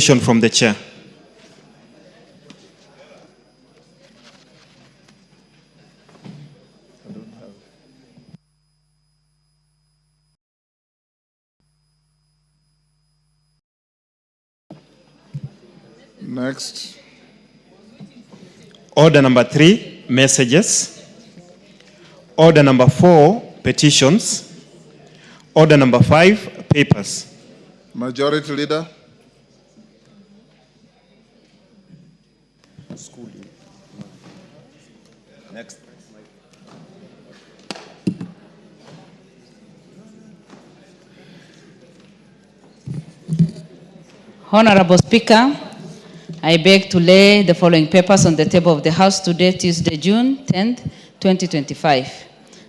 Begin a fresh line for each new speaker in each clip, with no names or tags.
From the chair.
Next.
Order number 3, messages. Order number 4, petitions. Order number 5, papers.
Majority Leader.
Next.
Honorable Speaker, I beg to lay the following papers on the table of the House today, Tuesday, June 10th, 2025.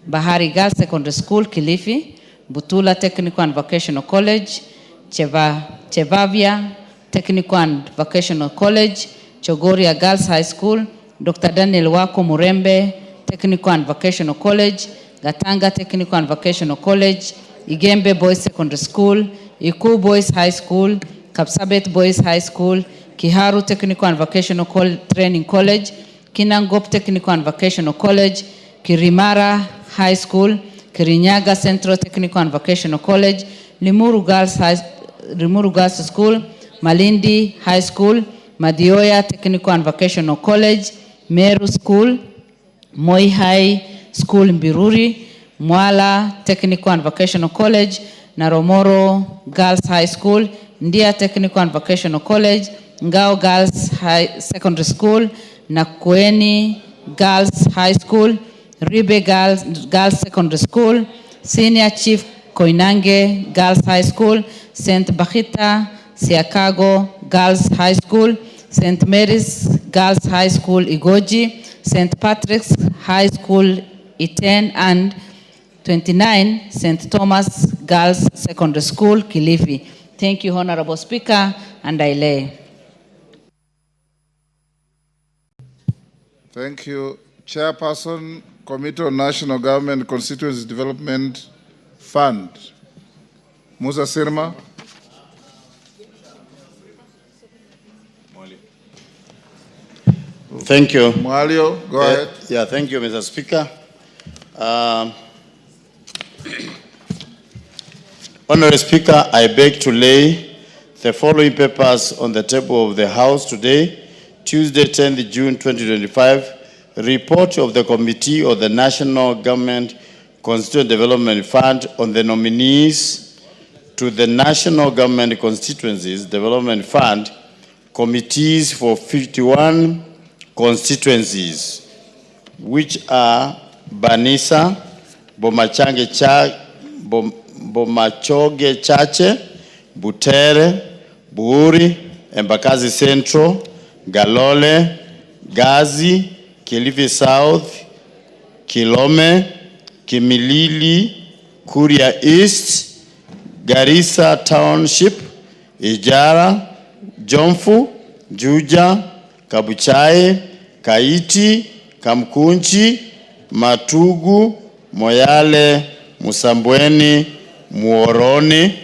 Bahari Girls Secondary School, Kilifi, Butula Technical and Vocational College, Chevavia Technical and Vocational College, Chogoria Girls High School, Dr. Daniel Wako Murembe Technical and Vocational College, Gatanga Technical and Vocational College, Igembe Boys Secondary School, Iku Boys High School, Kapsabet Boys High School, Kiharu Technical and Vocational Training College, Kinangop Technical and Vocational College, Kirimara High School, Kirinyaga Central Technical and Vocational College, Limuru Girls School, Malindi High School, Madioya Technical and Vocational College, Meru School, Moi High School Mbiruri, Mwala Technical and Vocational College, Naromoro Girls High School, Ndia Technical and Vocational College, Ngao Girls Secondary School, Nakueni Girls High School, Ribe Girls Secondary School, Senior Chief Koinange Girls High School, St. Bakhita Siakago Girls High School, St. Mary's Girls High School Igoji, St. Patrick's High School Iten, and 29 St. Thomas Girls Secondary School Kilifi. Thank you, Honorable Speaker, and I lay.
Thank you. Chairperson, Committee on National Government Constituency Development Fund. Musa Sirma.
Thank you.
Mwalio, go ahead.
Yeah, thank you, Mr. Speaker. Honorable Speaker, I beg to lay the following papers on the table of the House today, Tuesday, 10th June 2025. Report of the Committee of the National Government Constituent Development Fund on the nominees to the National Government Constituencies Development Fund committees for 51 constituencies, which are Banisa, Bomachoge Chache, Butere, Buri, Embakazi Central, Galole, Gazi, Kilifi South, Kilome, Kimilili, Kuria East, Garissa Township, Ijara, Jomfu, Juja, Kabuchai, Kaiti, Kamkunchi, Matugu, Moyale, Musambweni, Muoroni,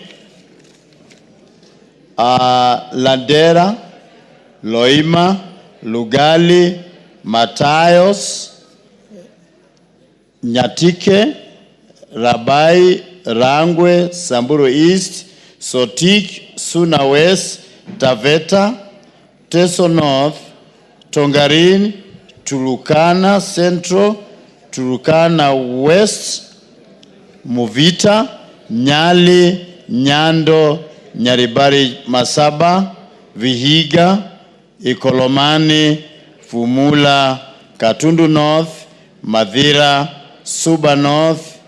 Landera, Loima, Lugali, Matayos, Nyatike, Rabai, Rangwe, Samburu East, Sotik, Suna West, Taveta, Teso North, Tongarin, Turukana Central, Turukana West, Muvita, Nyali, Nyando, Nyaribari Masaba, Vihiga, Ikolomani, Fumula, Katundu North, Madhira, Suba North,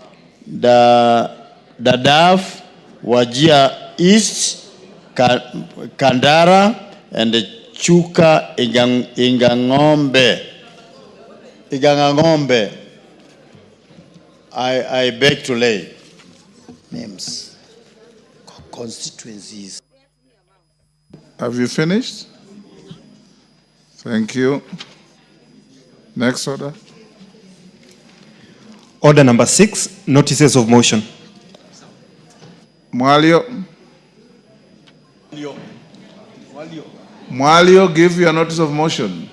Dadaaf, Wajia East, Kandara, and the Chuka Igangombe. I beg to lay names, constituencies.
Have you finished? Thank you. Next order.
Order number 6, notices of motion.
Mwalio. Mwalio, give your notice of motion.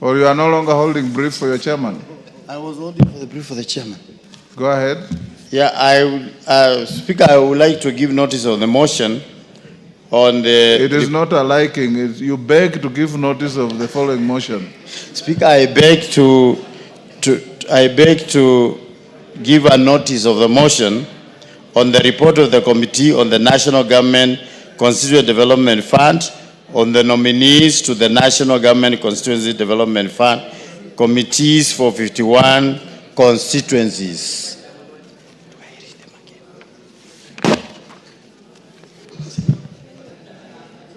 Or you are no longer holding brief for your chairman?
I was holding for the brief for the chairman.
Go ahead.
Yeah, Speaker, I would like to give notice of the motion on the...
It is not a liking. You beg to give notice of the following motion.
Speaker, I beg to give a notice of the motion on the report of the Committee on the National Government Constituency Development Fund, on the nominees to the National Government Constituency Development Fund, committees for 51 constituencies.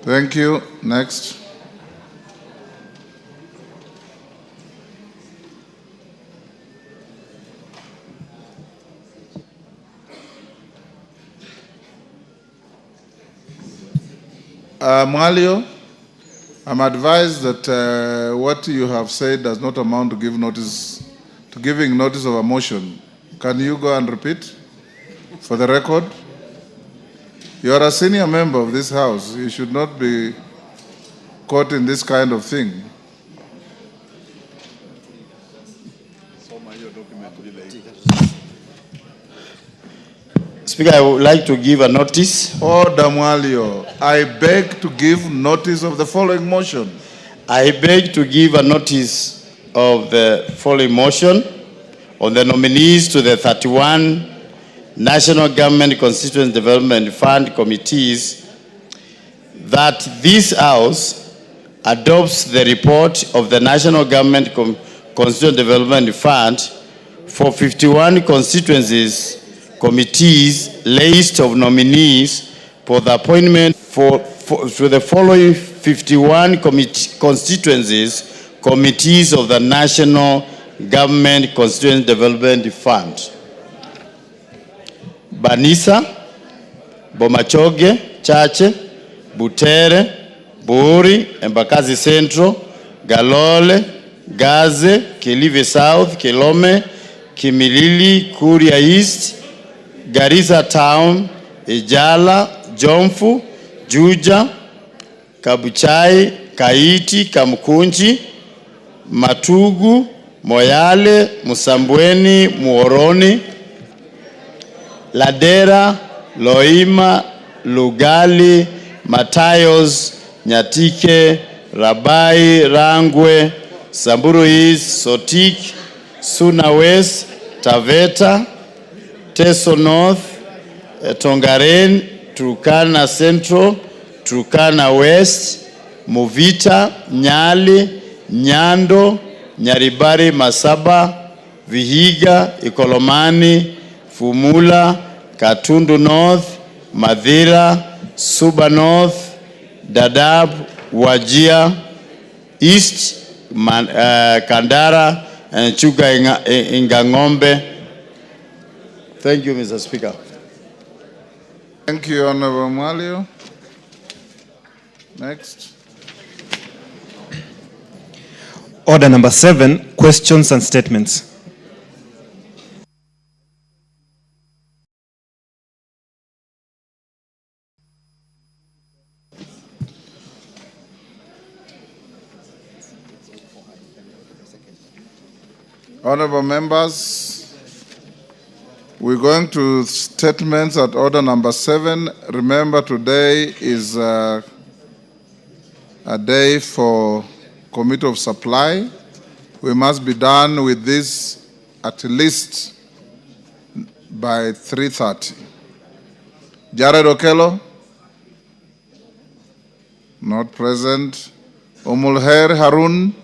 Thank you. Next. Mwalio, I'm advised that what you have said does not amount to giving notice of a motion. Can you go and repeat for the record? You are a senior member of this house. You should not be caught in this kind of thing.
Speaker, I would like to give a notice.
Order, Mwalio. I beg to give notice of the following motion.
I beg to give a notice of the following motion on the nominees to the 31 National Government Constituency Development Fund committees, that this House adopts the report of the National Government Constituency Development Fund for 51 constituencies, committees, list of nominees for the appointment for the following 51 constituencies, committees of the National Government Constituency Development Fund. Banisa, Bomachoge, Chache, Butere, Buri, Embakazi Central, Galole, Gaze, Kilifi South, Kilome, Kimilili, Kuria East, Garissa Town, Ijala, Jomfu, Juja, Kabuchai, Kaiti, Kamkunji, Matugu, Moyale, Musambweni, Muoroni, Ladera, Loima, Lugali, Matayos, Nyatike, Rabai, Rangwe, Samburu East, Sotik, Suna West, Taveta, Teso North, Tongaren, Turkana Central, Turkana West, Movita, Nyali, Nyando, Nyaribari, Masaba, Vihiga, Ikolomani, Fumula, Katundu North, Madhira, Suba North, Dadaab, Wajir East, Kandara, and Chuka Ingangombe. Thank you, Mr. Speaker.
Thank you, Honorable Mwalio. Next.
Order number 7, questions and statements.
Honorable members, we're going to statements at order number 7. Remember, today is a day for Committee of Supply. We must be done with this at least by 3:30. Jared Okello? Not present. Omulher Harun?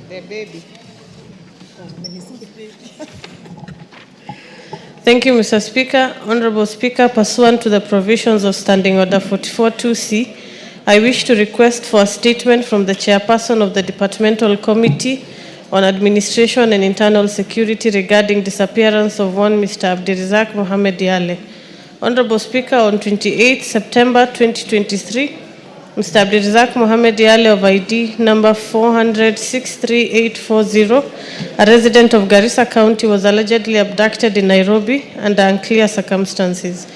The baby. Thank you, Mr. Speaker. Honorable Speaker, pursuant to the provisions of Standing Order 44-2C, I wish to request for a statement from the chairperson of the Departmental Committee on Administration and Internal Security regarding disappearance of one Mr. Abdirizak Mohamed Yale. Honorable Speaker, on 28 September 2023, Mr. Abdirizak Mohamed Yale of ID number 400-63840, a resident of Garissa County, was allegedly abducted in Nairobi under unclear circumstances.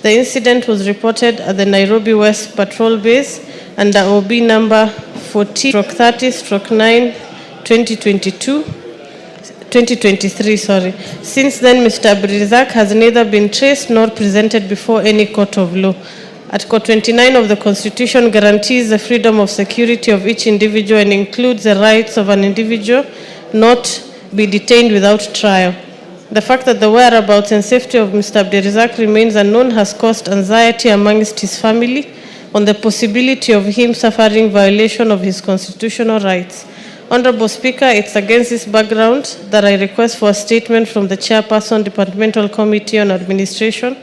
The incident was reported at the Nairobi West Patrol Base under OB number 40/30/9/2023. Since then, Mr. Abdurizak has neither been traced nor presented before any court of law. Article 29 of the Constitution guarantees the freedom of security of each individual and includes the rights of an individual not be detained without trial. The fact that the whereabouts and safety of Mr. Abdurizak remains unknown has caused anxiety amongst his family on the possibility of him suffering violation of his constitutional rights. Honorable Speaker, it's against this background that I request for a statement from the Chairperson, Departmental Committee on Administration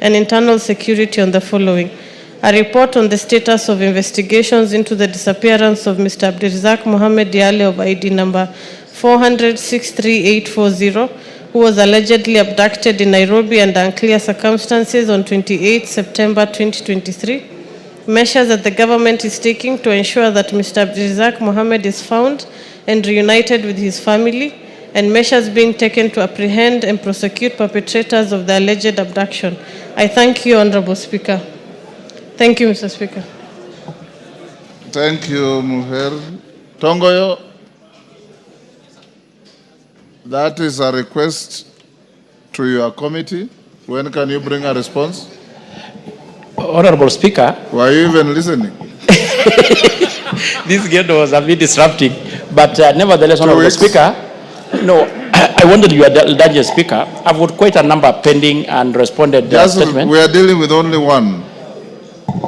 and Internal Security on the following. A report on the status of investigations into the disappearance of Mr. Abdurizak Mohammed Diale of ID number 400-63840, who was allegedly abducted in Nairobi under unclear circumstances on 28 September 2023. Measures that the government is taking to ensure that Mr. Abdurizak Mohammed is found and reunited with his family, and measures being taken to apprehend and prosecute perpetrators of the alleged abduction. I thank you, Honorable Speaker. Thank you, Mr. Speaker.
Thank you, Muher. Tongoyo, that is a request to your committee. When can you bring a response?
Honorable Speaker.
Were you even listening?
This game was a bit disrupting, but nevertheless, Honorable Speaker, no, I wanted you to Speaker. I've got quite a number pending and responded statement.
We are dealing with only one.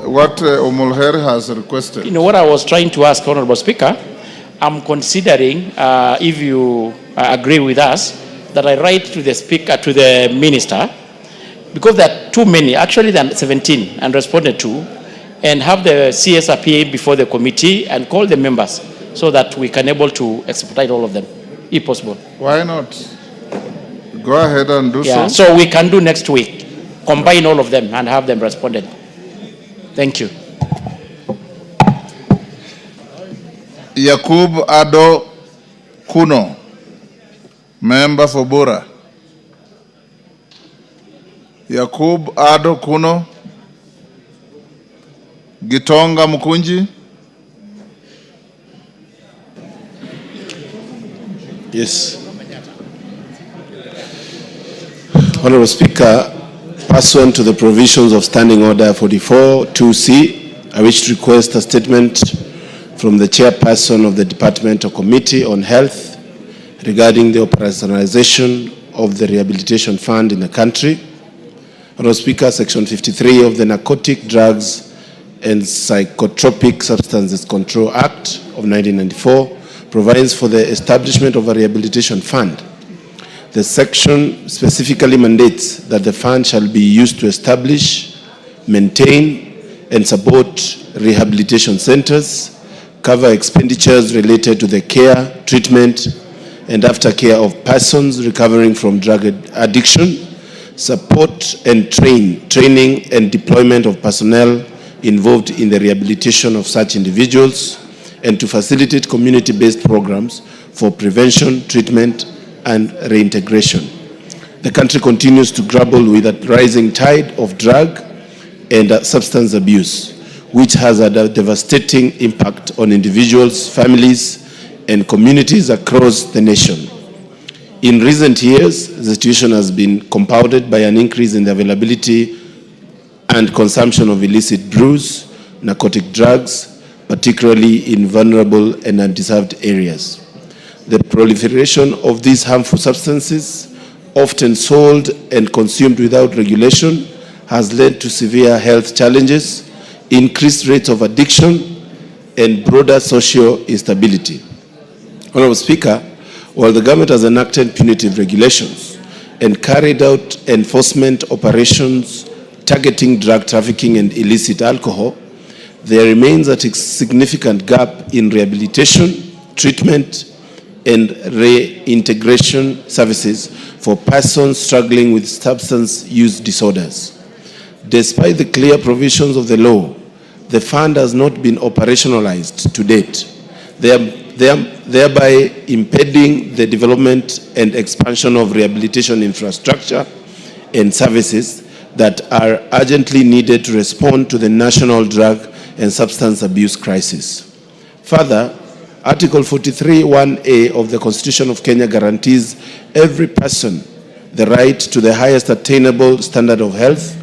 What Omolher has requested.
You know what I was trying to ask, Honorable Speaker? I'm considering, if you agree with us, that I write to the Speaker, to the Minister, because there are too many, actually there are 17, and responded to, and have the CS appear before the committee and call the members so that we can able to expedite all of them, if possible.
Why not? Go ahead and do
so. So we can do next week, combine all of them and have them responded. Thank you.
Yakub Ado Kuno, member for Bora. Yakub Ado Kuno. Gitonga Mukunji.
Yes. Honorable Speaker, pursuant to the provisions of Standing Order 44-2C, I wish to request a statement from the Chairperson of the Departmental Committee on Health regarding the operationalization of the Rehabilitation Fund in the country. Honorable Speaker, Section 53 of the Narcotic Drugs and Psychotropic Substances Control Act of 1994 provides for the establishment of a rehabilitation fund. The section specifically mandates that the fund shall be used to establish, maintain, and support rehabilitation centers, cover expenditures related to the care, treatment, and aftercare of persons recovering from drug addiction, support and training and deployment of personnel involved in the rehabilitation of such individuals, and to facilitate community-based programs for prevention, treatment, and reintegration. The country continues to grapple with a rising tide of drug and substance abuse, which has had a devastating impact on individuals, families, and communities across the nation. In recent years, the situation has been compounded by an increase in the availability and consumption of illicit brews, narcotic drugs, particularly in vulnerable and undeserved areas. The proliferation of these harmful substances, often sold and consumed without regulation, has led to severe health challenges, increased rates of addiction, and broader social instability. Honorable Speaker, while the government has enacted punitive regulations and carried out enforcement operations targeting drug trafficking and illicit alcohol, there remains a significant gap in rehabilitation, treatment, and reintegration services for persons struggling with substance use disorders. Despite the clear provisions of the law, the fund has not been operationalized to date, thereby impeding the development and expansion of rehabilitation infrastructure and services that are urgently needed to respond to the national drug and substance abuse crisis. Further, Article 43(1)(a) of the Constitution of Kenya guarantees every person the right to the highest attainable standard of health,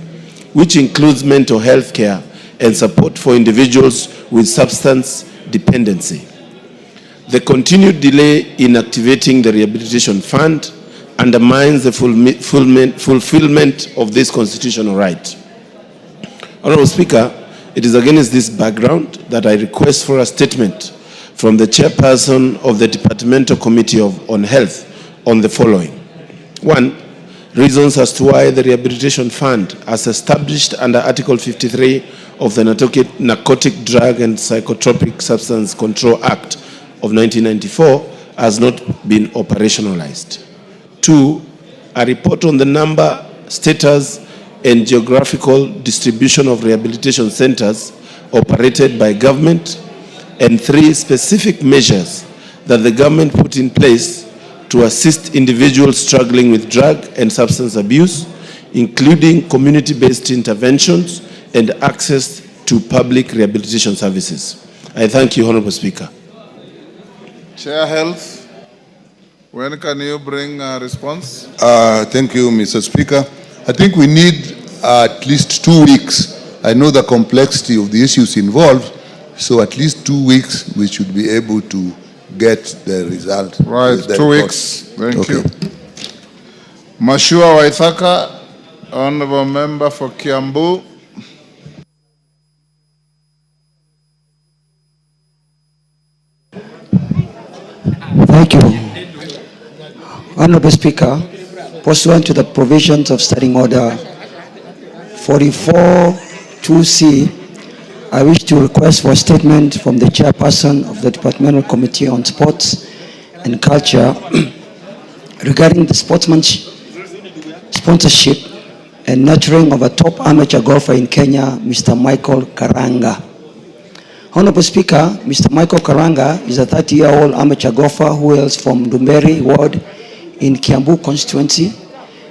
which includes mental health care and support for individuals with substance dependency. The continued delay in activating the rehabilitation fund undermines the fulfillment of this constitutional right. Honorable Speaker, it is against this background that I request for a statement from the chairperson of the Departmental Committee on Health on the following. 1. Reasons as to why the Rehabilitation Fund, as established under Article 53 of the Narcotic Drug and Psychotropic Substance Control Act of 1994, has not been operationalized. 2. A report on the number, status, and geographical distribution of rehabilitation centers operated by government. And 3. Specific measures that the government put in place to assist individuals struggling with drug and substance abuse, including community-based interventions and access to public rehabilitation services. I thank you, Honorable Speaker.
Chair Health, when can you bring a response?
Thank you, Mr. Speaker. I think we need at least 2 weeks. I know the complexity of the issues involved, so at least 2 weeks we should be able to get the result.
Right,
the
2
report.
weeks. Thank
Okay.
you. Mashua Waithaka, Honorable Member for Kiambu.
Thank you. Honorable Speaker, pursuant to the provisions of Standing Order 44(2)(c), I wish to request for a statement from the chairperson of the Departmental Committee on Sports and Culture regarding the sponsorship and nurturing of a top amateur golfer in Kenya, Mr. Michael Karanga. Honorable Speaker, Mr. Michael Karanga is a 30-year-old amateur golfer who hails from Dumberi Ward in Kiambu constituency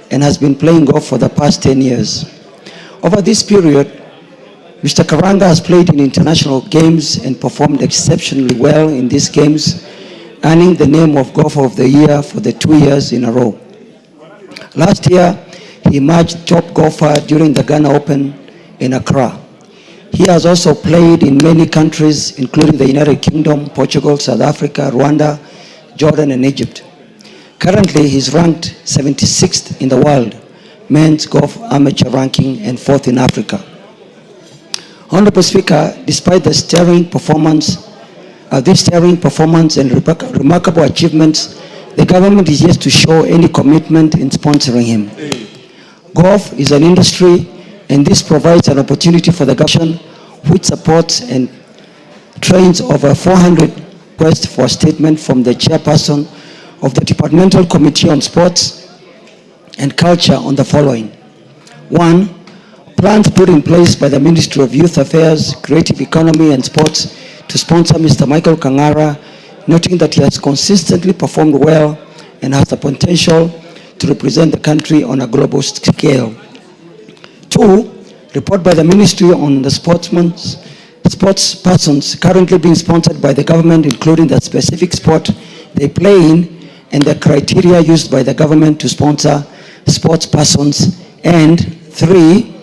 and has been playing golf for the past 10 years. Over this period, Mr. Karanga has played in international games and performed exceptionally well in these games, earning the name of Golfer of the Year for the 2 years in a row. Last year, he emerged top golfer during the Ghana Open in Accra. He has also played in many countries, including the United Kingdom, Portugal, South Africa, Rwanda, Jordan, and Egypt. Currently, he's ranked 76th in the world men's golf amateur ranking and 4th in Africa. Honorable Speaker, despite the sterling performance and remarkable achievements, the government is yet to show any commitment in sponsoring him. Golf is an industry, and this provides an opportunity for the government, which supports and trains over 400 requests for a statement from the chairperson of the Departmental Committee on Sports and Culture on the following. 1. Plans put in place by the Ministry of Youth Affairs, Creative Economy and Sports to sponsor Mr. Michael Kangara, noting that he has consistently performed well and has the potential to represent the country on a global scale. 2. Report by the Ministry on the sports persons currently being sponsored by the government, including the specific sport they play in and the criteria used by the government to sponsor sports persons. And 3.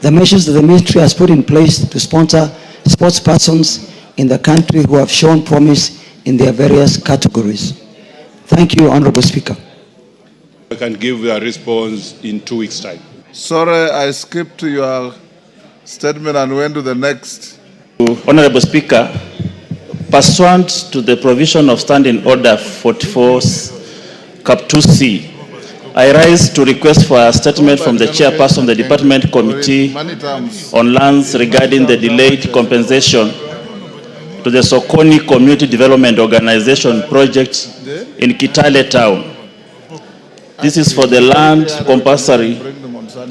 The measures that the ministry has put in place to sponsor sports persons in the country who have shown promise in their various categories. Thank you, Honorable Speaker.
I can give a response in 2 weeks' time.
Sorry, I skipped your statement and went to the next.
Honorable Speaker, pursuant to the provision of Standing Order 44 Cap 2C, I rise to request for a statement from the chairperson of the Department Committee on Lands regarding the delayed compensation to the Sokoni Community Development Organization project in Kitale Town. This is for the land compulsory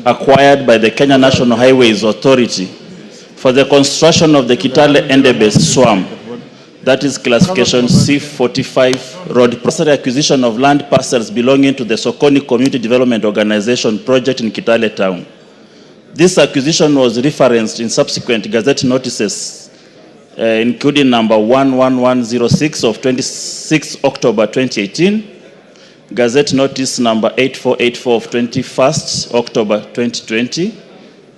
acquired by the Kenya National Highways Authority for the construction of the Kitale Endebess Swamp, that is classification C45 road. Compulsory acquisition of land parcels belonging to the Sokoni Community Development Organization project in Kitale Town.
This acquisition was referenced in subsequent Gazette notices, including number 11106 of 26 October 2018, Gazette notice number 8484 of 21st October 2020,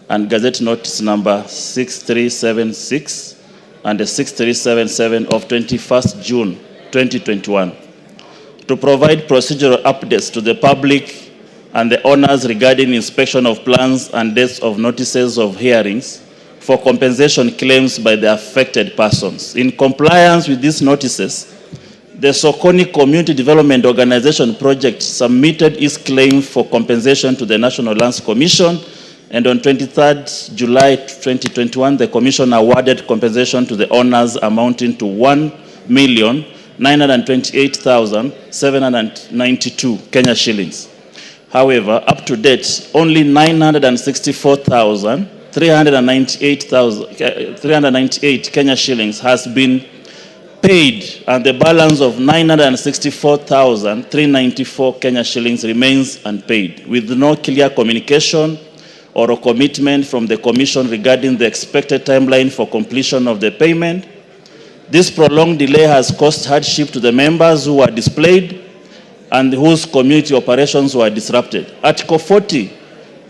and Gazette notice number 6376 and 6377 of 21st June 2021, to provide procedural updates to the public and the owners regarding inspection of plans and dates of notices of hearings for compensation claims by the affected persons. In compliance with these notices, the Sokoni Community Development Organization project submitted its claim for compensation to the National Lands Commission, and on 23rd July 2021, the Commission awarded compensation to the owners amounting to 1,928,792 Kenya shillings. However, up to date, only 398 Kenya shillings has been paid, and the balance of 964,394 Kenya shillings remains unpaid, with no clear communication or a commitment from the Commission regarding the expected timeline for completion of the payment. This prolonged delay has caused hardship to the members who were displaced and whose community operations were disrupted. Article 40,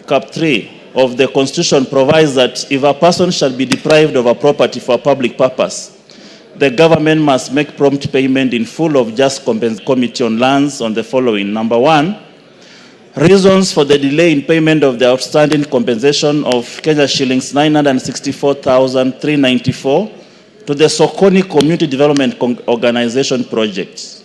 Cap 3 of the Constitution provides that if a person shall be deprived of a property for a public purpose, the government must make prompt payment in full of just compensation. Committee on Lands on the following. Number 1, reasons for the delay in payment of the outstanding compensation of Kenya shillings 964,394 to the Sokoni Community Development Organization project.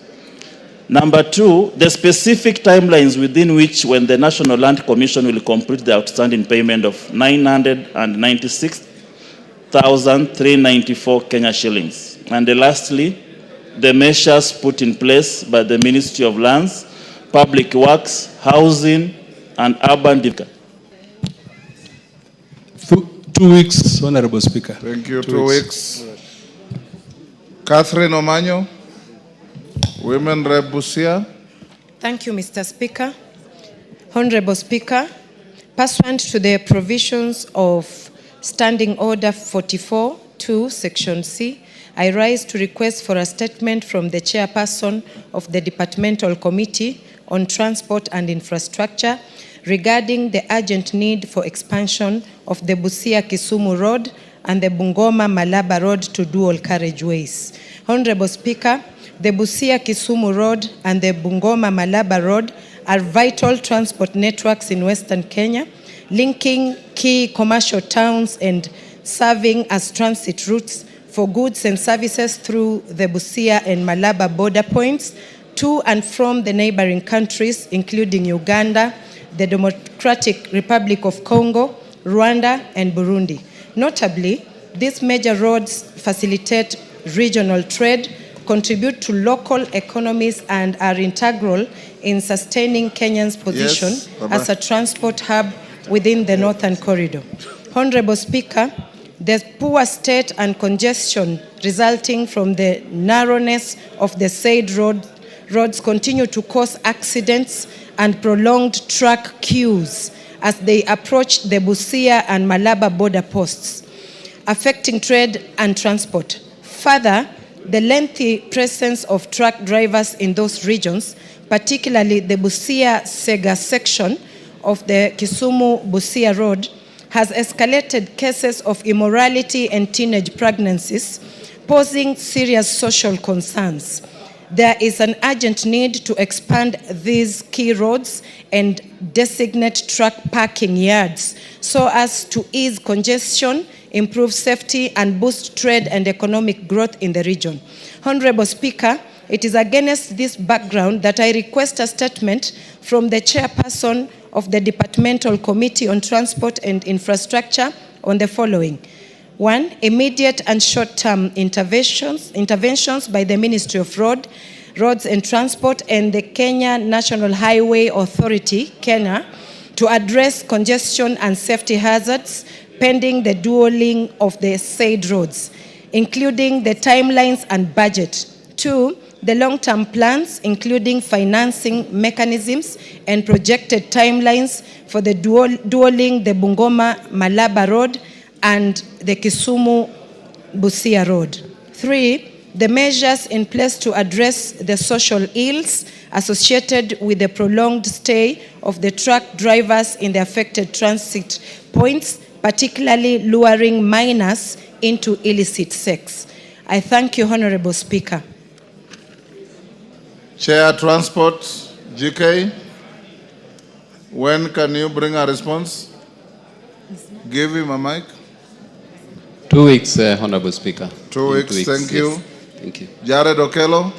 Number 2, the specific timelines within which when the National Land Commission will complete the outstanding payment of 996,394 Kenya shillings. And lastly, the measures put in place by the Ministry of Lands, Public Works, Housing, and Urban Development.
2 weeks, Honorable Speaker.
Thank you. 2 weeks. Catherine Omanyo, Women Rep Busia.
Thank you, Mr. Speaker. Honorable Speaker, pursuant to the provisions of Standing Order 44-2, Section C, I rise to request for a statement from the Chairperson of the Departmental Committee on Transport and Infrastructure regarding the urgent need for expansion of the Busia-Kisumu Road and the Bungoma-Malaba Road to dual carriageways. Honorable Speaker, the Busia-Kisumu Road and the Bungoma-Malaba Road are vital transport networks in Western Kenya, linking key commercial towns and serving as transit routes for goods and services through the Busia and Malaba border points to and from the neighboring countries, including Uganda, the Democratic Republic of Congo, Rwanda, and Burundi. Notably, these major roads facilitate regional trade, contribute to local economies, and are integral in sustaining Kenya's position as a transport hub within the Northern Corridor. Honorable Speaker, the poor state and congestion resulting from the narrowness of the said roads continue to cause accidents and prolonged truck queues as they approach the Busia and Malaba border posts, affecting trade and transport. Further, the lengthy presence of truck drivers in those regions, particularly the Busia-Sega section of the Kisumu-Busia Road, has escalated cases of immorality and teenage pregnancies, posing serious social concerns. There is an urgent need to expand these key roads and designate truck parking yards so as to ease congestion, improve safety, and boost trade and economic growth in the region. Honorable Speaker, it is against this background that I request a statement from the Chairperson of the Departmental Committee on Transport and Infrastructure on the following. 1, immediate and short-term interventions by the Ministry of Roads and Transport and the Kenya National Highway Authority, KENHA, to address congestion and safety hazards pending the dualling of the said roads, including the timelines and budget. 2, the long-term plans, including financing mechanisms and projected timelines for the dual-link the Bungoma-Malaba Road and the Kisumu-Busia Road. 3, the measures in place to address the social ills associated with the prolonged stay of the truck drivers in the affected transit points, particularly luring minors into illicit sex. I thank you, Honorable Speaker.
Chair Transport, GK, when can you bring a response? Give him a mic.
2 weeks, Honorable Speaker.
2 weeks, thank you.
Yes. Thank you.
Jared Okello.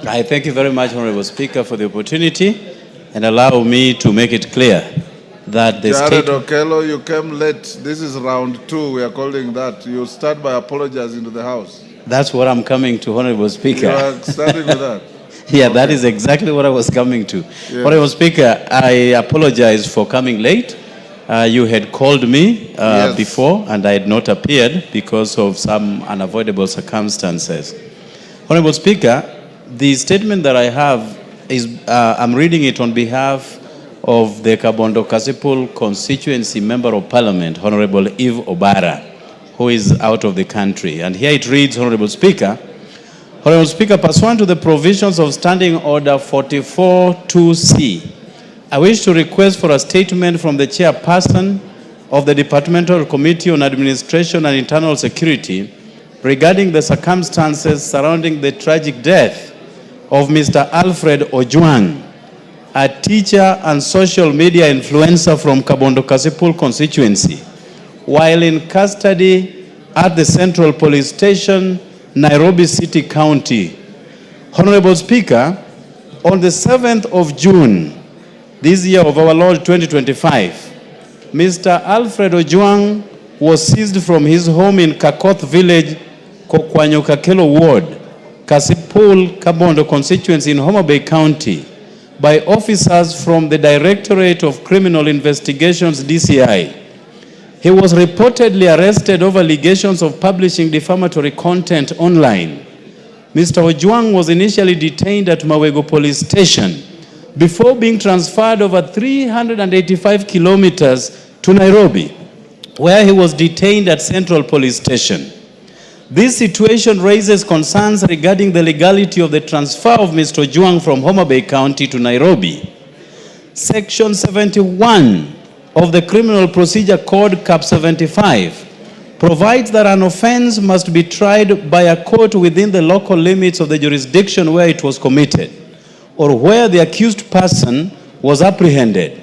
I thank you very much, Honorable Speaker, for the opportunity, and allow me to make it clear that the
Jared
state...
Okello, you came late. This is round 2, we are calling that. You start by apologizing to the House.
That's what I'm coming to, Honorable Speaker.
You are starting with that?
Yeah, okay. That is exactly what I was coming to.
Yes.
Honorable Speaker, I apologize for coming late. You had called me
Yes.
before, and I had not appeared because of some unavoidable circumstances. Honorable Speaker, the statement that I have is, I'm reading it on behalf of the Kabondo Kasipul constituency member of parliament, Honorable Eve Obara, who is out of the country. And here it reads, Honorable Speaker, pursuant to the provisions of Standing Order 44-2C, I wish to request for a statement from the chairperson of the Departmental Committee on Administration and Internal Security regarding the circumstances surrounding the tragic death of Mr. Alfred Ojwang, a teacher and social media influencer from Kabondo Kasipul constituency, while in custody at the Central Police Station, Nairobi City County. Honorable Speaker, on the 7th of June, this year of our Lord 2025, Mr. Alfred Ojwang was seized from his home in Kakoth Village, Kokwanyokakelo Ward, Kasipul, Kabondo constituency in Homa Bay County, by officers from the Directorate of Criminal Investigations, DCI. He was reportedly arrested over allegations of publishing defamatory content online. Mr. Ojwang was initially detained at Mawego Police Station before being transferred over 385 kilometers to Nairobi, where he was detained at Central Police Station. This situation raises concerns regarding the legality of the transfer of Mr. Ojwang from Homa Bay County to Nairobi. Section 71 of the Criminal Procedure Code, Cap 75, provides that an offense must be tried by a court within the local limits of the jurisdiction where it was committed, or where the accused person was apprehended.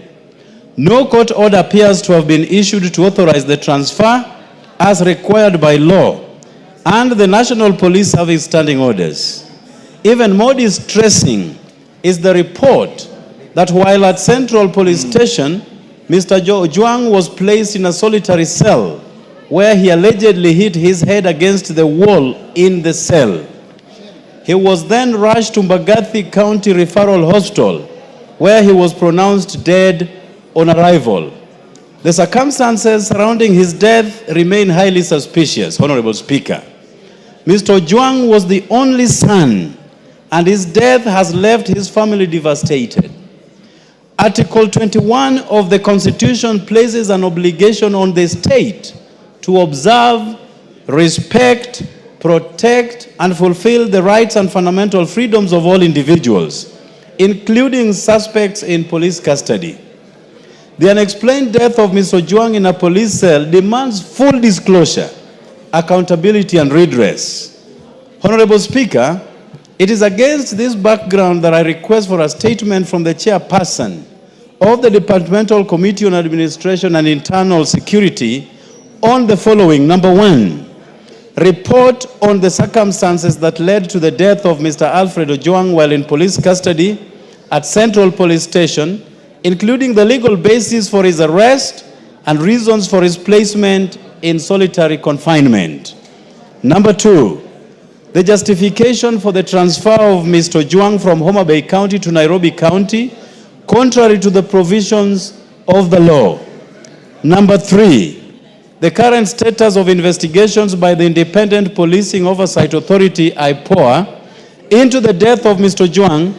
No court order appears to have been issued to authorize the transfer as required by law and the National Police Service standing orders. Even more distressing is the report that while at Central Police Station, Mr. Ojwang was placed in a solitary cell where he allegedly hit his head against the wall in the cell. He was then rushed to Mbagathi County Referral Hospital, where he was pronounced dead on arrival. The circumstances surrounding his death remain highly suspicious, Honorable Speaker. Mr. Ojwang was the only son, and his death has left his family devastated. Article 21 of the Constitution places an obligation on the state to observe, respect, protect, and fulfill the rights and fundamental freedoms of all individuals, including suspects in police custody. The unexplained death of Mr. Ojwang in a police cell demands full disclosure, accountability, and redress. Honorable Speaker, it is against this background that I request for a statement from the chairperson of the Departmental Committee on Administration and Internal Security on the following. Number 1, report on the circumstances that led to the death of Mr. Alfred Ojwang while in police custody at Central Police Station, including the legal basis for his arrest and reasons for his placement in solitary confinement. Number 2, the justification for the transfer of Mr. Ojwang from Homa Bay County to Nairobi County, contrary to the provisions of the law. Number 3, the current status of investigations by the Independent Policing Oversight Authority, IPOA, into the death of Mr. Ojwang,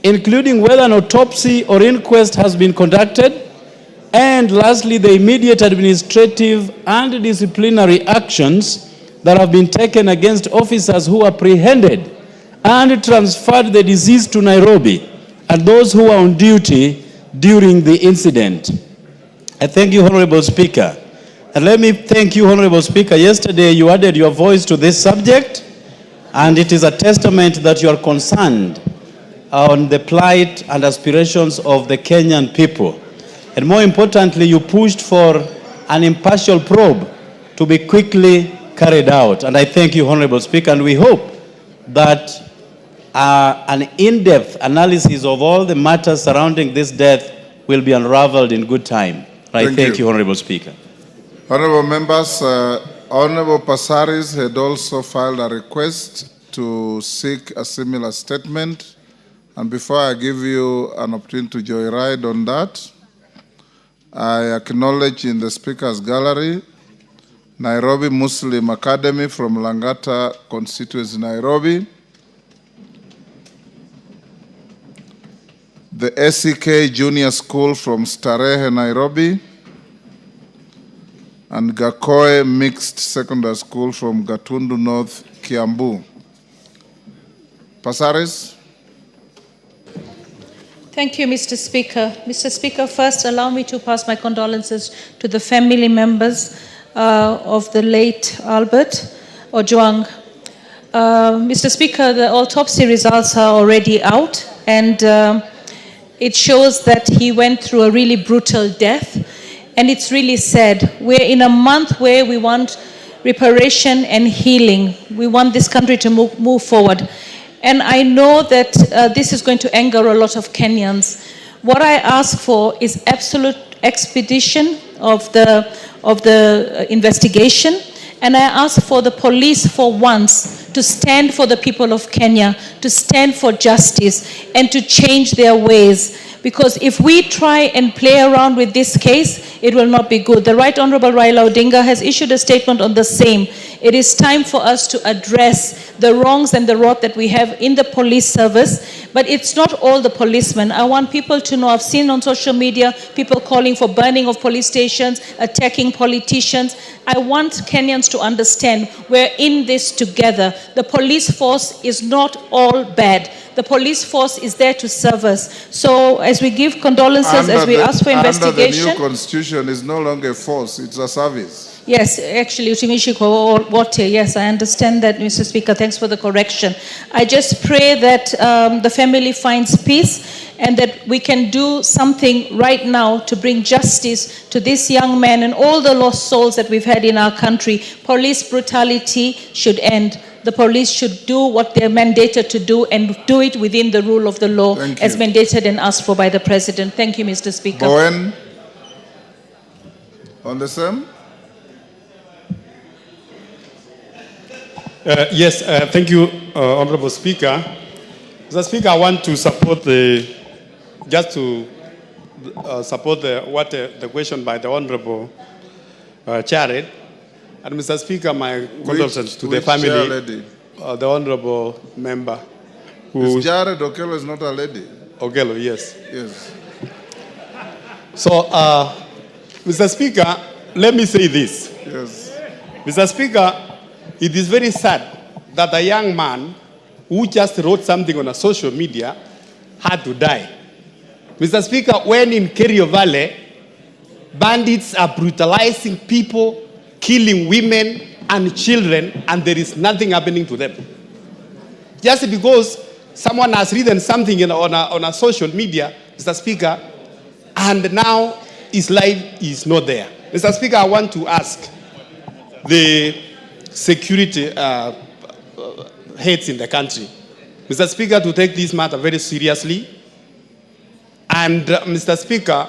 including whether an autopsy or inquest has been conducted, and lastly, the immediate administrative and disciplinary actions that have been taken against officers who apprehended and transferred the deceased to Nairobi and those who were on duty during the incident. I thank you, Honorable Speaker. And let me thank you, Honorable Speaker. Yesterday, you added your voice to this subject, and it is a testament that you are concerned on the plight and aspirations of the Kenyan people. And more importantly, you pushed for an impartial probe to be quickly carried out. And I thank you, Honorable Speaker, and we hope that an in-depth analysis of all the matters surrounding this death will be unraveled in good time. I thank you, Honorable Speaker.
Honorable members, Honorable Passaris had also filed a request to seek a similar statement. And before I give you an opportunity to joyride on that, I acknowledge in the Speaker's gallery Nairobi Muslim Academy from Langata constituency, Nairobi, the SEK Junior School from Starehe, Nairobi, and Gakoe Mixed Secondary School from Gatundu North, Kiambu. Passaris.
Thank you, Mr. Speaker. Mr. Speaker, first allow me to pass my condolences to the family members of the late Albert Ojwang. Mr. Speaker, the autopsy results are already out, and it shows that he went through a really brutal death, and it's really sad. We're in a month where we want reparation and healing. We want this country to move forward. And I know that this is going to anger a lot of Kenyans. What I ask for is absolute expedition of the investigation, and I ask for the police for once to stand for the people of Kenya, to stand for justice, and to change their ways. Because if we try and play around with this case, it will not be good. The Right Honorable Raila Odinga has issued a statement on the same. It is time for us to address the wrongs and the rot that we have in the police service, but it's not all the policemen. I want people to know, I've seen on social media people calling for burning of police stations, attacking politicians. I want Kenyans to understand we're in this together. The police force is not all bad. The police force is there to serve us. So as we give condolences, as we ask for investigation.
Under the new constitution is no longer a force, it's a service.
Yes, actually, Utimishiko Wote, yes, I understand that, Mr. Speaker. Thanks for the correction. I just pray that the family finds peace and that we can do something right now to bring justice to this young man and all the lost souls that we've had in our country. Police brutality should end. The police should do what they're mandated to do and do it within the rule of the law as mandated and asked for by the President. Thank you, Mr. Speaker.
Bowen, on the same?
Yes, thank you, Honorable Speaker. Mr. Speaker, I want to support the question by the Honorable Jared. And Mr. Speaker, my condolences to the family, the Honorable member.
Is Jared Okello is not a lady?
Okello, yes.
Yes.
So, Mr. Speaker, let me say this.
Yes.
Mr. Speaker, it is very sad that a young man who just wrote something on a social media had to die. Mr. Speaker, when in Kerio Valley, bandits are brutalizing people, killing women and children, and there is nothing happening to them. Just because someone has written something on a social media, Mr. Speaker, and now his life is not there. Mr. Speaker, I want to ask the security heads in the country, Mr. Speaker, to take this matter very seriously. And Mr. Speaker,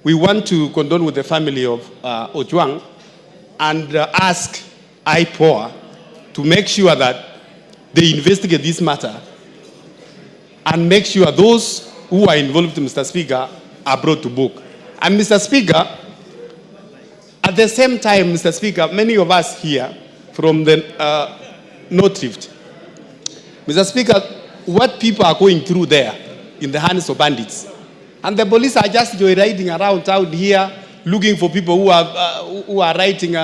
we want to condole with the family of Ojwang and ask IPOA to make sure that they investigate this matter and make sure those who are involved, Mr. Speaker, are brought to book. And Mr. Speaker, at the same time, Mr. Speaker, many of us here from the North Rift, Mr. Speaker, what people are going through there in the hands of bandits. And the police are just joyriding around town here, looking for people who are writing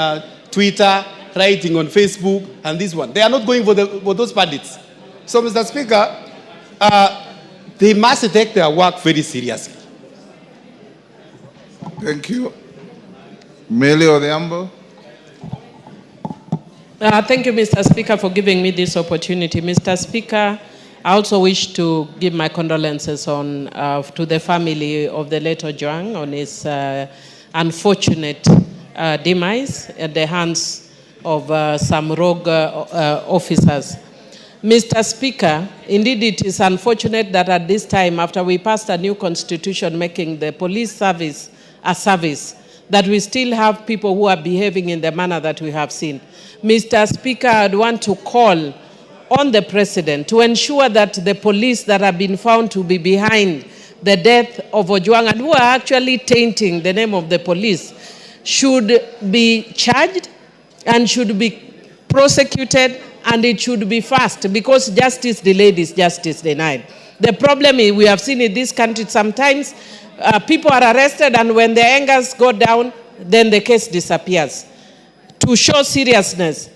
Twitter, writing on Facebook, and this one. They are not going for those bandits. So, Mr. Speaker, they must take their work very seriously.
Thank you. Mele Odhiambo.
Thank you, Mr. Speaker, for giving me this opportunity. Mr. Speaker, I also wish to give my condolences to the family of the late Ojwang on his unfortunate demise at the hands of some rogue officers. Mr. Speaker, indeed it is unfortunate that at this time, after we passed a new constitution making the police service a service, that we still have people who are behaving in the manner that we have seen. Mr. Speaker, I'd want to call on the President to ensure that the police that have been found to be behind the death of Ojwang and who are actually tainting the name of the police should be charged and should be prosecuted, and it should be fast, because justice delayed is justice denied. The problem is we have seen in this country sometimes people are arrested, and when the angers go down, then the case disappears. To show seriousness,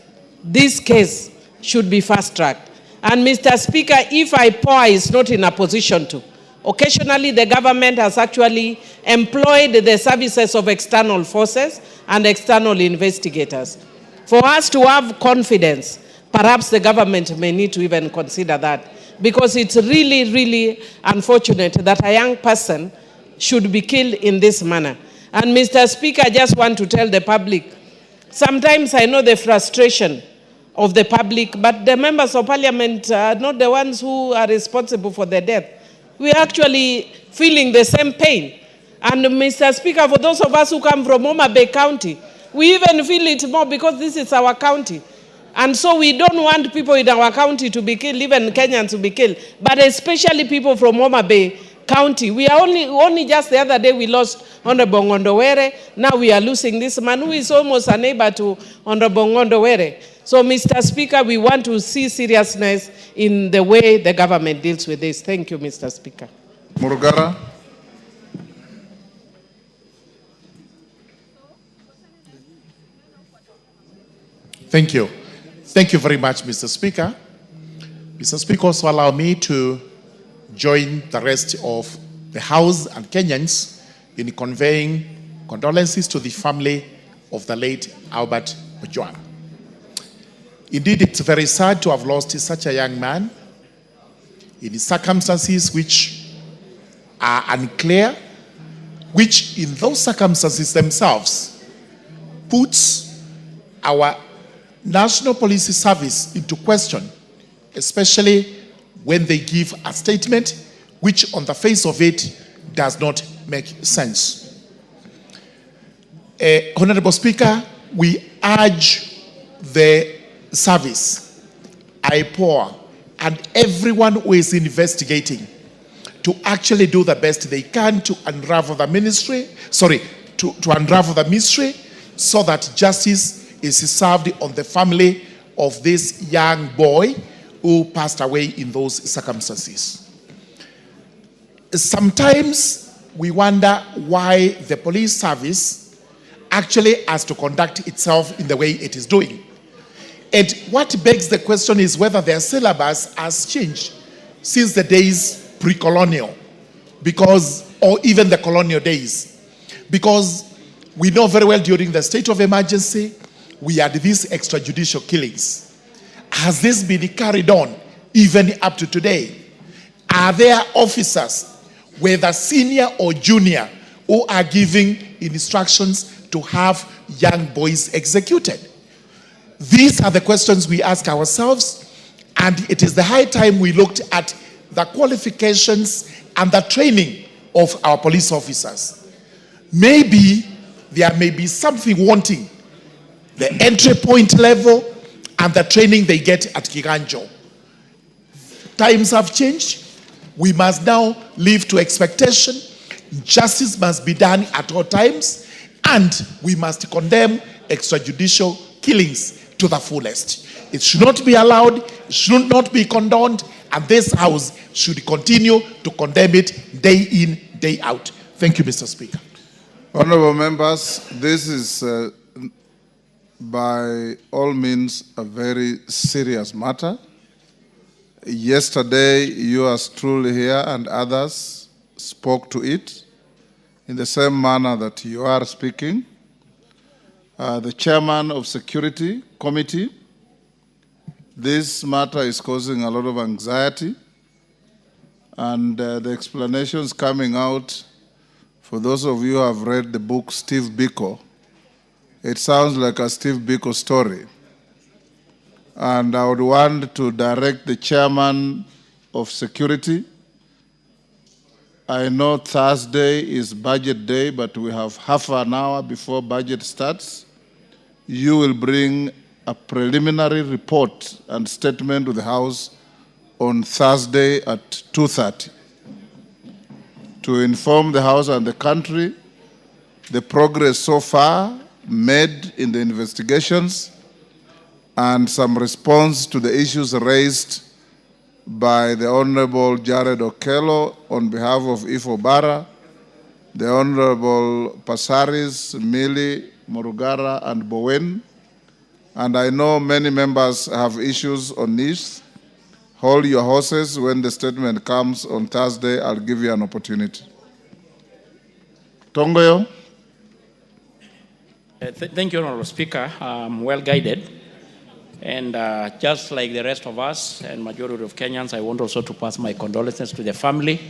this case should be fast-tracked. And Mr. Speaker, if IPOA is not in a position to, occasionally the government has actually employed the services of external forces and external investigators. For us to have confidence, perhaps the government may need to even consider that, because it's really, really unfortunate that a young person should be killed in this manner. And Mr. Speaker, I just want to tell the public, sometimes I know the frustration of the public, but the members of parliament are not the ones who are responsible for the death. We are actually feeling the same pain. And Mr. Speaker, for those of us who come from Homa Bay County, we even feel it more because this is our county. And so we don't want people in our county to be killed, even Kenyans to be killed, but especially people from Homa Bay County. We are only just the other day we lost Honorable Ngondowere. Now we are losing this man who is almost a neighbor to Honorable Ngondowere. So, Mr. Speaker, we want to see seriousness in the way the government deals with this. Thank you, Mr. Speaker.
Murugara.
Thank you. Thank you very much, Mr. Speaker. Mr. Speaker, also allow me to join the rest of the House and Kenyans in conveying condolences to the family of the late Albert Ojwang. Indeed, it's very sad to have lost such a young man in circumstances which are unclear, which in those circumstances themselves puts our National Police Service into question, especially when they give a statement which on the face of it does not make sense. Honorable Speaker, we urge the service, IPOA, and everyone who is investigating to actually do the best they can to unravel the ministry, to unravel the mystery, so that justice is served on the family of this young boy who passed away in those circumstances. Sometimes we wonder why the police service actually has to conduct itself in the way it is doing. And what begs the question is whether their syllabus has changed since the days pre-colonial, or even the colonial days. Because we know very well during the state of emergency, we had these extrajudicial killings. Has this been carried on even up to today? Are there officers, whether senior or junior, who are giving instructions to have young boys executed? These are the questions we ask ourselves, and it is the high time we looked at the qualifications and the training of our police officers. Maybe there may be something wanting, the entry point level and the training they get at Kiganjo. Times have changed. We must now live to expectation. Justice must be done at all times, And we must condemn extrajudicial killings to the fullest. It should not be allowed, it should not be condoned, and this House should continue to condemn it day in, day out. Thank you, Mr. Speaker.
Honorable members, this is by all means a very serious matter. Yesterday, yours truly here and others spoke to it in the same manner that you are speaking. The chairman of Security Committee, this matter is causing a lot of anxiety, and the explanations coming out, for those of you who have read the book Steve Biko, it sounds like a Steve Biko story. And I would want to direct the chairman of security. I know Thursday is budget day, but we have half an hour before budget starts. You will bring a preliminary report and statement to the House on Thursday at 2:30 to inform the House and the country the progress so far made in the investigations and some response to the issues raised by the Honorable Jared Okello on behalf of Ifo Bara, the Honorable Pasaris, Mili, Morugara, and Bowen. And I know many members have issues on this. Hold your horses. When the statement comes on Thursday, I'll give you an opportunity. Tongoyo.
Thank you, Honorable Speaker. I'm well guided. And just like the rest of us and majority of Kenyans, I want also to pass my condolences to the family.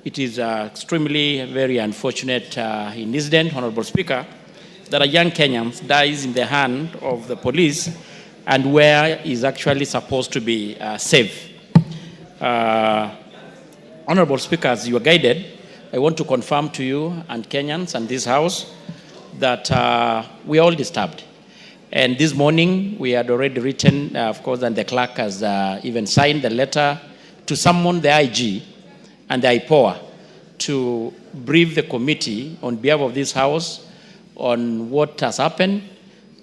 It is extremely very unfortunate incident, Honorable Speaker, that a young Kenyan dies in the hand of the police and where is actually supposed to be safe. Honorable Speaker, as you are guided, I want to confirm to you and Kenyans and this House that we are all disturbed. And this morning, we had already written, of course, and the clerk has even signed the letter to summon the IG and the IPOA to brief the committee on behalf of this House on what has happened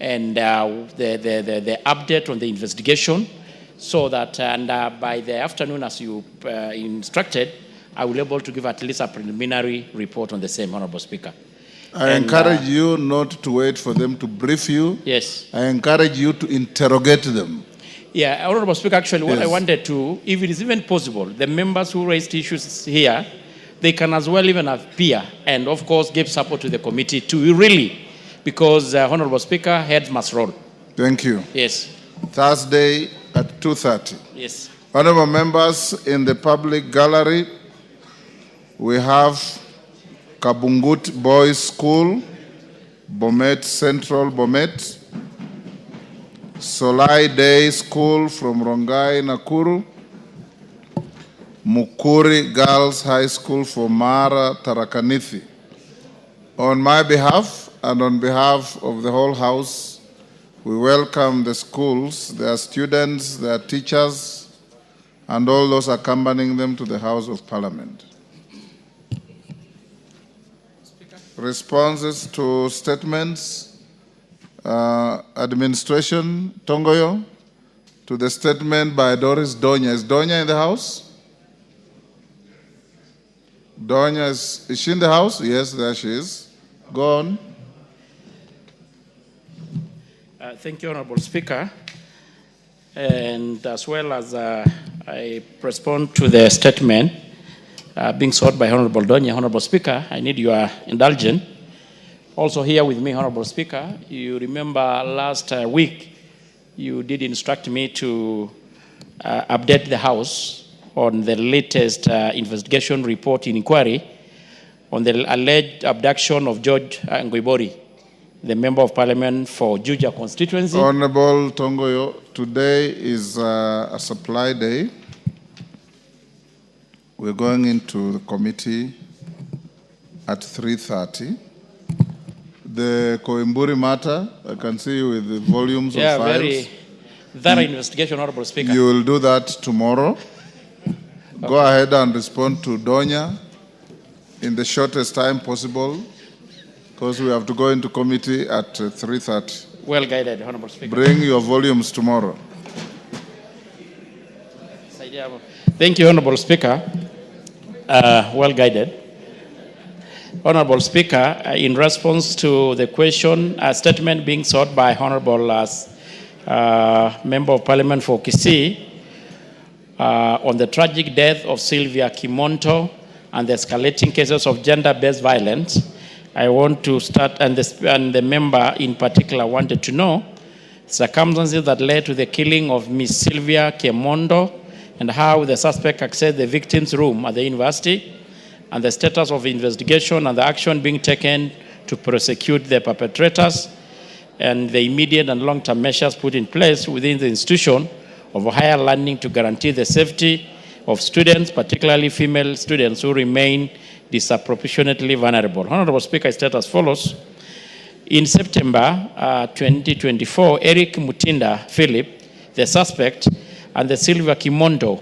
and the update on the investigation, so that by the afternoon, as you instructed, I will be able to give at least a preliminary report on the same, Honorable Speaker.
I encourage you not to wait for them to brief you.
Yes.
I encourage you to interrogate them.
Yeah, Honorable Speaker, actually what
Yes.
I wanted to, if it is even possible, the members who raised issues here, they can as well even appear and of course give support to the committee to really, because Honorable Speaker, heads must roll.
Thank you.
Yes.
Thursday at 2:30.
Yes.
Honorable members, in the public gallery, we have Kabungut Boys School, Bomet Central, Bomet, Solai Day School from Rongai, Nakuru, Mukuri Girls High School for Mara, Tarakaniti. On my behalf and on behalf of the whole House, we welcome the schools, their students, their teachers, and all those accompanying them to the House of Parliament. Responses to statements, administration, Tongoyo, to the statement by Doris Donya. Is Donya in the house? Donya, is she in the house? Yes, there she is. Go on.
Thank you, Honorable Speaker. And as well as I respond to the statement being sought by Honorable Donya, Honorable Speaker, I need your indulgence. Also here with me, Honorable Speaker, you remember last week you did instruct me to update the House on the latest investigation report in inquiry on the alleged abduction of George Ngoibori, the Member of Parliament for Juja constituency.
Honorable Tongoyo, today is a supply day. We're going into the committee at 3:30. The Koimburi matter, I can see you with the volumes of files.
Very thorough investigation, Honorable Speaker.
You will do that tomorrow. Okay. Go ahead and respond to Donya in the shortest time possible. because we have to go into committee at 3:30.
Well guided, Honorable Speaker.
Bring your volumes tomorrow.
Thank you, Honorable Speaker. Well guided. Honorable Speaker, in response to the question, a statement being sought by Honorable Member of Parliament for Kisii on the tragic death of Sylvia Kimonto and the escalating cases of gender-based violence, I want to start, and the member in particular wanted to know circumstances that led to the killing of Miss Sylvia Kimonto and how the suspect accessed the victim's room at the university, and the status of investigation and the action being taken to prosecute the perpetrators, and the immediate and long-term measures put in place within the institution of higher learning to guarantee the safety of students, particularly female students who remain disproportionately vulnerable. Honorable Speaker, I state as follows. In September 2024, Eric Mutinda Philip, the suspect, and the Sylvia Kimonto,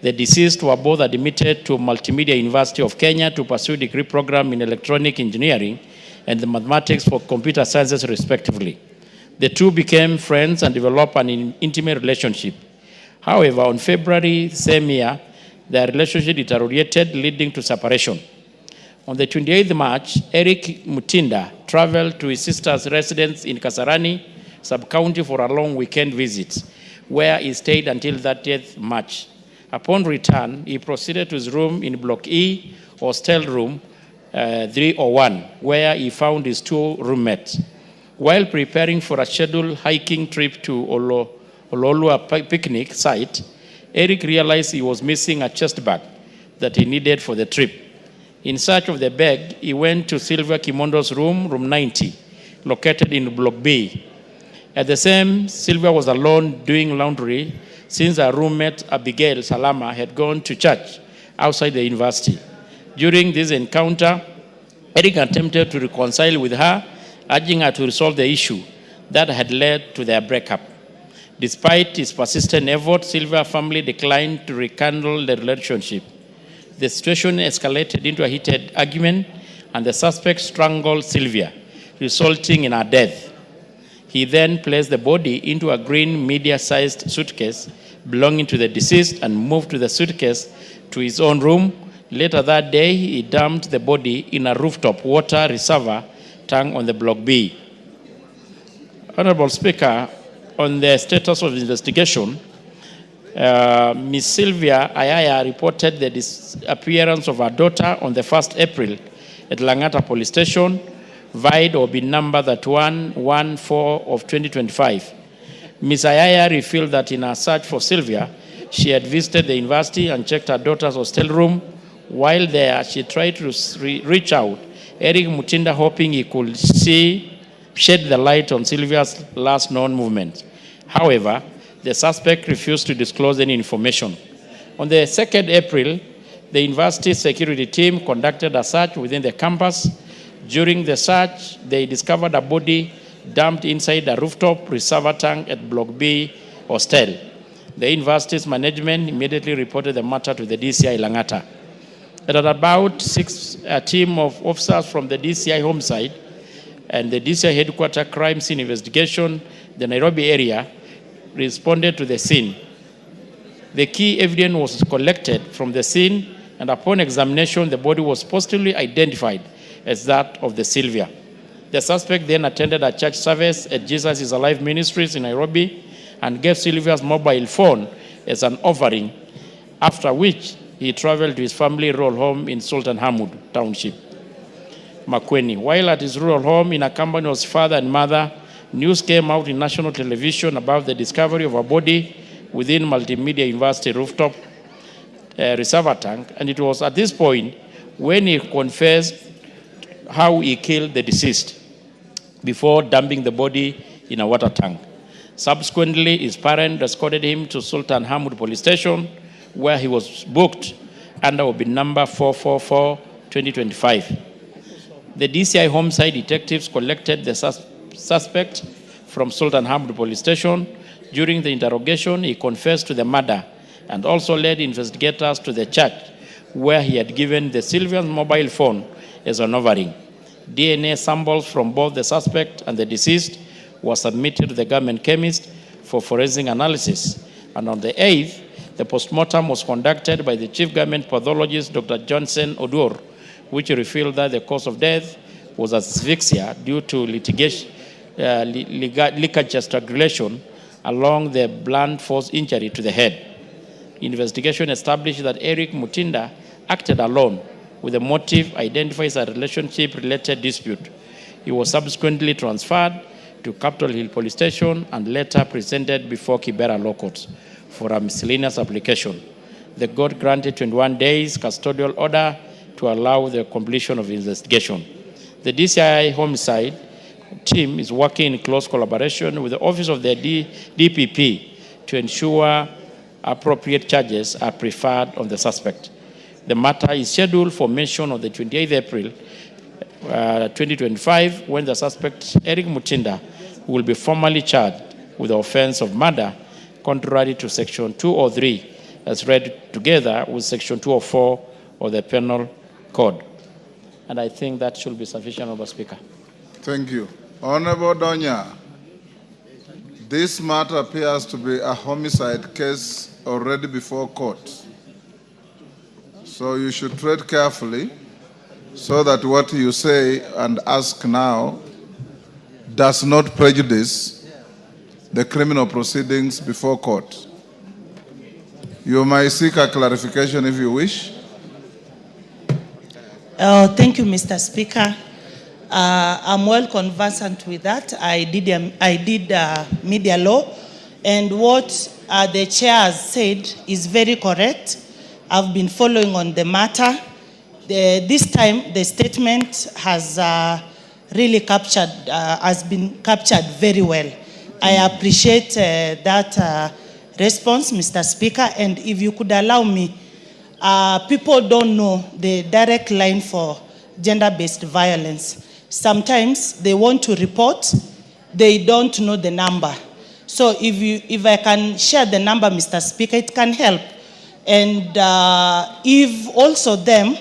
the deceased, were both admitted to Multimedia University of Kenya to pursue a degree program in electronic engineering and the mathematics for computer sciences, respectively. The two became friends and developed an intimate relationship. However, on February same year, their relationship deteriorated, leading to separation. On the 28th March, Eric Mutinda traveled to his sister's residence in Kasarani, sub-county, for a long weekend visit, where he stayed until 30th March. Upon return, he proceeded to his room in Block E, hostel room 301, where he found his two roommates. While preparing for a scheduled hiking trip to Ololua picnic site, Eric realized he was missing a chest bag that he needed for the trip. In search of the bag, he went to Sylvia Kimondo's room, room 90, located in Block B. At the same, Sylvia was alone doing laundry since her roommate, Abigail Salama, had gone to church outside the university. During this encounter, Eric attempted to reconcile with her, urging her to resolve the issue that had led to their breakup. Despite his persistent efforts, Sylvia's family declined to rekindle the relationship. The situation escalated into a heated argument, and the suspect strangled Sylvia, resulting in her death. He then placed the body into a green media-sized suitcase belonging to the deceased and moved the suitcase to his own room. Later that day, he dumped the body in a rooftop water reservoir tank on the Block B. Honorable Speaker, on the status of investigation, Ms. Sylvia Ayaya reported the disappearance of her daughter on the 1st April at Langata Police Station, VIDE or bin number 3114 of 2025. Ms. Ayaya revealed that in her search for Sylvia, she had visited the university and checked her daughter's hostel room. While there, she tried to reach out Eric Mutinda, hoping he could shed the light on Sylvia's last known movement. However, the suspect refused to disclose any information. On the 2nd April, the university security team conducted a search within the campus. During the search, they discovered a body dumped inside a rooftop reservoir tank at Block B hostel. The university's management immediately reported the matter to the DCI Langata. At about 6, a team of officers from the DCI homicide and the DCI headquarters crime scene investigation, the Nairobi area, responded to the scene. The key evidence was collected from the scene, and upon examination, the body was positively identified as that of the Sylvia. The suspect then attended a church service at Jesus is Alive Ministries in Nairobi and gave Sylvia's mobile phone as an offering, after which he traveled to his family rural home in Sultan Hamud Township, Makueni. While at his rural home in a company of his father and mother, news came out in national television about the discovery of a body within Multimedia University rooftop reservoir tank, and it was at this point when he confessed how he killed the deceased before dumping the body in a water tank. Subsequently, his parents escorted him to Sultan Hamud Police Station, where he was booked under bin number 444, 2025. The DCI homicide detectives collected the suspect from Sultan Hamud Police Station. During the interrogation, he confessed to the murder and also led investigators to the church where he had given the Sylvia's mobile phone as an offering. DNA samples from both the suspect and the deceased were submitted to the government chemist for forensic analysis. And on the 8th, the postmortem was conducted by the chief government pathologist, Dr. Johnson Odur, which revealed that the cause of death was asphyxia due to ligature strangulation along the blunt force injury to the head. Investigation established that Eric Mutinda acted alone with the motive identified as a relationship-related dispute. He was subsequently transferred to Capitol Hill Police Station and later presented before Kibera Law Courts for a miscellaneous application. The court granted 21 days custodial order to allow the completion of investigation. The DCI homicide team is working in close collaboration with the Office of the DPP to ensure appropriate charges are preferred on the suspect. The matter is scheduled for mention on the 28th April 2025 when the suspect, Eric Mutinda, will be formally charged with the offense of murder contrary to Section 203 as read together with Section 204 of the Penal Code. And I think that should be sufficient, Honorable Speaker.
Thank you. Honorable Donya, this matter appears to be a homicide case already before court. So you should tread carefully so that what you say and ask now does not prejudice the criminal proceedings before court. You may seek a clarification if you wish.
Thank you, Mr. Speaker. I'm well conversant with that. I did media law, and what the chair has said is very correct. I've been following on the matter. This time, the statement has really has been captured very well. I appreciate that response, Mr. Speaker, and if you could allow me, people don't know the direct line for gender-based violence. Sometimes they want to report, they don't know the number. So if I can share the number, Mr. Speaker, it can help. And if also them,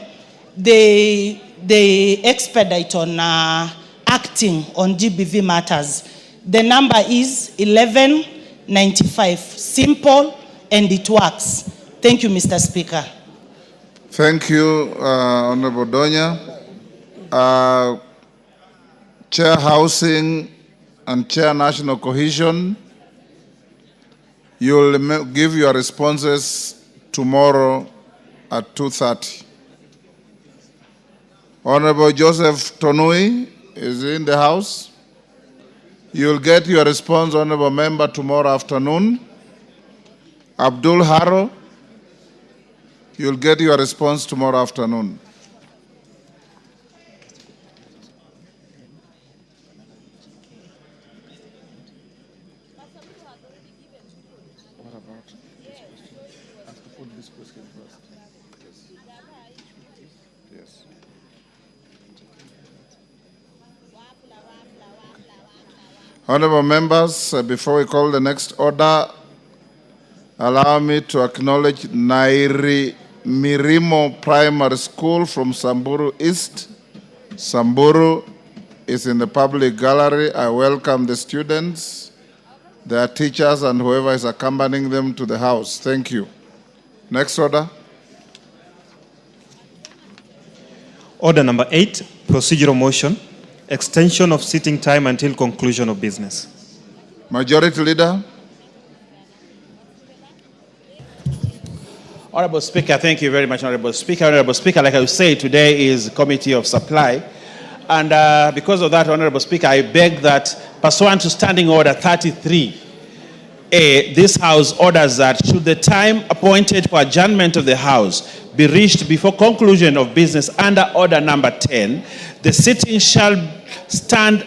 they expedite on acting on GBV matters. The number is 1195. Simple, and it works. Thank you, Mr. Speaker.
Thank you, Honorable Donya. Chair Housing and Chair National Cohesion, you will give your responses tomorrow at 2:30. Honorable Joseph Tonui is in the House. You will get your response, Honorable Member, tomorrow afternoon. Abdul Haro, you will get your response tomorrow afternoon. Honorable members, before we call the next order, allow me to acknowledge Nairi Mirimo Primary School from Samburu East. Samburu is in the public gallery. I welcome the students, their teachers, and whoever is accompanying them to the house. Thank you. Next order.
Order number 8, procedural motion, extension of sitting time until conclusion of business.
Majority Leader.
Honorable Speaker, thank you very much, Honorable Speaker. Honorable Speaker, like I say, today is Committee of Supply. And because of that, Honorable Speaker, I beg that, pursuant to Standing Order 33A, this House orders that should the time appointed for adjournment of the House be reached before conclusion of business under Order number 10, the sitting shall stand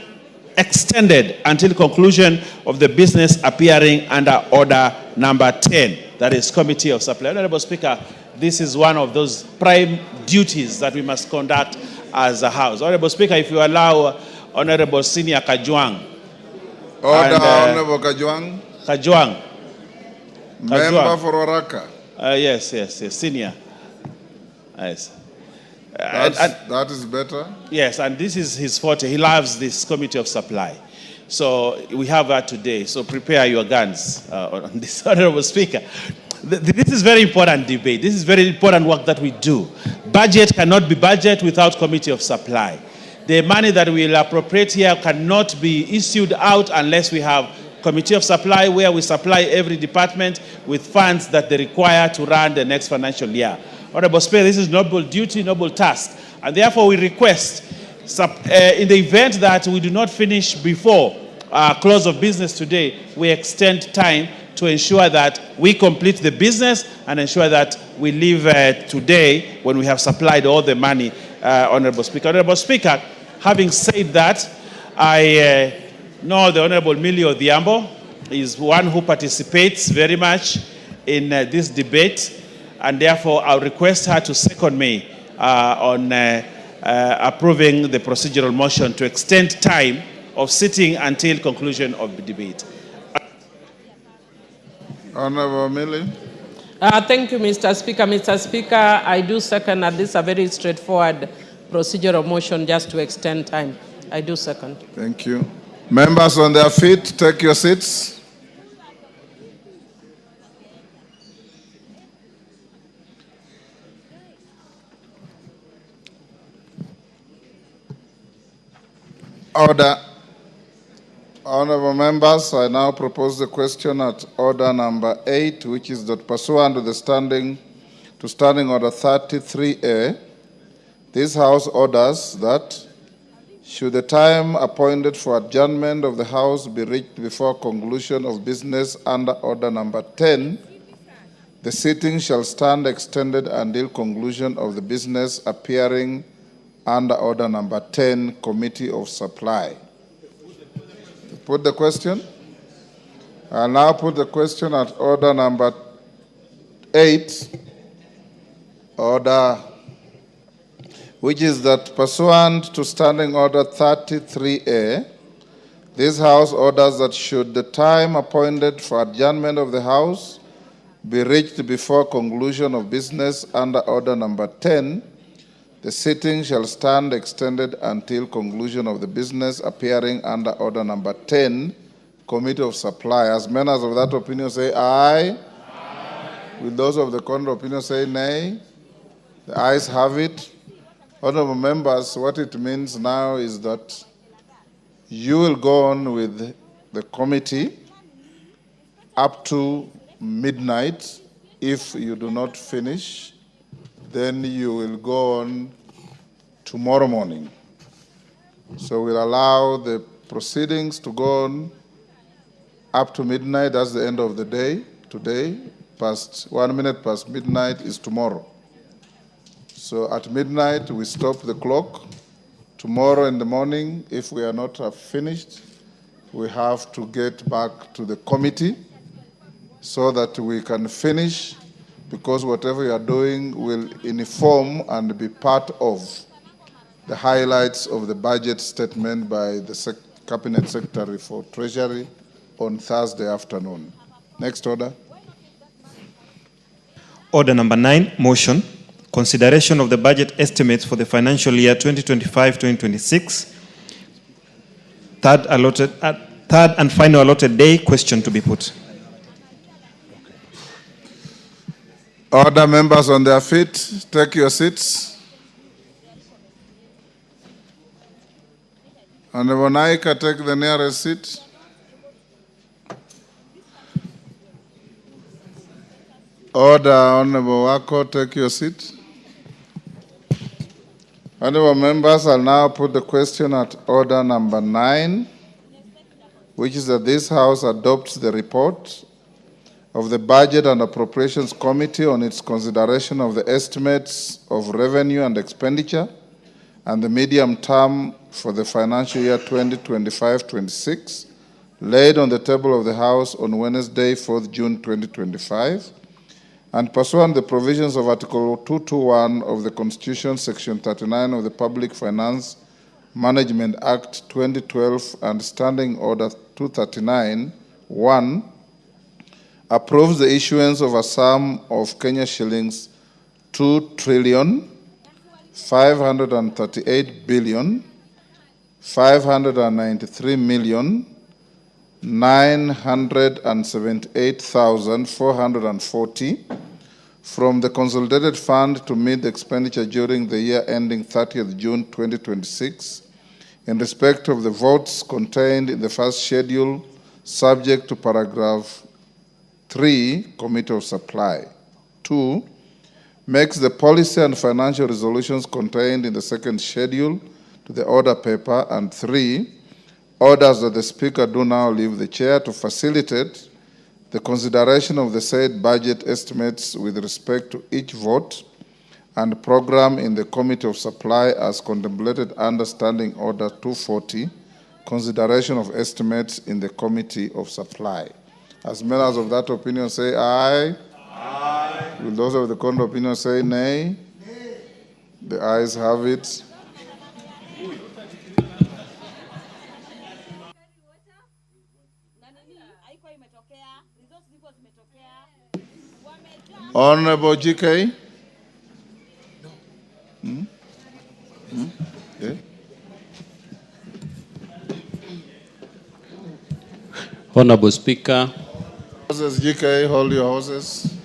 extended until conclusion of the business appearing under Order number 10. That is Committee of Supply. Honorable Speaker, this is one of those prime duties that we must conduct as a House. Honorable Speaker, if you allow Honorable Senior Kajwang.
Order, Honorable Kajwang.
Kajwang.
Member for Oraka.
Yes, Senior. Yes.
That is better.
Yes, and this is his forte. He loves this committee of supply. So we have that today. So prepare your guns on this, Honorable Speaker. This is very important debate. This is very important work that we do. Budget cannot be budget without committee of supply. The money that we will appropriate here cannot be issued out unless we have committee of supply where we supply every department with funds that they require to run the next financial year. Honorable Speaker, this is noble duty, noble task. And therefore we request, in the event that we do not finish before close of business today, we extend time to ensure that we complete the business and ensure that we leave today when we have supplied all the money, Honorable Speaker. Honorable Speaker, having said that, I know the Honorable Millie Odhiambo is one who participates very much in this debate, and therefore I'll request her to second me on approving the procedural motion to extend time of sitting until conclusion of the debate.
Honorable Millie.
Thank you, Mr. Speaker. Mr. Speaker, I do second that this is a very straightforward procedural motion just to extend time. I do second.
Thank you. Members on their feet, take your seats. Order. Honorable members, I now propose the question at order number 8, which is that pursuant to the standing order 33A, this House orders that should the time appointed for adjournment of the House be reached before conclusion of business under order number 10, the sitting shall stand extended until conclusion of the business appearing under order number 10, Committee of Supply. Put the question. I'll now put the question at order number 8, order, which is that pursuant to Standing Order 33A, this House orders that should the time appointed for adjournment of the House be reached before conclusion of business under order number 10, the sitting shall stand extended until conclusion of the business appearing under order number 10, Committee of Supply. As members of that opinion say aye. Will those of the contrary opinion say nay? The ayes have it. Honorable members, what it means now is that you will go on with the committee up to midnight. If you do not finish, then you will go on tomorrow morning. So we'll allow the proceedings to go on up to midnight. That's the end of the day. Today, 1 minute past midnight is tomorrow. So at midnight, we stop the clock. Tomorrow in the morning, if we are not finished, we have to get back to the committee so that we can finish, because whatever you are doing will inform and be part of the highlights of the budget statement by the Cabinet Secretary for Treasury on Thursday afternoon. Next order.
Order number 9, motion. Consideration of the budget estimates for the financial year 2025-2026. Third and final allotted day, question to be put.
Order, members on their feet, take your seats. Honorable Naika, take the nearest seat. Order, Honorable Wako, take your seat. Honorable members, I'll now put the question at order number 9, which is that this House adopts the report of the Budget and Appropriations Committee on its consideration of the estimates of revenue and expenditure and the medium term for the financial year 2025-26, laid on the table of the House on Wednesday, 4th June 2025, and pursuant to the provisions of Article 221 of the Constitution, Section 39 of the Public Finance Management Act 2012 and Standing Order 239-1, approves the issuance of a sum of Kenya shillings 2 trillion 538 billion 593 million 978,440 from the consolidated fund to meet the expenditure during the year ending 30th June 2026 in respect of the votes contained in the first schedule, subject to paragraph 3, Committee of Supply. 2, makes the policy and financial resolutions contained in the second schedule to the order paper. And 3, orders that the Speaker do now leave the chair to facilitate the consideration of the said budget estimates with respect to each vote and program in the Committee of Supply as contemplated under Standing Order 240, consideration of estimates in the Committee of Supply. As members of that opinion say aye. Aye. Will those of the contrary opinion say nay? Nay. The ayes have it. Honorable GK. Yeah.
Honorable Speaker.
Horses, GK, hold your horses.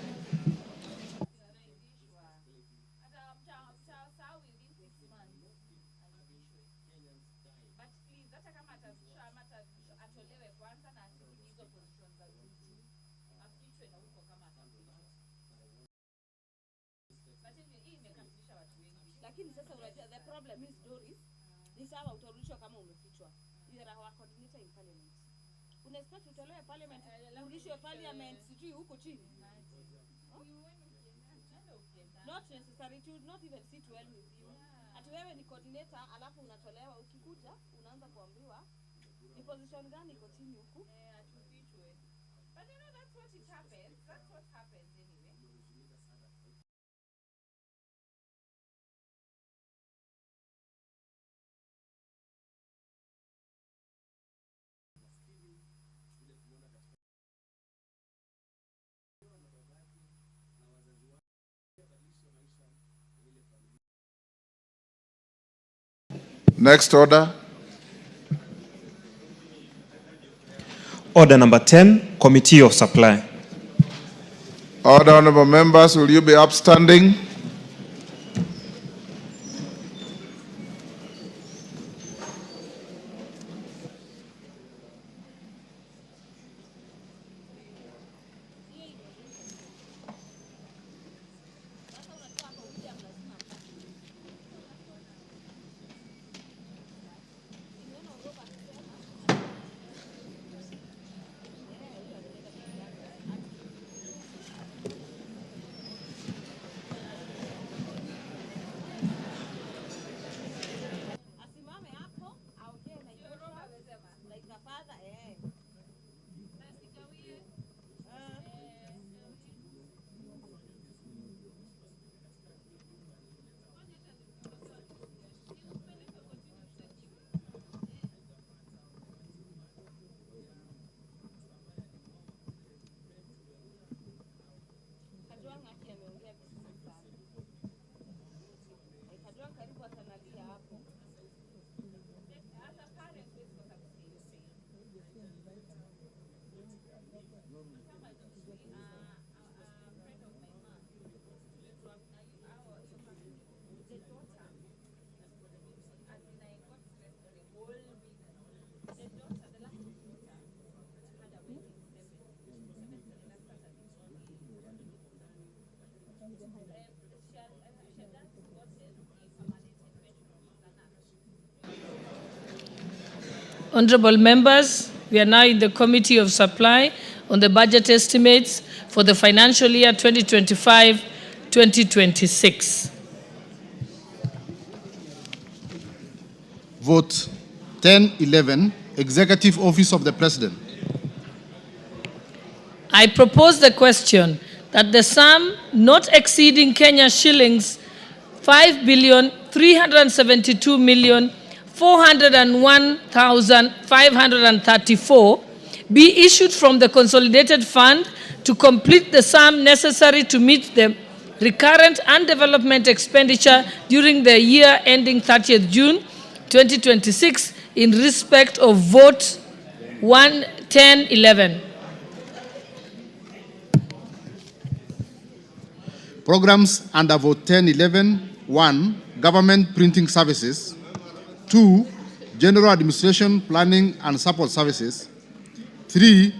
Not necessary, to not even sit well with you. Ati wewe ni coordinator alafu unatolewa ukikuja unaanza kuambiwa ni position gani iko chini huku? Atufichwe. But you know that's what it happens. That's what happens anyway.
Next order.
Order number 10, Committee of Supply.
Order, honorable members, will you be upstanding?
Honorable members, we are now in the Committee of Supply on the budget estimates for the financial year 2025-2026.
Vote 1011, Executive Office of the President.
I propose the question that the sum not exceeding Kenya shillings 5,372,401,534 be issued from the consolidated fund to complete the sum necessary to meet the recurrent and development expenditure during the year ending 30th June 2026 in respect of vote 11011.
Programs under vote 1011. 1. Government printing services. 2. General administration, planning and support services. 3.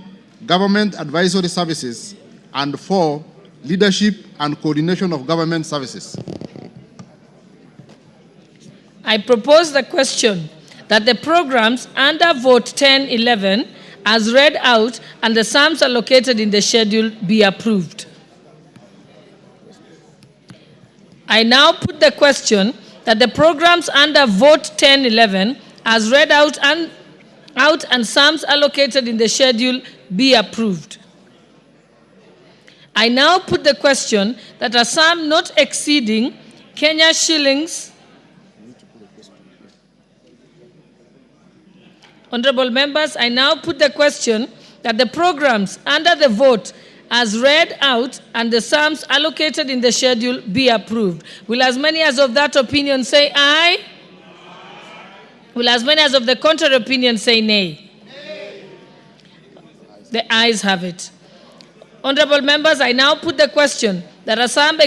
Government advisory services. And 4. Leadership and coordination of government services.
I propose the question that the programs under vote 1011 as read out and the sums allocated in the schedule be approved. I now put the question that the programs under vote 1011 as read out and sums allocated in the schedule be approved. I now put the question that a sum not exceeding Kenya shillings. Honorable members, I now put the question that the programs under the vote as read out and the sums allocated in the schedule be approved. Will as many as of that opinion say aye? Will as many as of the contrary opinion say nay? The ayes have it. Honorable members, I now put the question that a sum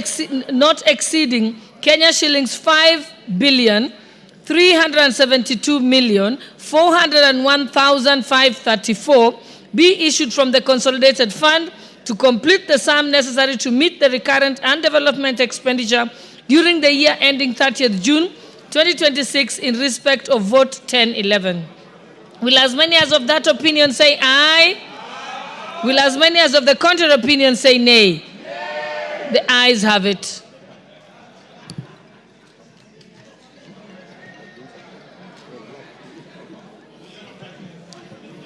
not exceeding Kenya shillings 5,372,401,534 be issued from the consolidated fund to complete the sum necessary to meet the recurrent and development expenditure during the year ending 30th June 2026 in respect of vote 1011. Will as many as of that opinion say aye? Will as many as of the contrary opinion say nay? The ayes have it.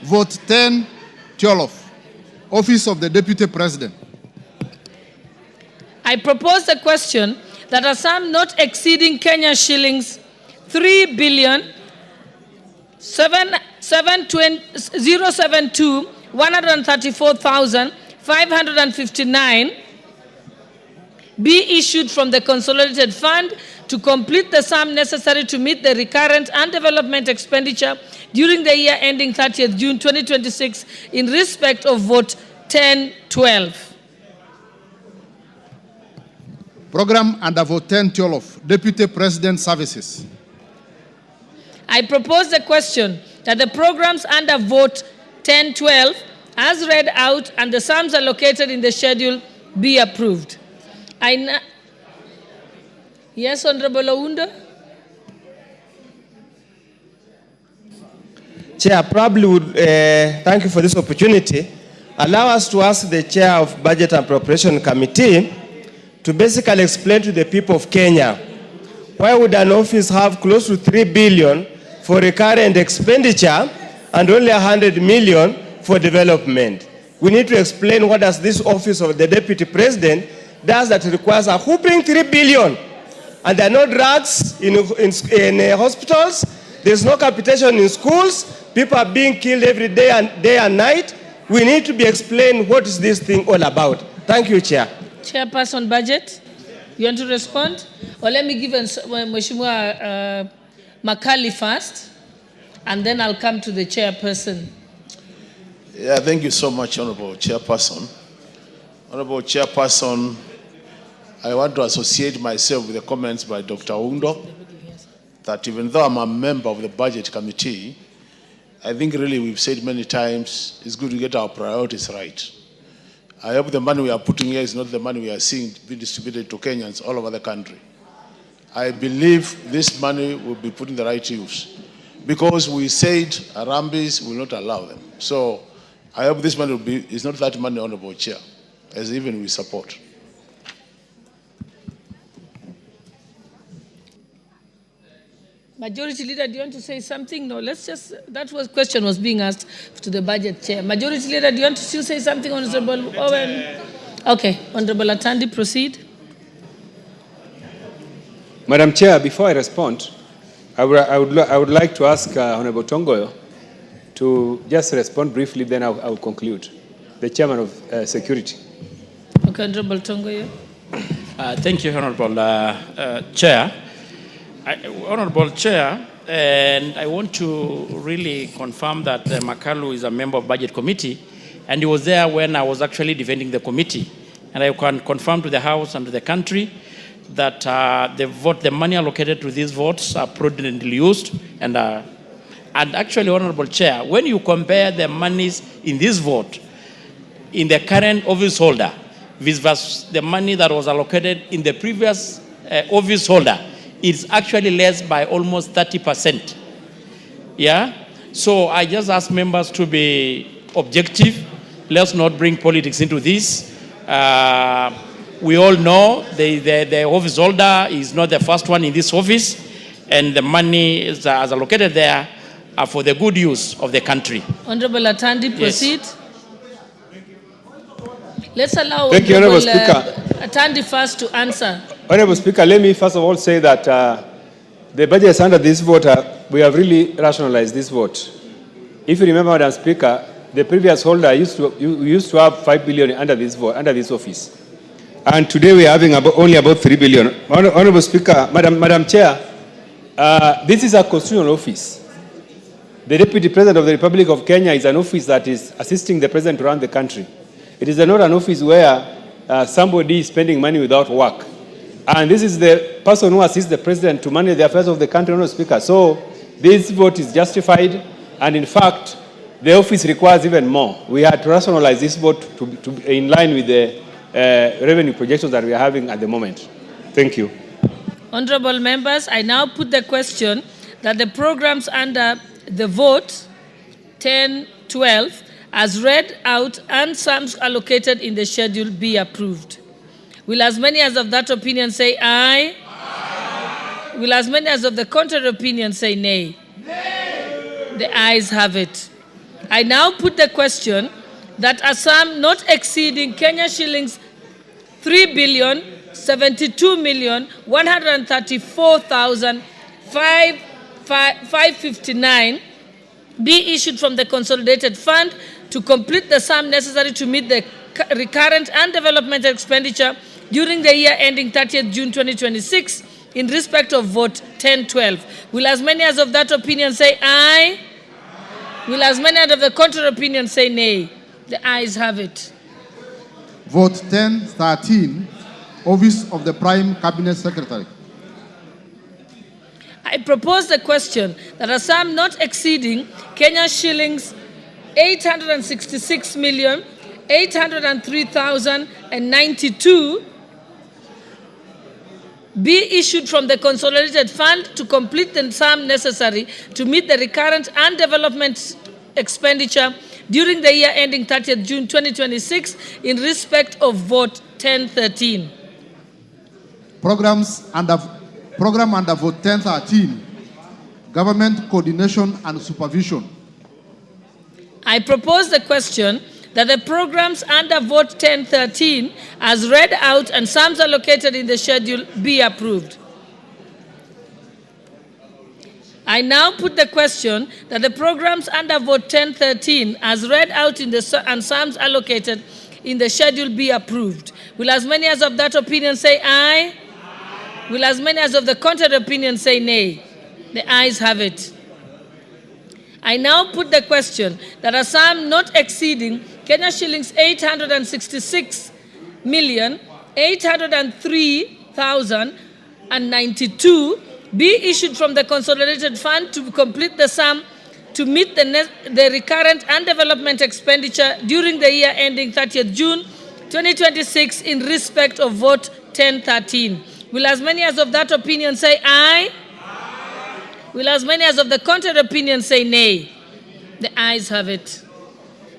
Vote 1012. Office of the Deputy President.
I propose the question that a sum not exceeding Kenya shillings 3,072,134,559 be issued from the consolidated fund to complete the sum necessary to meet the recurrent and development expenditure during the year ending 30th June 2026 in respect of vote 1012.
Program under vote 1012, Deputy President Services.
I propose the question that the programs under vote 1012 as read out and the sums allocated in the schedule be approved. Yes, Honorable Ounda.
Chair, probably would thank you for this opportunity. Allow us to ask the Chair of Budget and Appropriation Committee to basically explain to the people of Kenya why would an office have close to 3 billion for recurrent expenditure and only 100 million for development. We need to explain what does this office of the Deputy President does that requires a whopping 3 billion. And there are no drugs in hospitals, there's no capitation in schools, people are being killed every day and night. We need to be explained what is this thing all about. Thank you, Chair.
Chairperson Budget, you want to respond? Or let me give Mheshimiwa Makali first, and then I'll come to the chairperson.
Yeah, thank you so much, Honorable Chairperson. Honorable Chairperson, I want to associate myself with the comments by Dr. Undo, that even though I'm a member of the Budget Committee, I think really we've said many times, it's good to get our priorities right. I hope the money we are putting here is not the money we are seeing be distributed to Kenyans all over the country. I believe this money will be put in the right use, because we said Harambes will not allow them. So I hope this money will be, is not that money, Honorable Chair, as even we support.
Majority Leader, do you want to say something? No, let's just, question was being asked to the Budget Chair. Majority Leader, do you want to still say something, Honorable Owen? Okay, Honorable Atandi, proceed.
Madam Chair, before I respond, I would like to ask Honorable Tongoyo to just respond briefly, then I will conclude. The Chairman of Security.
Okay, Honorable Tongoyo.
Thank you, Honorable Chair. Honorable Chair, and I want to really confirm that Makalu is a member of Budget Committee, and he was there when I was actually defending the committee. And I can confirm to the House and to the country that the money allocated to these votes are prudently used. And actually, Honorable Chair, when you compare the monies in this vote in the current office holder versus the money that was allocated in the previous office holder, it's actually less by almost 30%. Yeah? So I just ask members to be objective. Let's not bring politics into this. We all know the office holder is not the first one in this office, and the money is allocated there for the good use of the country.
Honorable Atandi, proceed.
Yes.
Let's allow
Thank you, Honorable Speaker.
Atandi first to answer.
Honorable Speaker, let me first of all say that the budgets under this vote, we have really rationalized this vote. If you remember, Madam Speaker, the previous holder used to have 5 billion under this vote, under this office. And today we are having only about 3 billion. Honorable Speaker, Madam Chair, this is a constitutional office. The Deputy President of the Republic of Kenya is an office that is assisting the President to run the country. It is not an office where somebody is spending money without work. And this is the person who assists the President to manage the affairs of the country, Honorable Speaker. So this vote is justified, and in fact, the office requires even more. We had to rationalize this vote to in line with the revenue projections that we are having at the moment. Thank you.
Honorable members, I now put the question that the programs under the vote 10-12 as read out and sums allocated in the schedule be approved. Will as many as of that opinion say aye? Aye. Will as many as of the contrary opinion say nay? Nay. The ayes have it. I now put the question that a sum not exceeding Kenya shillings 3,072,134,559 be issued from the consolidated fund to complete the sum necessary to meet the recurrent and development expenditure during the year ending 30th June 2026 in respect of vote 10-12. Will as many as of that opinion say aye? Will as many as of the contrary opinion say nay? The ayes have it.
Vote 10-13, Office of the Prime Cabinet Secretary.
I propose the question that a sum not exceeding Kenya shillings 866,803,092 be issued from the consolidated fund to complete the sum necessary to meet the recurrent and development expenditure during the year ending 30th June 2026 in respect of vote 10-13.
Program under vote 10-13, Government Coordination and Supervision.
I propose the question that the programs under vote 10-13 as read out and sums allocated in the schedule be approved. I now put the question that the programs under vote 10-13 as read out in the and sums allocated in the schedule be approved. Will as many as of that opinion say aye? Aye. Will as many as of the contrary opinion say nay? The ayes have it. I now put the question that a sum not exceeding Kenya shillings 866,803,092 be issued from the consolidated fund to complete the sum to meet the recurrent and development expenditure during the year ending 30th June 2026 in respect of vote 10-13. Will as many as of that opinion say aye? Aye. Will as many as of the contrary opinion say nay? The ayes have it.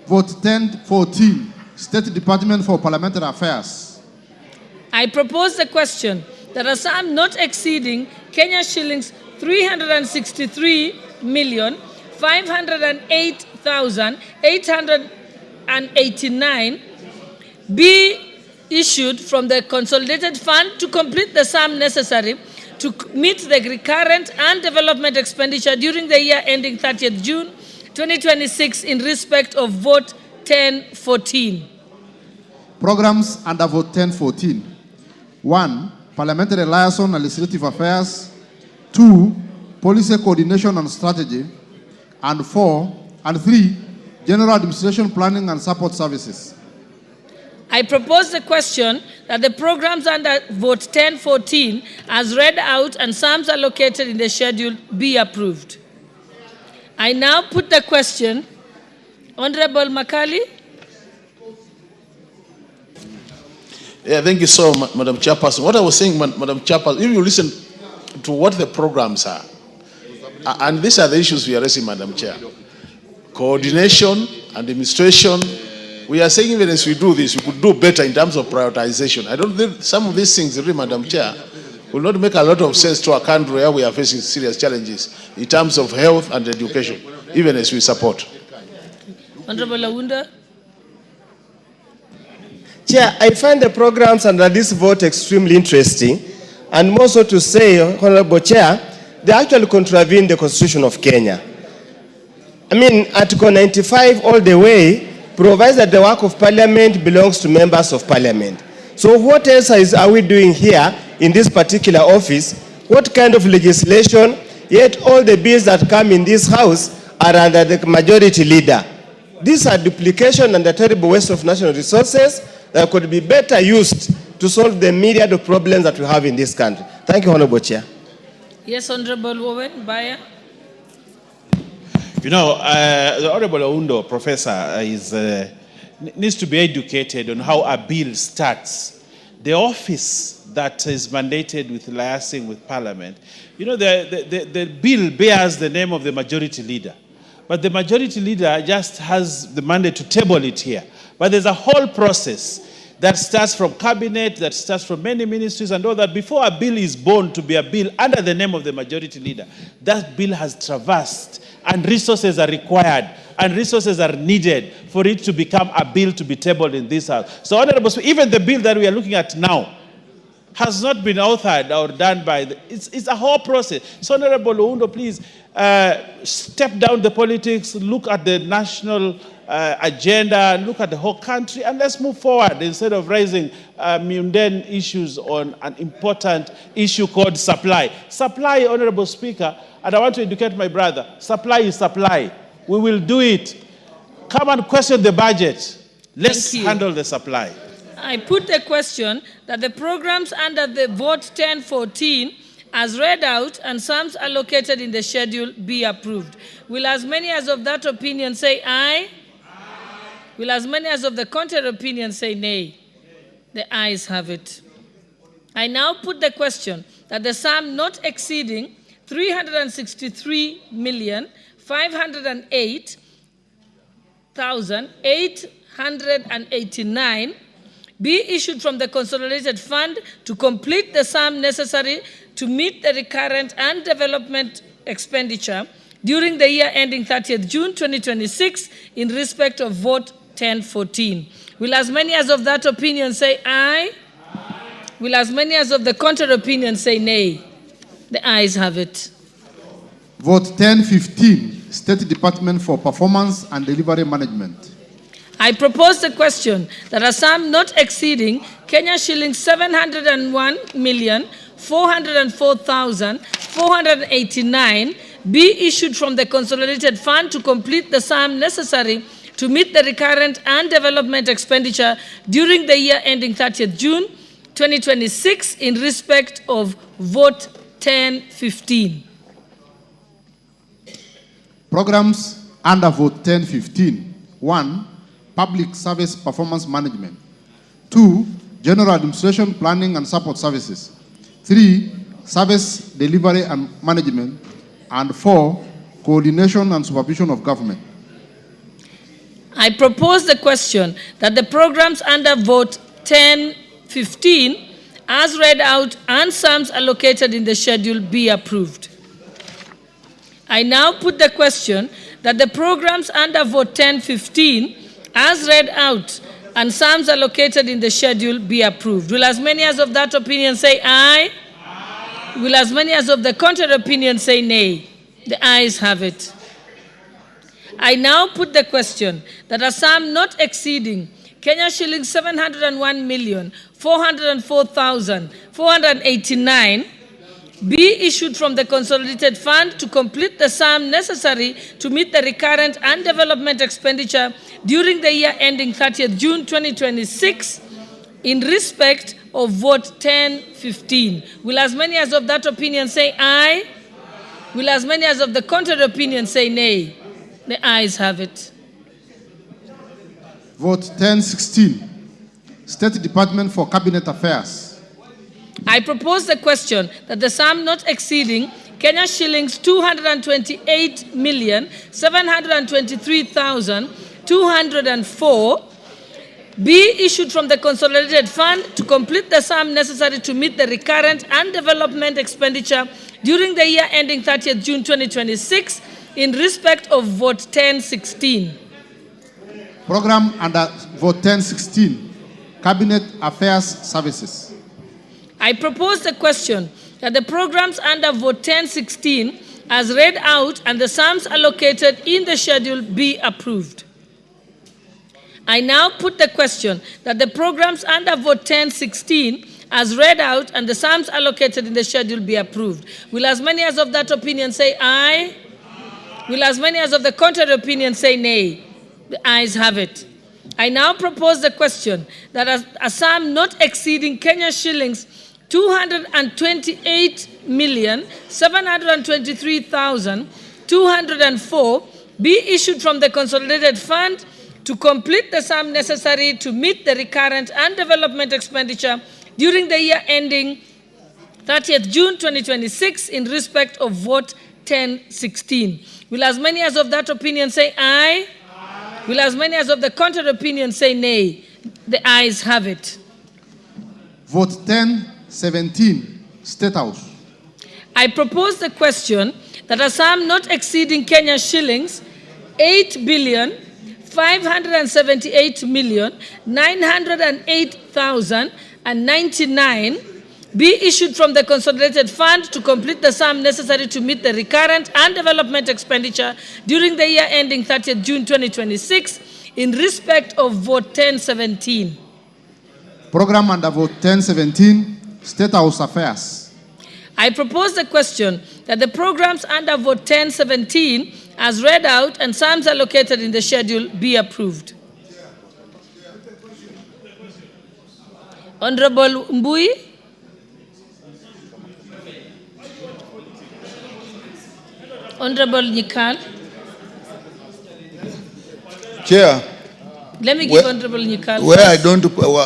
Vote 10-14, State Department for Parliamentary Affairs.
I propose the question that a sum not exceeding Kenya shillings 363,508,889 be issued from the consolidated fund to complete the sum necessary to meet the recurrent and development expenditure during the year ending 30th June 2026 in respect of vote 10-14.
Programs under vote 10-14. 1. Parliamentary liaison and legislative affairs. 2. Policy coordination and strategy. And 3. General administration, planning and support services.
I propose the question that the programs under Vote 1014 as read out and sums allocated in the schedule be approved. I now put the question. Honorable Makali.
Yeah, thank you so much, Madam Chairperson. What I was saying, Madam Chairperson, if you listen to what the programs are, and these are the issues we are raising, Madam Chair. Coordination, administration. We are saying even as we do this, we could do better in terms of prioritization. I don't think some of these things, really, Madam Chair, will not make a lot of sense to a country where we are facing serious challenges in terms of health and education, even as we support.
Honorable Awunda.
Chair, I find the programs under this vote extremely interesting, and more so to say, Honorable Chair, they actually contravene the Constitution of Kenya. I mean, Article 95 all the way provides that the work of Parliament belongs to members of Parliament. So what else are we doing here in this particular office? What kind of legislation? Yet all the bills that come in this house are under the majority leader. These are duplication and a terrible waste of national resources that could be better used to solve the myriad of problems that we have in this country. Thank you, Honorable Chair.
Yes, Honorable Wowen Baya.
You know, the Honorable Oundo, Professor, needs to be educated on how a bill starts. The office that is mandated with liaising with Parliament, you know, the bill bears the name of the majority leader. But the majority leader just has the mandate to table it here. But there's a whole process that starts from cabinet, that starts from many ministries and all that. Before a bill is born to be a bill under the name of the majority leader, that bill has traversed and resources are required and resources are needed for it to become a bill to be tabled in this house. So, Honorable Speaker, even the bill that we are looking at now has not been authored or done by it's a whole process. So, Honorable Oundo, please step down the politics, look at the national agenda, look at the whole country, and let's move forward instead of raising mundane issues on an important issue called supply. Supply, Honorable Speaker, and I want to educate my brother, supply is supply. We will do it. Come and question the budget. Let's handle the supply.
I put the question that the programs under the Vote 1014 as read out and sums allocated in the schedule be approved. Will as many as of that opinion say aye? Will as many as of the contrary opinion say nay? The ayes have it. I now put the question that the sum not exceeding 363,508,889 be issued from the consolidated fund to complete the sum necessary to meet the recurrent and development expenditure during the year ending 30th June 2026 in respect of Vote 1014. Will as many as of that opinion say aye? Will as many as of the contrary opinion say nay? The ayes have it.
Vote 1015, State Department for Performance and Delivery Management.
I propose the question that a sum not exceeding Kenya shillings 701,404,489 be issued from the consolidated fund to complete the sum necessary to meet the recurrent and development expenditure during the year ending 30th June 2026 in respect of Vote 1015.
Programs under Vote 1015. 1. Public Service Performance Management. 2. General Administration, Planning and Support Services. 3. Service Delivery and Management. And 4. Coordination and Supervision of Government.
I propose the question that the programs under Vote 1015 as read out and sums allocated in the schedule be approved. I now put the question that the programs under Vote 1015 as read out and sums allocated in the schedule be approved. Will as many as of that opinion say aye? Aye. Will as many as of the contrary opinion say nay? The ayes have it. I now put the question that a sum not exceeding Kenya shillings 701,404,489 be issued from the consolidated fund to complete the sum necessary to meet the recurrent and development expenditure during the year ending 30th June 2026 in respect of vote 1015. Will as many as of that opinion say aye? Will as many as of the contrary opinion say nay? The ayes have it.
Vote 1016. State Department for Cabinet Affairs.
I propose the question that the sum not exceeding Kenya shillings 228,723,204 be issued from the consolidated fund to complete the sum necessary to meet the recurrent and development expenditure during the year ending 30th June 2026 in respect of vote 1016.
Program under vote 1016. Cabinet Affairs Services.
I propose the question that the programs under vote 1016 as read out and the sums allocated in the schedule be approved. I now put the question that the programs under vote 1016 as read out and the sums allocated in the schedule be approved. Will as many as of that opinion say aye? Will as many as of the contrary opinion say nay? The ayes have it. I now propose the question that a sum not exceeding Kenya shillings 228,723,204 be issued from the consolidated fund to complete the sum necessary to meet the recurrent and development expenditure during the year ending 30th June 2026 in respect of vote 1016. Will as many as of that opinion say aye? Will as many as of the contrary opinion say nay? The ayes have it.
Vote 1017. State House.
I propose the question that a sum not exceeding Kenya shillings 8,578,908,099 be issued from the consolidated fund to complete the sum necessary to meet the recurrent and development expenditure during the year ending 30th June 2026 in respect of vote 1017.
Program under vote 1017. State House Affairs.
I propose the question that the programs under vote 1017 as read out and sums allocated in the schedule be approved. Honorable Mbui. Honorable Nyikal.
Chair.
Let me give Honorable Nyikal.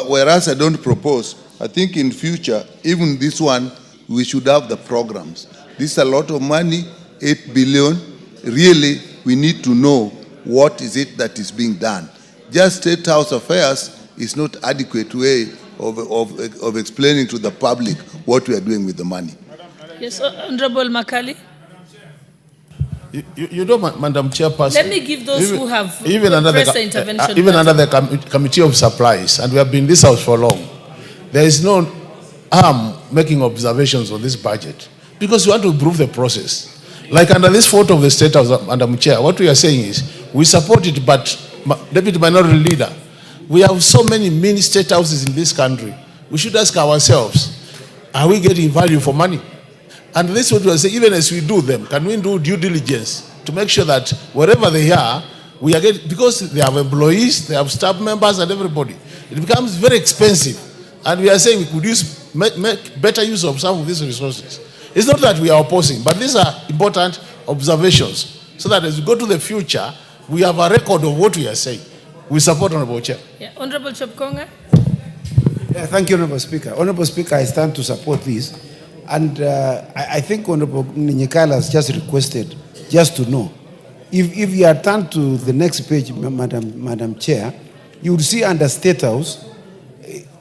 Whereas I don't propose, I think in future, even this one, we should have the programs. This is a lot of money, 8 billion. Really, we need to know what is it that is being done. Just State House Affairs is not adequate way of explaining to the public what we are doing with the money.
Yes, Honorable Makali.
You know, Madam Chairperson.
Let me give those who have
even under the Committee of Supplies, and we have been in this house for long, there is no harm making observations on this budget because we want to improve the process. Like under this photo of the State House, Madam Chair, what we are saying is we support it, but Deputy Minority Leader, we have so many mini state houses in this country. We should ask ourselves, are we getting value for money? And this is what we are saying, even as we do them, can we do due diligence to make sure that wherever they are, we are getting, because they have employees, they have staff members and everybody. It becomes very expensive. And we are saying we could make better use of some of these resources. It's not that we are opposing, but these are important observations so that as we go to the future, we have a record of what we are saying. We support Honorable Chair.
Yeah, Honorable Chepkonga.
Yeah, thank you, Honorable Speaker. Honorable Speaker, I stand to support this. And I think Honorable Nyikala has just requested just to know. If you are turned to the next page, Madam Chair, you will see under State House,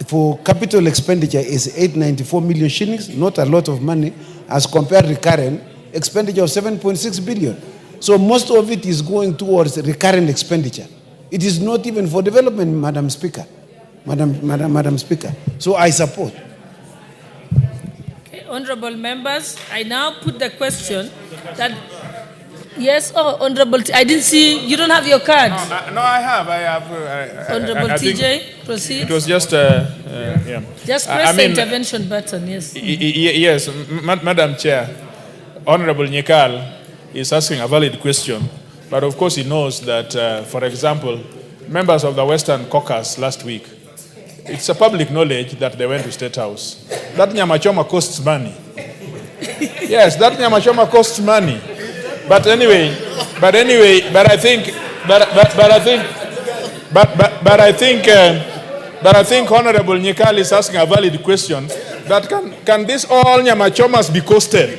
for capital expenditure is 894 million shillings, not a lot of money, as compared to recurrent expenditure of 7.6 billion. So most of it is going towards recurrent expenditure. It is not even for development, Madam Speaker. Madam Speaker. So I support.
Okay, honorable members, I now put the question that Yes, oh, Honorable, I didn't see, you don't have your card.
No, I have.
Honorable
I think
TJ, proceed.
It was just, yeah.
Just press the intervention button, yes.
Yes, Madam Chair, Honorable Nyekal is asking a valid question, but of course he knows that, for example, members of the Western Caucus last week, it's a public knowledge that they went to State House. That nyamachoma costs money. Yes, that nyamachoma costs money. But I think Honorable Nyekal is asking a valid question that can this all nyamachomas be costed?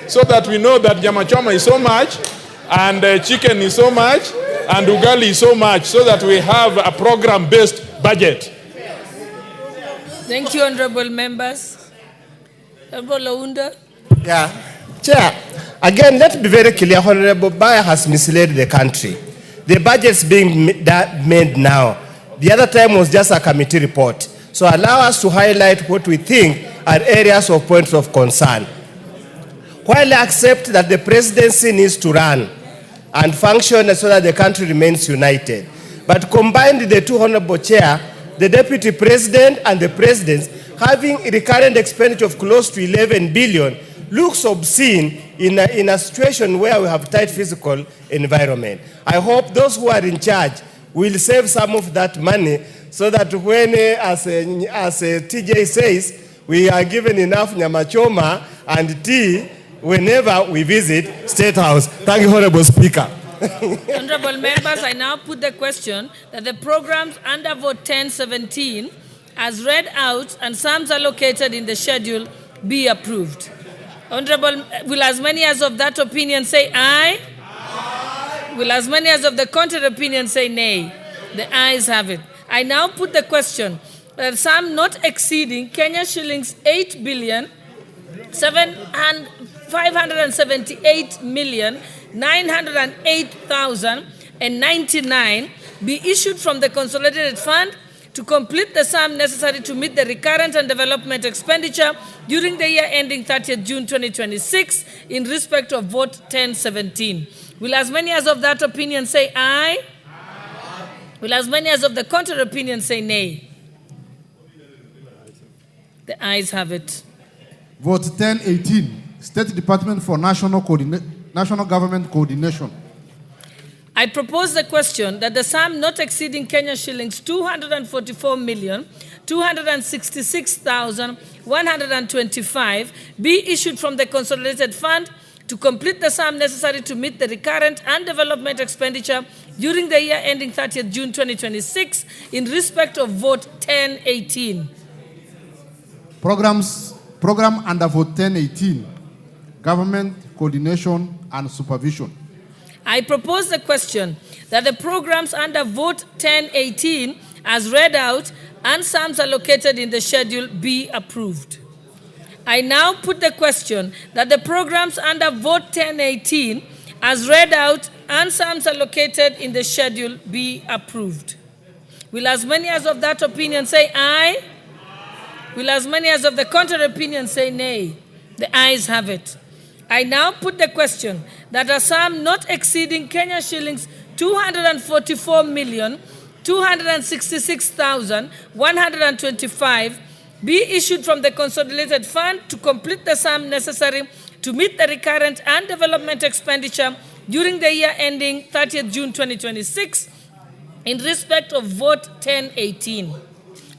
So that we know that nyamachoma is so much, and chicken is so much, and ugali is so much, so that we have a program-based budget.
Thank you, honorable members. Honorable Launda.
Yeah. Chair, again, let's be very clear. Honorable Bayer has misled the country. The budget's being made now. The other time was just a committee report. So allow us to highlight what we think are areas of points of concern. While I accept that the presidency needs to run and function so that the country remains united, but combined the two, honorable chair, the deputy president and the president having a recurrent expenditure of close to 11 billion looks obscene in a situation where we have tight physical environment. I hope those who are in charge will save some of that money so that when, as TJ says, we are given enough nyamachoma and tea whenever we visit State House. Thank you, Honorable Speaker.
Honorable members, I now put the question that the programs under Vote 1017, as read out and sums allocated in the schedule, be approved. Honorable, will as many as of that opinion say aye? Aye. Will as many as of the contrary opinion say nay? The ayes have it. I now put the question that sum not exceeding Kenya shillings 8,578,908,099 be issued from the consolidated fund to complete the sum necessary to meet the recurrent and development expenditure during the year ending 30th June 2026 in respect of Vote 1017. Will as many as of that opinion say aye? Aye. Will as many as of the contrary opinion say nay? The ayes have it.
Vote 1018, State Department for National Government Coordination.
I propose the question that the sum not exceeding Kenya shillings 244,266,125 be issued from the consolidated fund to complete the sum necessary to meet the recurrent and development expenditure during the year ending 30th June 2026 in respect of Vote 1018.
Program under Vote 1018, Government Coordination and Supervision.
I propose the question that the programs under Vote 1018 as read out and sums allocated in the schedule be approved. I now put the question that the programs under Vote 1018 as read out and sums allocated in the schedule be approved. Will as many as of that opinion say aye? Will as many as of the contrary opinion say nay? The ayes have it. I now put the question that a sum not exceeding Kenya shillings 244,266,125 be issued from the consolidated fund to complete the sum necessary to meet the recurrent and development expenditure during the year ending 30th June 2026 in respect of Vote 1018.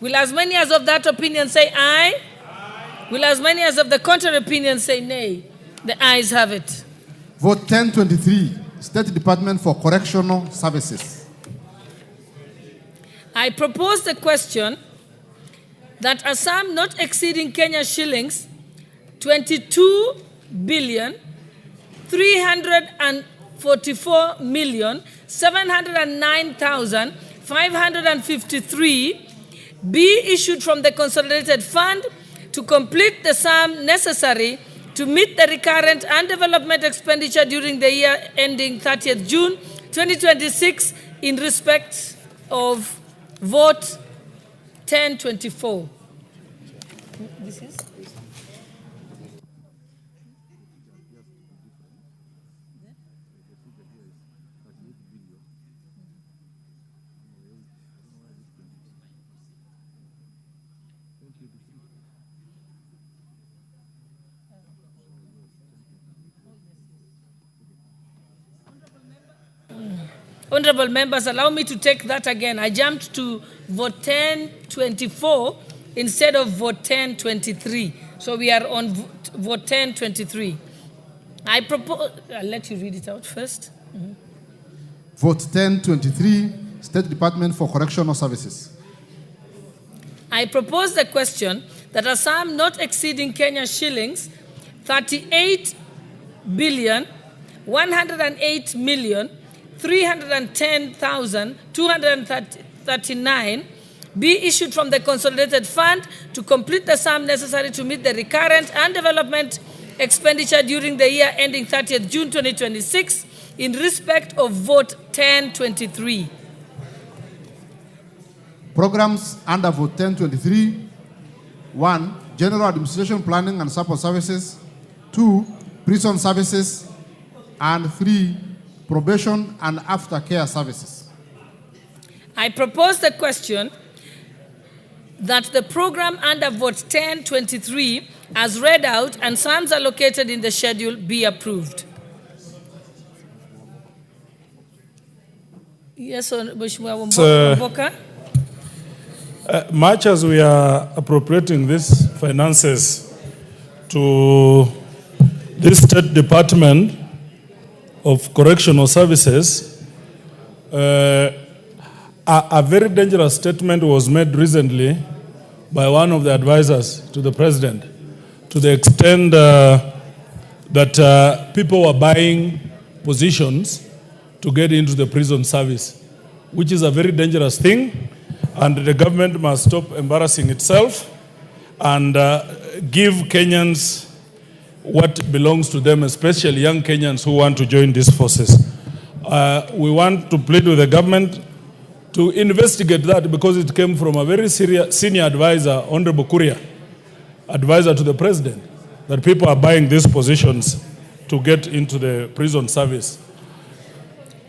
Will as many as of that opinion say aye? Aye. Will as many as of the contrary opinion say nay? The ayes have it.
Vote 1023, State Department for Correctional Services.
I propose the question that a sum not exceeding Kenya shillings 22,344,709,553 be issued from the consolidated fund to complete the sum necessary to meet the recurrent and development expenditure during the year ending 30th June 2026 in respect of Vote 1024. This is? Honorable members, allow me to take that again. I jumped to vote 1024 instead of vote 1023. So we are on vote 1023. I propose, I'll let you read it out first.
Vote 1023, State Department for Correctional Services.
I propose the question that a sum not exceeding Kenya shillings 38,108,310,239 be issued from the consolidated fund to complete the sum necessary to meet the recurrent and development expenditure during the year ending 30th June 2026 in respect of vote 1023.
Programs under vote 1023. 1. General Administration Planning and Support Services. 2. Prison Services. And 3. Probation and Aftercare Services.
I propose the question that the program under vote 1023 as read out and sums allocated in the schedule be approved. Yes, Mheshimiwa Mboka.
Much as we are appropriating these finances to this State Department of Correctional Services, a very dangerous statement was made recently by one of the advisors to the President, to the extent that people were buying positions to get into the prison service, which is a very dangerous thing. And the government must stop embarrassing itself and give Kenyans what belongs to them, especially young Kenyans who want to join these forces. We want to plead with the government to investigate that because it came from a very senior advisor, Honorable Kuria, advisor to the President, that people are buying these positions to get into the prison service.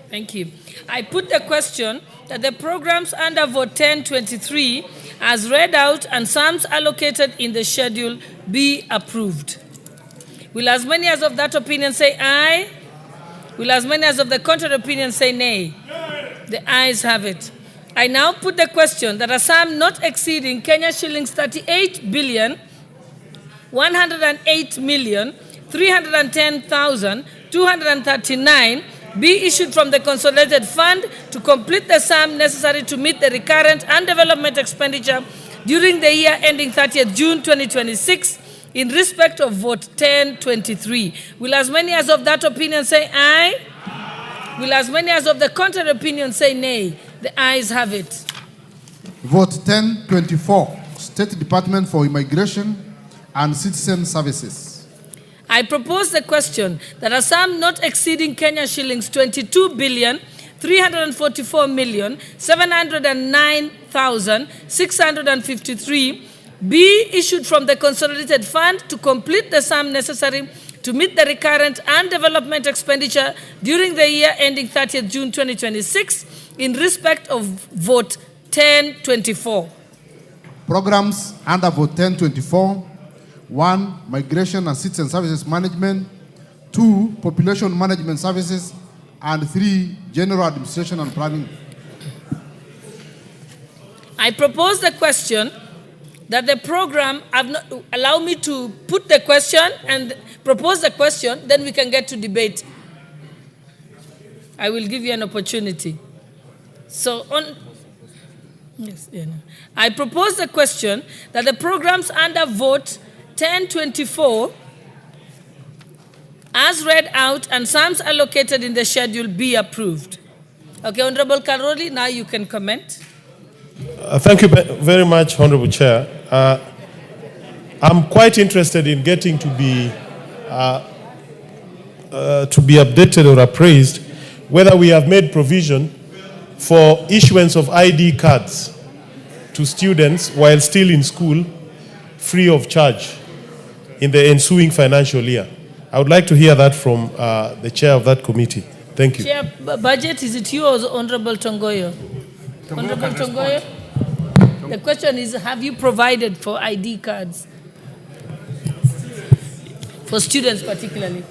Thank you. I put the question that the programs under vote 1023 as read out and sums allocated in the schedule be approved. Will as many as of that opinion say aye? Will as many as of the contrary opinion say nay? The ayes have it. I now put the question that a sum not exceeding Kenya shillings 38,108,310,239 be issued from the consolidated fund to complete the sum necessary to meet the recurrent and development expenditure during the year ending 30th June 2026 in respect of vote 1023. Will as many as of that opinion say aye? Will as many as of the contrary opinion say nay? The ayes have it.
Vote 1024, State Department for Immigration and Citizen Services.
I propose the question that a sum not exceeding Kenya shillings 22,344,709,653 be issued from the consolidated fund to complete the sum necessary to meet the recurrent and development expenditure during the year ending 30th June 2026 in respect of vote 1024.
Programs under vote 1024. 1. Migration and Citizen Services Management. 2. Population Management Services. And 3. General Administration and Planning.
I propose the question that the program, allow me to put the question and propose the question, then we can get to debate. I will give you an opportunity. So I propose the question that the programs under vote 1024 as read out and sums allocated in the schedule be approved. Okay, Honorable Karoli, now you can comment.
Thank you very much, Honorable Chair. I'm quite interested in getting to be updated or appraised whether we have made provision for issuance of ID cards to students while still in school free of charge in the ensuing financial year. I would like to hear that from the chair of that committee. Thank you.
Chair, budget, is it yours, Honorable Tongoyo? Honorable Tongoyo? The question is, have you provided for ID cards? For students particularly.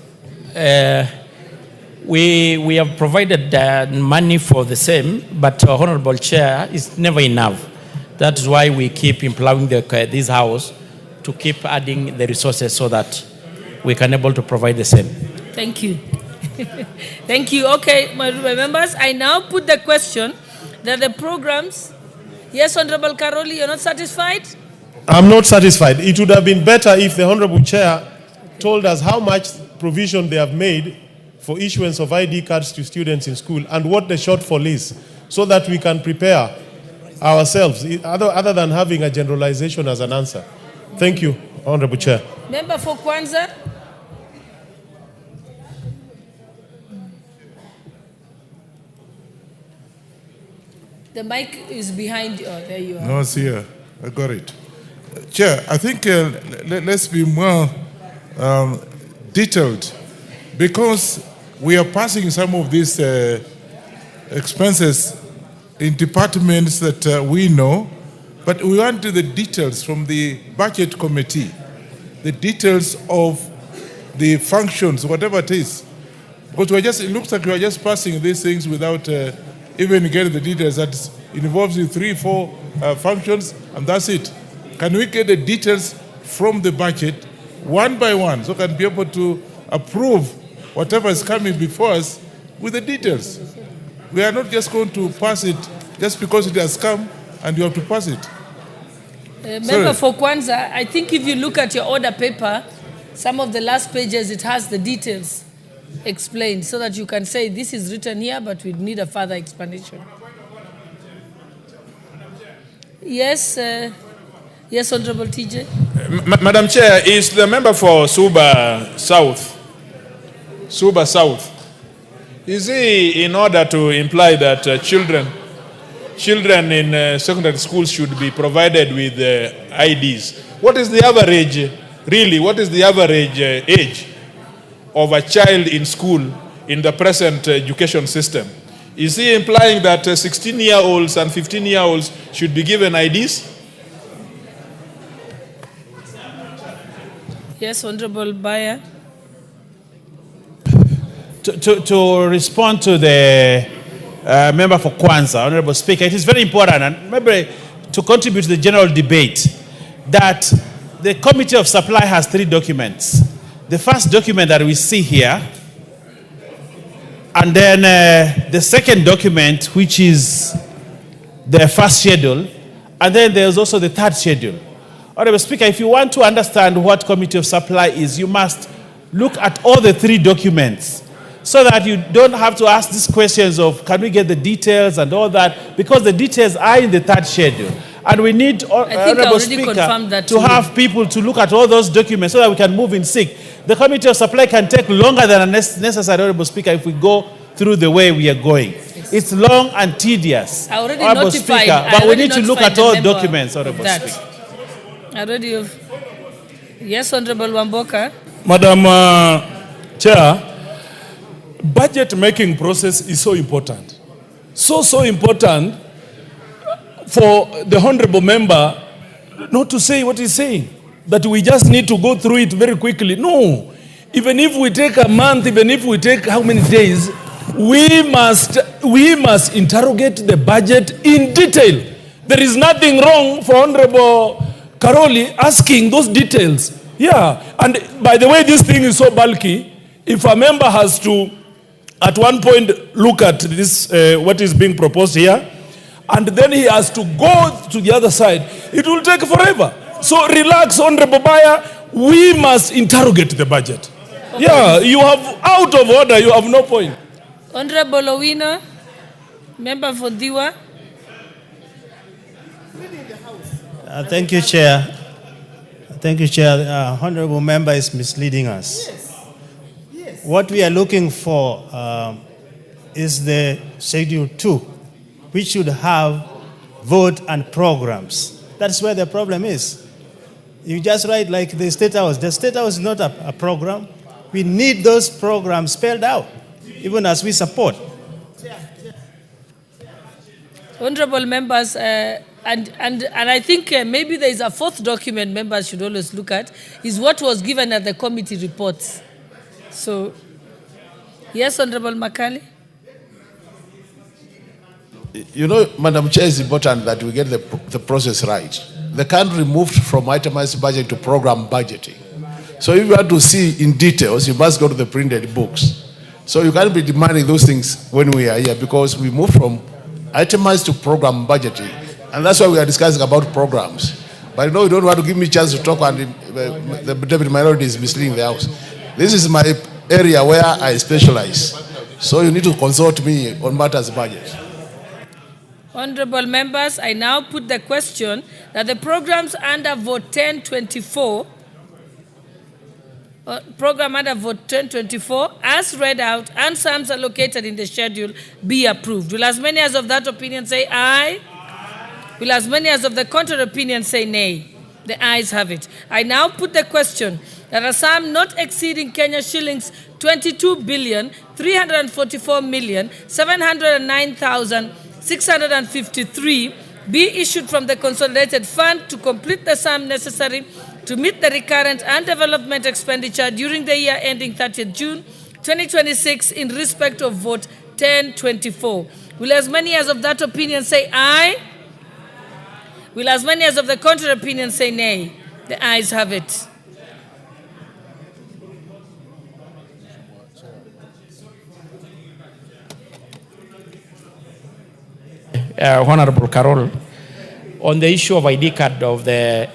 We have provided money for the same, but Honorable Chair, it's never enough. That's why we keep employing this House to keep adding the resources so that we can able to provide the same.
Thank you. Thank you. Okay, my members, I now put the question that the programs. Yes, Honorable Karoli, you're not satisfied?
I'm not satisfied. It would have been better if the Honorable Chair told us how much provision they have made for issuance of ID cards to students in school and what the shortfall is, so that we can prepare ourselves, other than having a generalization as an answer. Thank you, Honorable Chair.
Member for Kwanza. The mic is behind you. Oh, there you are.
No, it's here. I got it. Chair, I think let's be more detailed, because we are passing some of these expenses in departments that we know, but we want the details from the budget committee, the details of the functions, whatever it is. Because it looks like we are just passing these things without even getting the details. That involves the 3-4 functions, and that's it. Can we get the details from the budget one by one, so can be able to approve whatever is coming before us with the details? We are not just going to pass it just because it has come and you have to pass it.
Member for Kwanza, I think if you look at your order paper, some of the last pages, it has the details explained, so that you can say this is written here, but we need a further explanation. Yes, yes, Honorable TJ.
Madam Chair, is the member for Suba South, is he in order to imply that children in secondary schools should be provided with IDs? What is the average, really, what is the average age of a child in school in the present education system? Is he implying that 16-year-olds and 15-year-olds should be given IDs?
Yes, Honorable Bayer.
To respond to the member for Kwanza, Honorable Speaker, it is very important, and maybe to contribute to the general debate, that the Committee of Supply has 3 documents. The first document that we see here, and then the second document, which is the first schedule, and then there's also the third schedule. Honorable Speaker, if you want to understand what Committee of Supply is, you must look at all the 3 documents, so that you don't have to ask these questions of can we get the details and all that, because the details are in the third schedule. And we need, Honorable Speaker, to have people to look at all those documents so that we can move in sync. The Committee of Supply can take longer than necessary, Honorable Speaker, if we go through the way we are going. It's long and tedious,
I already
Honorable
notified,
Speaker, but we need to look at all documents, Honorable Speaker.
Yes, Honorable Wamboka.
Madam Chair, budget making process is so important. So important for the honorable member not to say what he's saying, that we just need to go through it very quickly. No. Even if we take a month, even if we take how many days, we must interrogate the budget in detail. There is nothing wrong for Honorable Karoli asking those details. Yeah. And by the way, this thing is so bulky. If a member has to, at one point, look at this, what is being proposed here, and then he has to go to the other side, it will take forever. So relax, Honorable Bayer. We must interrogate the budget. Okay. Yeah, you have out of order. You have no point.
Honorable Owino, member for Diwa.
Thank you, Chair. Thank you, Chair. Honorable member is misleading us. Yes. What we are looking for is the Schedule 2, which should have vote and programs. That's where the problem is. You just write like the State House. The State House is not a program. We need those programs spelled out, even as we support.
Honorable members, And I think maybe there is a fourth document members should always look at, is what was given at the committee reports. So, yes, Honorable Makali.
You know, Madam Chair, it's important that we get the process right. The country moved from itemized budget to program budgeting. So if you want to see in details, you must go to the printed books. So you can't be demanding those things when we are here, because we moved from itemized to program budgeting. And that's why we are discussing about programs. But you know, you don't want to give me a chance to talk, and the deputy minority is misleading the House. This is my area where I specialize. So you need to consult me on matters budget.
Honorable members, I now put the question that the programs under Vote 1024, program under Vote 1024, as read out and sums allocated in the schedule, be approved. Will as many as of that opinion say aye? Will as many as of the contrary opinion say nay? The ayes have it. I now put the question that a sum not exceeding Kenya shillings 22,344,709,653 be issued from the consolidated fund to complete the sum necessary to meet the recurrent and development expenditure during the year ending 30th June 2026 in respect of Vote 1024. Will as many as of that opinion say aye? Will as many as of the contrary opinion say nay? The ayes have it.
Honorable Carol, on the issue of ID card of the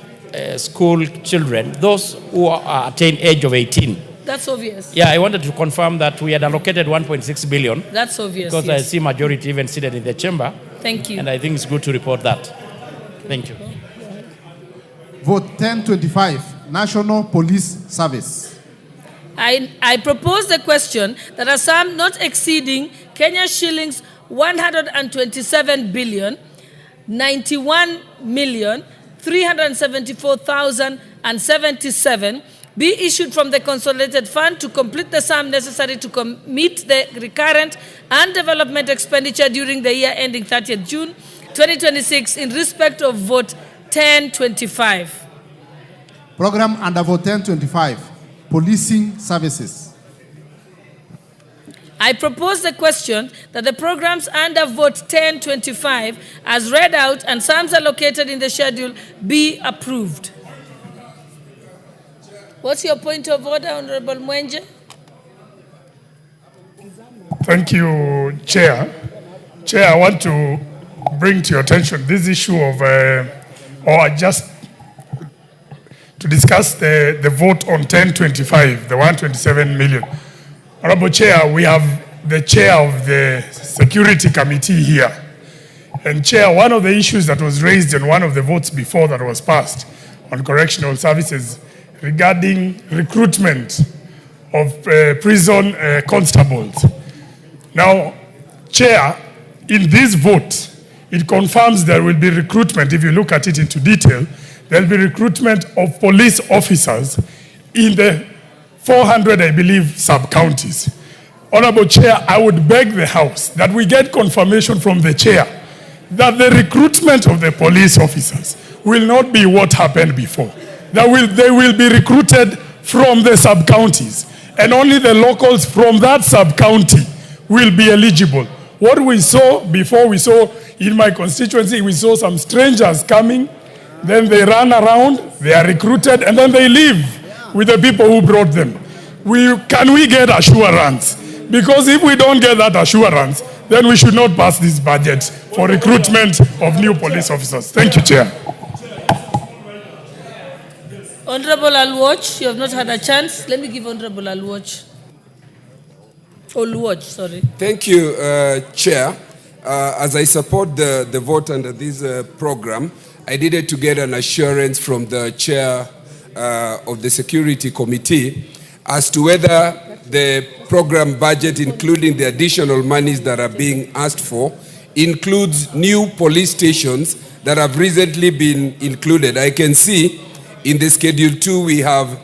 school children, those who attain age of 18.
That's obvious.
Yeah, I wanted to confirm that we had allocated 1.6 billion.
That's obvious.
Because
yes.
I see majority even seated in the chamber.
Thank you.
And I think it's good to report that. Thank you.
Vote 1025, National Police Service.
I propose the question that a sum not exceeding Kenya shillings 127 billion 91 million 374,077 be issued from the consolidated fund to complete the sum necessary to meet the recurrent and development expenditure during the year ending 30th June 2026 in respect of Vote 1025.
Program under Vote 1025, Policing Services.
I propose the question that the programs under Vote 1025, as read out and sums allocated in the schedule, be approved. What's your point of order, Honorable Mwenje?
Thank you, Chair. Chair, I want to bring to your attention this issue of, or just to discuss the vote on 1025, the 127 million. Honorable Chair, we have the chair of the Security Committee here. And Chair, one of the issues that was raised in one of the votes before that was passed on correctional services regarding recruitment of prison constables. Now, Chair, in this vote, it confirms there will be recruitment. If you look at it into detail, there will be recruitment of police officers in the 400, I believe, sub-counties. Honorable Chair, I would beg the House that we get confirmation from the Chair that the recruitment of the police officers will not be what happened before. They will be recruited from the sub-counties, and only the locals from that sub-county will be eligible. What we saw before, we saw in my constituency, we saw some strangers coming, then they run around, they are recruited, and then they leave with the people who brought them. Can we get assurance? Because if we don't get that assurance, then we should not pass this budget for recruitment of new police officers. Thank you, Chair.
Honorable Alwatch, you have not had a chance. Let me give Honorable Alwatch. Oluwatch, sorry.
Thank you, Chair. As I support the vote under this program, I needed to get an assurance from the Chair of the Security Committee as to whether the program budget, including the additional monies that are being asked for, includes new police stations that have recently been included. I can see in the Schedule 2 we have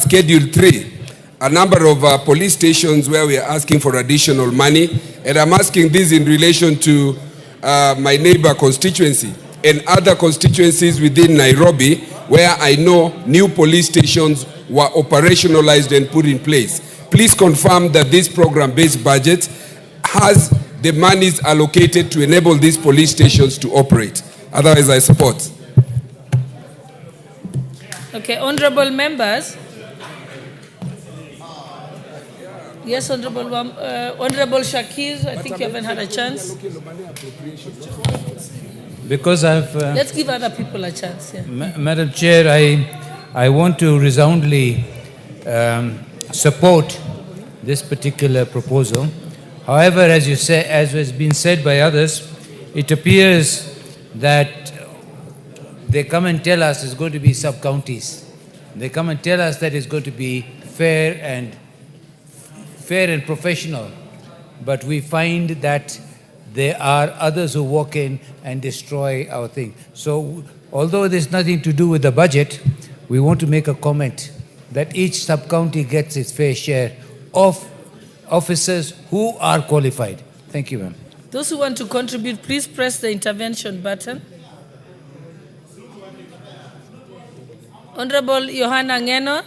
Schedule 3, a number of police stations where we are asking for additional money, and I'm asking this in relation to my neighbor constituency, and other constituencies within Nairobi where I know new police stations were operationalized and put in place. Please confirm that this program-based budget has the monies allocated to enable these police stations to operate. Otherwise, I support.
Okay, honorable members. Yes, Honorable Shakir, I think you haven't had a chance.
Because I've...
Let's give other people a chance. Yeah.
Madam Chair, I want to resoundingly support this particular proposal. However, as you say, as has been said by others, it appears that they come and tell us it's going to be sub-counties. They come and tell us that it's going to be fair and professional. But we find that there are others who walk in and destroy our thing. So, although there's nothing to do with the budget, we want to make a comment that each sub-county gets its fair share of officers who are qualified. Thank you, ma'am.
Those who want to contribute, please press the intervention button. Honorable Johanna Ngeno.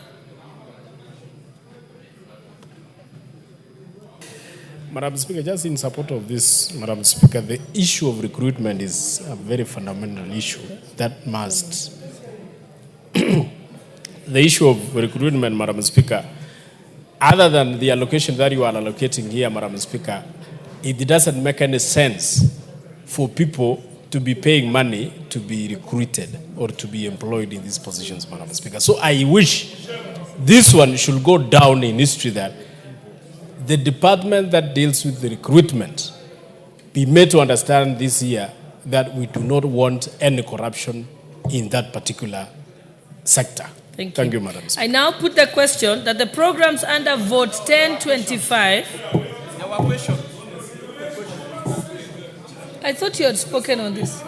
Madam Speaker, just in support of this, Madam Speaker, the issue of recruitment is a very fundamental issue that must... the issue of recruitment, Madam Speaker, other than the allocation that you are allocating here, Madam Speaker, it doesn't make any sense for people to be paying money to be recruited or to be employed in these positions, Madam Speaker. So I wish this one should go down in history, that the department that deals with the recruitment be made to understand this year that we do not want any corruption in that particular sector. Thank you, Madam Speaker.
I now put the question that the programs under vote 1025. I thought you had spoken on this.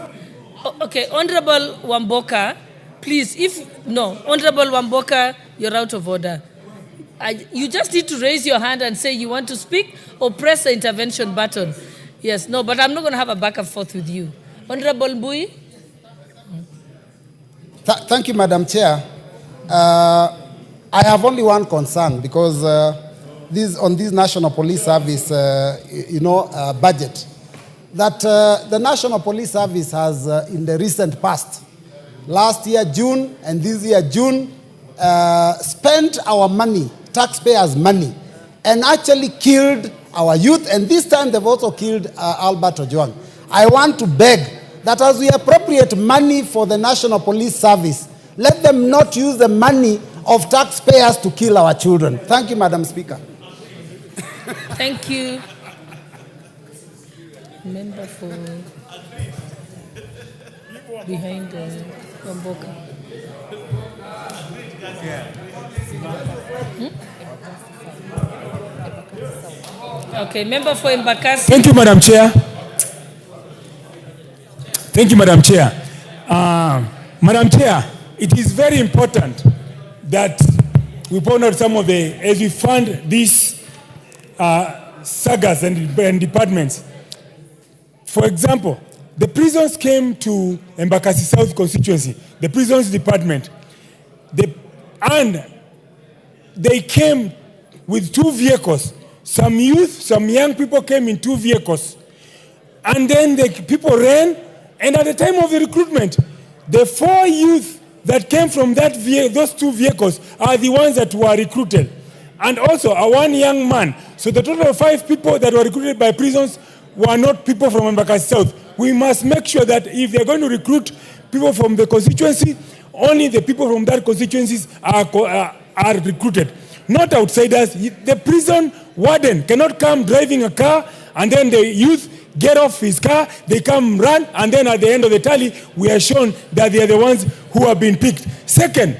Okay, Honorable Wamboka, please, Honorable Wamboka, you're out of order. You just need to raise your hand and say you want to speak or press the intervention button. Yes, no, but I'm not going to have a back and forth with you. Honorable Mbui.
Thank you, Madam Chair. I have only one concern because on this National Police Service, budget, that the National Police Service has, in the recent past, last year June and this year June, spent our money, taxpayers' money, and actually killed our youth, and this time they've also killed Albert Ojwang. I want to beg that as we appropriate money for the National Police Service, let them not use the money of taxpayers to kill our children. Thank you, Madam Speaker.
Thank you. Member for behind Wamboka. Okay, member for Embakasi.
Thank you, Madam Chair. Thank you, Madam Chair. Madam Chair, it is very important that we point out some of as we fund these sagas and departments. For example, the prisons came to Embakasi South constituency, the prisons department, and they came with 2 vehicles. Some youth, some young people came in 2 vehicles. And then the people ran, and at the time of the recruitment, the 4 youth that came from those 2 vehicles are the ones that were recruited. And also a 1 young man. So the total of 5 people that were recruited by prisons were not people from Embakasi South. We must make sure that if they're going to recruit people from the constituency, only the people from that constituencies are recruited, not outsiders. The prison warden cannot come driving a car and then the youth get off his car, they come run, and then at the end of the tally, we are shown that they are the ones who have been picked. Second,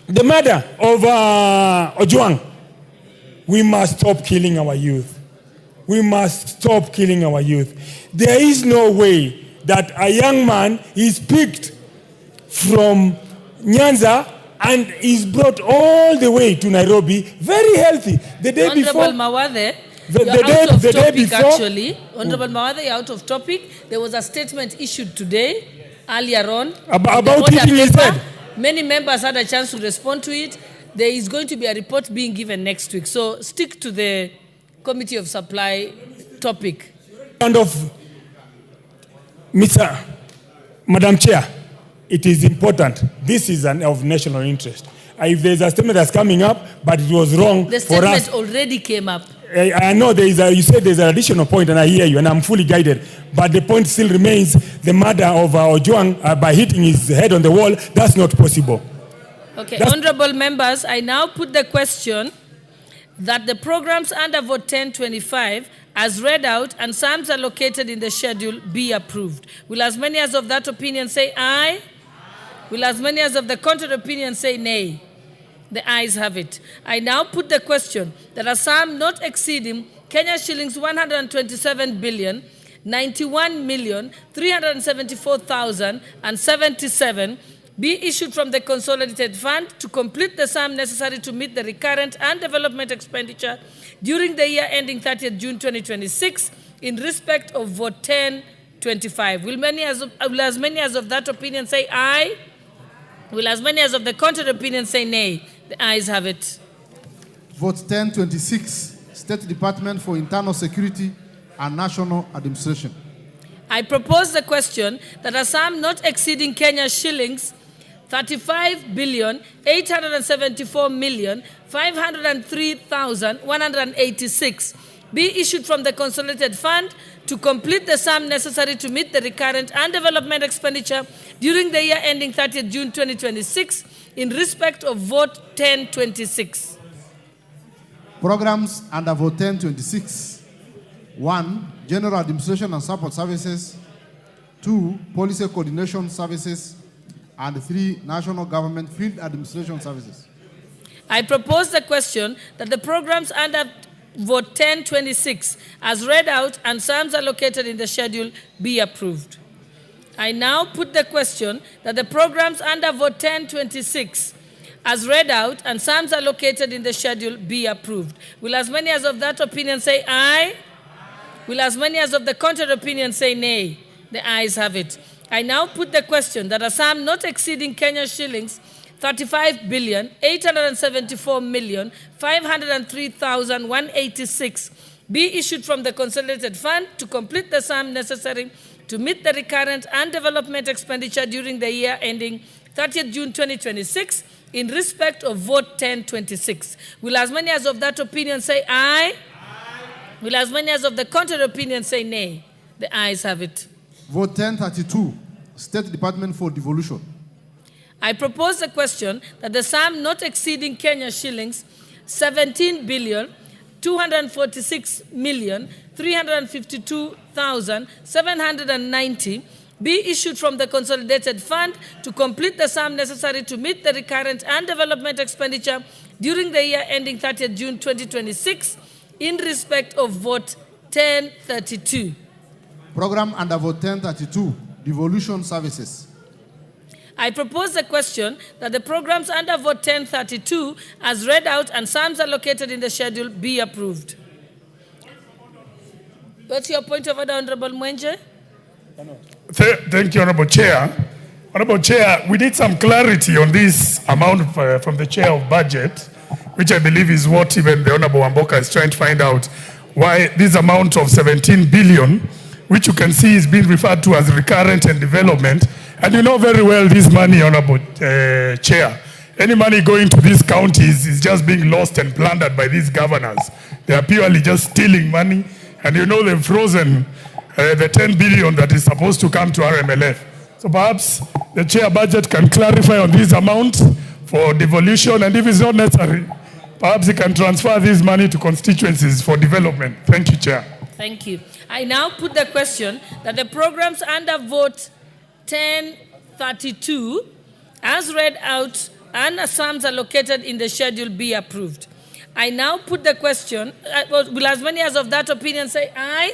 the murder of Ojwang. We must stop killing our youth. We must stop killing our youth. There is no way that a young man is picked from Nyanza and is brought all the way to Nairobi, very healthy. The day before...
Honorable Mawathe,
the day before...
Actually. Honorable Mawathe, you're out of topic. There was a statement issued today earlier on.
About
The order
it, he
paper,
said.
many members had a chance to respond to it. There is going to be a report being given next week. So stick to the Committee of Supply topic.
Kind of, Madam Chair, it is important. This is of national interest. If there's a statement that's coming up, but it was wrong
The
for us.
statement already came up.
I know you said there's an additional point, and I hear you, and I'm fully guided. But the point still remains: the murder of Ojwang by hitting his head on the wall. That's not possible.
Okay, honorable members, I now put the question that the programs under vote 1025, as read out, and sums allocated in the schedule, be approved. Will as many as of that opinion say aye? Will as many as of the contrary opinion say nay? The ayes have it. I now put the question that a sum not exceeding Kenya shillings 127 billion 91 million 374,077 be issued from the consolidated fund to complete the sum necessary to meet the recurrent and development expenditure during the year ending 30th June 2026 in respect of vote 1025. Will as many as of that opinion say aye? Will as many as of the contrary opinion say nay? The ayes have it.
Vote 1026, State Department for Internal Security and National Administration.
I propose the question that a sum not exceeding Kenya shillings 35 billion 874 million 503,186 be issued from the consolidated fund to complete the sum necessary to meet the recurrent and development expenditure during the year ending 30th June 2026 in respect of vote 1026.
Programs under vote 1026. 1. General Administration and Support Services. 2. Policy Coordination Services. And 3. National Government Field Administration Services.
I propose the question that the programs under vote 1026 as read out and sums allocated in the schedule be approved. I now put the question that the programs under vote 1026 as read out and sums allocated in the schedule be approved. Will as many as of that opinion say aye? Will as many as of the contrary opinion say nay? The ayes have it. I now put the question that a sum not exceeding Kenya shillings 35 billion 874 million 503,186 be issued from the consolidated fund to complete the sum necessary to meet the recurrent and development expenditure during the year ending 30th June 2026 in respect of vote 1026. Will as many as of that opinion say aye? Will as many as of the contrary opinion say nay? The ayes have it.
Vote 1032, State Department for Devolution.
I propose the question that the sum not exceeding Kenya shillings 17 billion 246 million 352,790 be issued from the consolidated fund to complete the sum necessary to meet the recurrent and development expenditure during the year ending 30th June 2026 in respect of vote 1032.
Program under vote 1032, Devolution Services.
I propose the question that the programs under vote 1032 as read out and sums allocated in the schedule be approved. What's your point of order, Honorable Mwenje?
Thank you, Honorable Chair. Honorable Chair, we need some clarity on this amount from the Chair of Budget, which I believe is what even the Honorable Wamboka is trying to find out, why this amount of 17 billion, which you can see is being referred to as recurrent and development. And you know very well this money, Honorable Chair. Any money going to these counties is just being lost and plundered by these governors. They are purely just stealing money. And you know they've frozen the 10 billion that is supposed to come to RMLF. So perhaps the Chair Budget can clarify on this amount for devolution. And if it's not necessary, perhaps he can transfer this money to constituencies for development. Thank you, Chair.
Thank you. I now put the question that the programs under vote 1032 as read out and sums allocated in the schedule be approved. I now put the question, will as many as of that opinion say aye?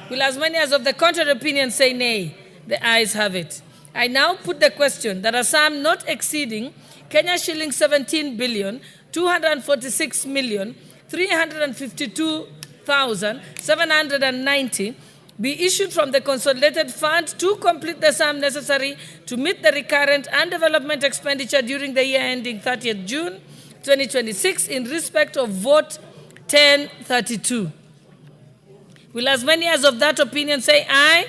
Will as many as of the contrary opinion say nay? The ayes have it. I now put the question that a sum not exceeding Kenya shilling 17 billion 246 million 352,790 be issued from the consolidated fund to complete the sum necessary to meet the recurrent and development expenditure during the year ending 30th June 2026 in respect of vote 1032. Will as many as of that opinion say aye?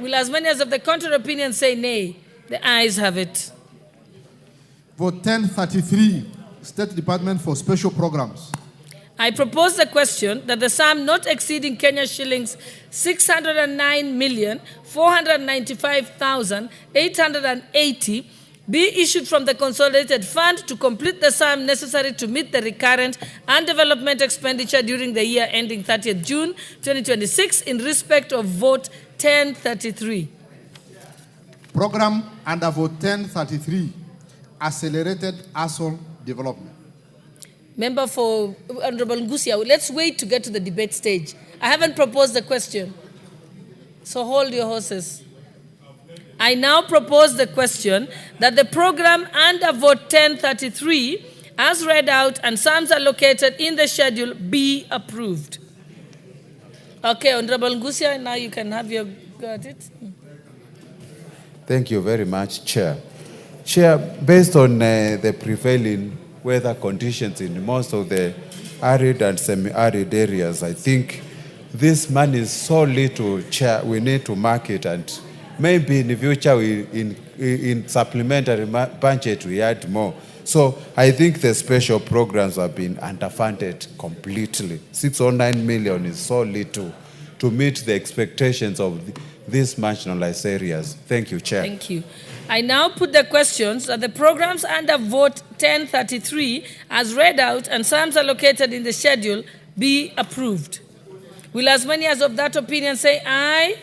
Will as many as of the contrary opinion say nay? The ayes have it.
Vote 1033, State Department for Special Programs.
I propose the question that the sum not exceeding Kenya shillings 609,495,880 be issued from the consolidated fund to complete the sum necessary to meet the recurrent and development expenditure during the year ending 30th June 2026 in respect of vote 1033.
Program under vote 1033, Accelerated ASOL Development.
Member for Honorable Ngusia, let's wait to get to the debate stage. I haven't proposed the question, so hold your horses. I now propose the question that the program under vote 1033, as read out and sums allocated in the schedule, be approved. Okay, Honorable Ngusia, now you can have your go at it.
Thank you very much, Chair. Chair, based on the prevailing weather conditions in most of the arid and semi-arid areas, I think this money is so little, Chair, we need to mark it, and maybe in the future in supplementary budget we add more. So I think the special programs have been underfunded completely. 609 million is so little to meet the expectations of these marginalized areas. Thank you, Chair.
Thank you. I now put the questions that the programs under vote 1033, as read out and sums allocated in the schedule, be approved. Will as many as of that opinion say aye?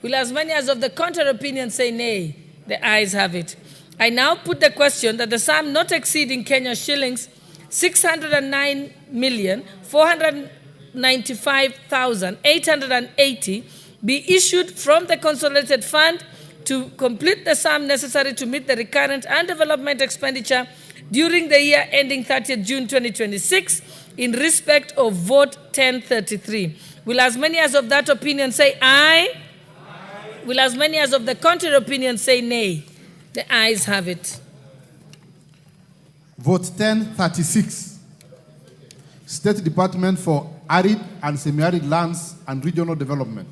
Will as many as of the contrary opinion say nay? The ayes have it. I now put the question that the sum not exceeding Kenya shillings 609,495,880 be issued from the consolidated fund to complete the sum necessary to meet the recurrent and development expenditure during the year ending 30th June 2026 in respect of vote 1033. Will as many as of that opinion say aye? Will as many as of the contrary opinion say nay? The ayes have it.
Vote 1036, State Department for Arid and Semi-Arid Lands and Regional Development.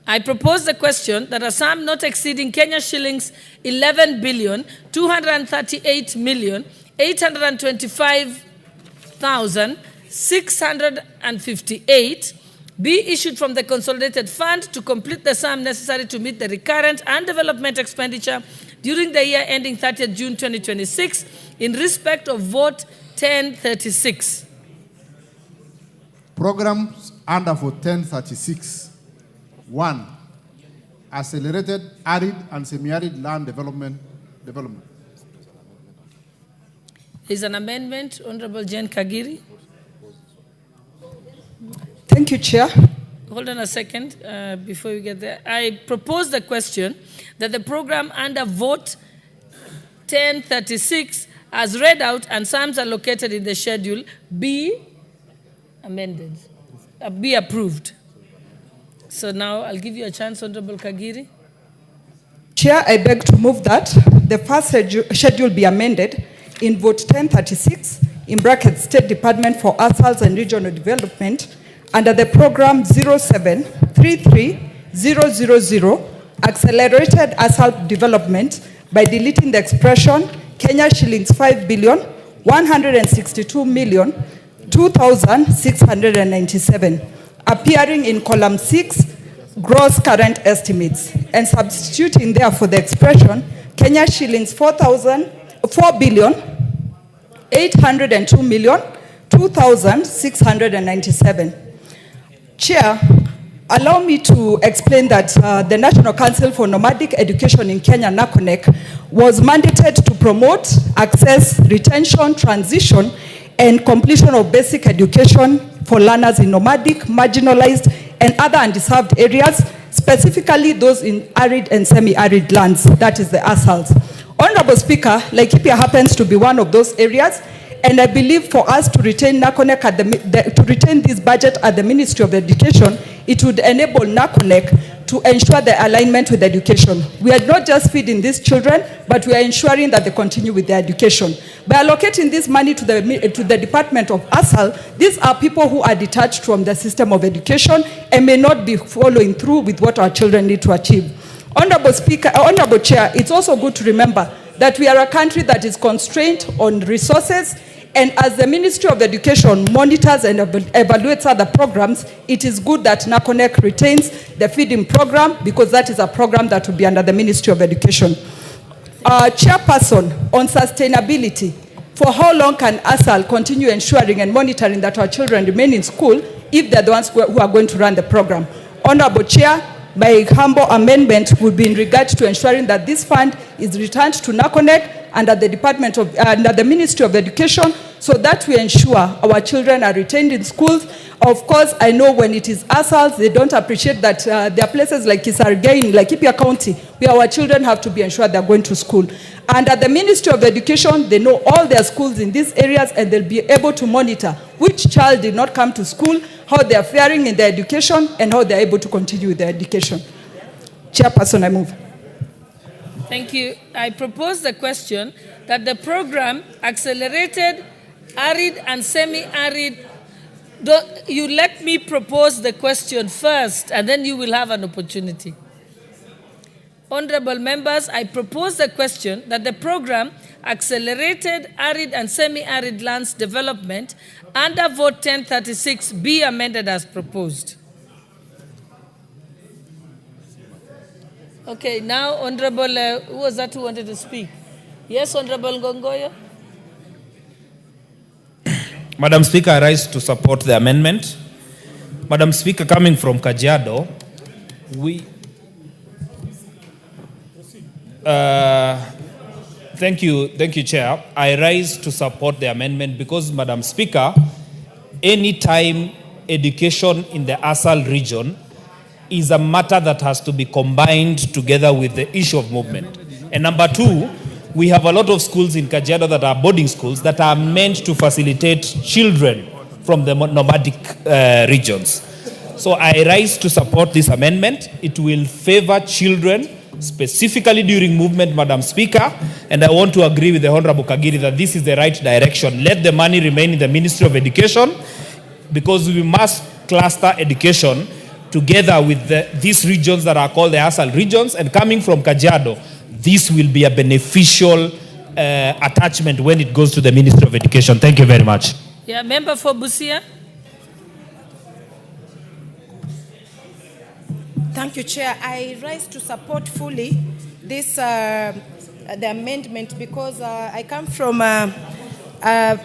I propose the question that a sum not exceeding Kenya shillings 11,238,825,658 be issued from the consolidated fund to complete the sum necessary to meet the recurrent and development expenditure during the year ending 30th June 2026 in respect of vote 1036.
Programs under vote 1036. 1. Accelerated arid and semi-arid land development.
There is an amendment, Honorable Jane Kagiri.
Thank you, Chair.
Hold on a second before you get there. I propose the question that the program under vote 1036 as read out and sums are located in the schedule be amended, be approved. So now I'll give you a chance, Honorable Kagiri.
Chair, I beg to move that the first schedule be amended in vote 1036 in brackets State Department for Asals and Regional Development under the program 0733000 Accelerated Asal Development by deleting the expression Kenya shillings 5,162,002,697 appearing in column 6 gross current estimates and substituting therefore the expression Kenya shillings 4,802,002,697. Chair, allow me to explain that the National Council for Nomadic Education in Kenya, NACONEC, was mandated to promote access, retention, transition, and completion of basic education for learners in nomadic, marginalized, and other undeserved areas, specifically those in arid and semi-arid lands, that is the ASALs. Honorable Speaker, Laikipia happens to be one of those areas, and I believe for us to retain NACONEC to retain this budget at the Ministry of Education it would enable NACONEC to ensure the alignment with education. We are not just feeding these children, but we are ensuring that they continue with their education. By allocating this money to the Department of ASAL, these are people who are detached from the system of education and may not be following through with what our children need to achieve. Honorable Speaker, Honorable Chair, it's also good to remember that we are a country that is constrained on resources, and as the Ministry of Education monitors and evaluates other programs, it is good that NACONEC retains the feeding program, because that is a program that will be under the Ministry of Education. Chairperson, on sustainability, for how long can ASAL continue ensuring and monitoring that our children remain in school if they're the ones who are going to run the program? Honorable Chair, my humble amendment would be in regard to ensuring that this fund is returned to NACONEC under the Ministry of Education, so that we ensure our children are retained in schools. Of course, I know when it is ASALs, they don't appreciate that there are places like Kisargei, like Laikipia County, where our children have to be ensured they're going to school. And at the Ministry of Education, they know all their schools in these areas, and they'll be able to monitor which child did not come to school, how they are faring in their education, and how they're able to continue with their education. Chairperson, I move.
Thank you. I propose the question that the program accelerated arid and semi-arid. You let me propose the question first, and then you will have an opportunity. Honorable members, I propose the question that the program accelerated arid and semi-arid lands development under Vote 1036 be amended as proposed. Okay, now Honorable, who was that who wanted to speak? Yes, Honorable Ngongoyo.
Madam Speaker, I rise to support the amendment. Madam Speaker, coming from Kajiado, thank you, Chair. I rise to support the amendment because, Madam Speaker, anytime education in the ASAL region is a matter that has to be combined together with the issue of movement. And number two, we have a lot of schools in Kajiado that are boarding schools that are meant to facilitate children from the nomadic regions. So I rise to support this amendment. It will favor children, specifically during movement, Madam Speaker, and I want to agree with the Honorable Kagiri that this is the right direction. Let the money remain in the Ministry of Education, because we must cluster education together with these regions that are called the ASAL regions, and coming from Kajiado, this will be a beneficial attachment when it goes to the Ministry of Education. Thank you very much.
Yeah, member for Busia.
Thank you, Chair. I rise to support fully this the amendment because I come from a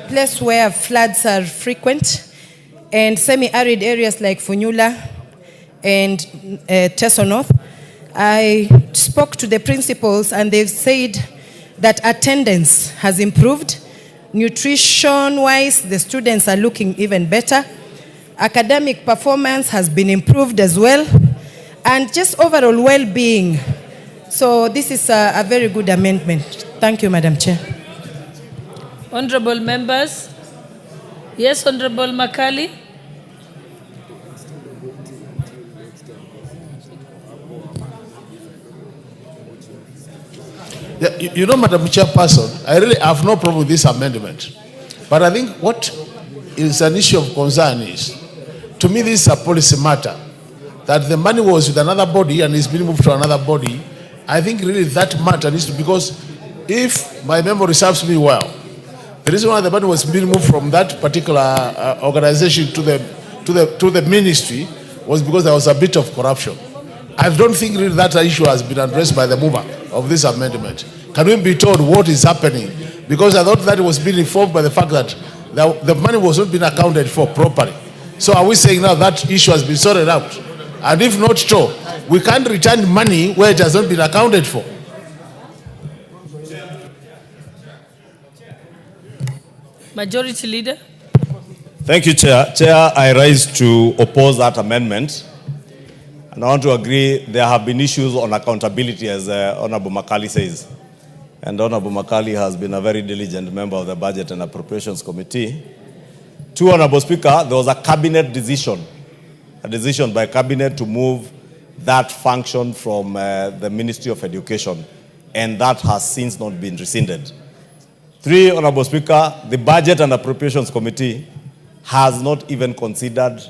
place where floods are frequent, and semi-arid areas like Funyula and Teso North. I spoke to the principals, and they've said that attendance has improved. Nutrition-wise, the students are looking even better. Academic performance has been improved as well, and just overall well-being. So this is a very good amendment. Thank you, Madam Chair.
Honorable members. Yes, Honorable Makali.
Yeah, you know, Madam Chairperson, I really have no problem with this amendment. But I think what is an issue of concern is, to me, this is a policy matter. That the money was with another body and is being moved to another body. I think really that matter needs to, because if my memory serves me well, the reason why the money was being moved from that particular organization to the ministry was because there was a bit of corruption. I don't think really that issue has been addressed by the mover of this amendment. Can we be told what is happening? Because I thought that it was being informed by the fact that the money was not being accounted for properly. So are we saying now that issue has been sorted out? And if not so, we can't return money where it has not been accounted for.
Majority Leader.
Thank you, Chair. Chair, I rise to oppose that amendment. And I want to agree there have been issues on accountability, as Honorable Makali says. And Honorable Makali has been a very diligent member of the Budget and Appropriations Committee. To Honorable Speaker, there was a cabinet decision a decision by cabinet to move that function from the Ministry of Education, and that has since not been rescinded. 3, Honorable Speaker, the Budget and Appropriations Committee has not even considered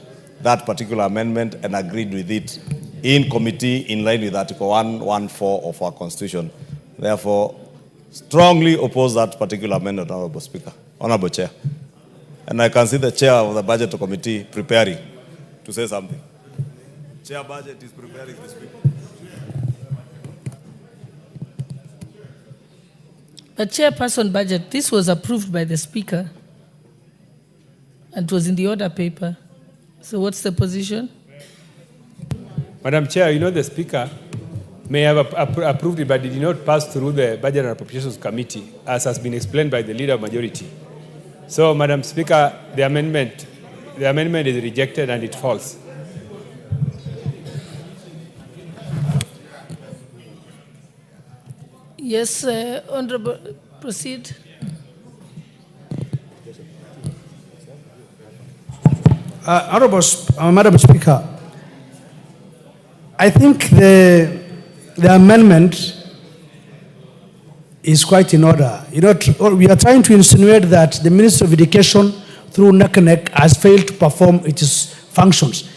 that particular amendment and agreed with it in committee in line with Article 114 of our Constitution. Therefore, strongly oppose that particular amendment, Honorable Speaker, Honorable Chair. And I can see the Chair of the Budget Committee preparing to say something. Chair Budget is preparing to speak.
But Chairperson Budget, this was approved by the Speaker and it was in the order paper. So what's the position?
Madam Chair, you know the Speaker may have approved it, but it did not pass through the Budget and Appropriations Committee, as has been explained by the Leader of Majority. So, Madam Speaker, the amendment is rejected and it falls.
Yes, Honorable, proceed.
Madam Speaker, I think the amendment is quite in order. You know, we are trying to insinuate that the Ministry of Education through NACONEC has failed to perform its functions.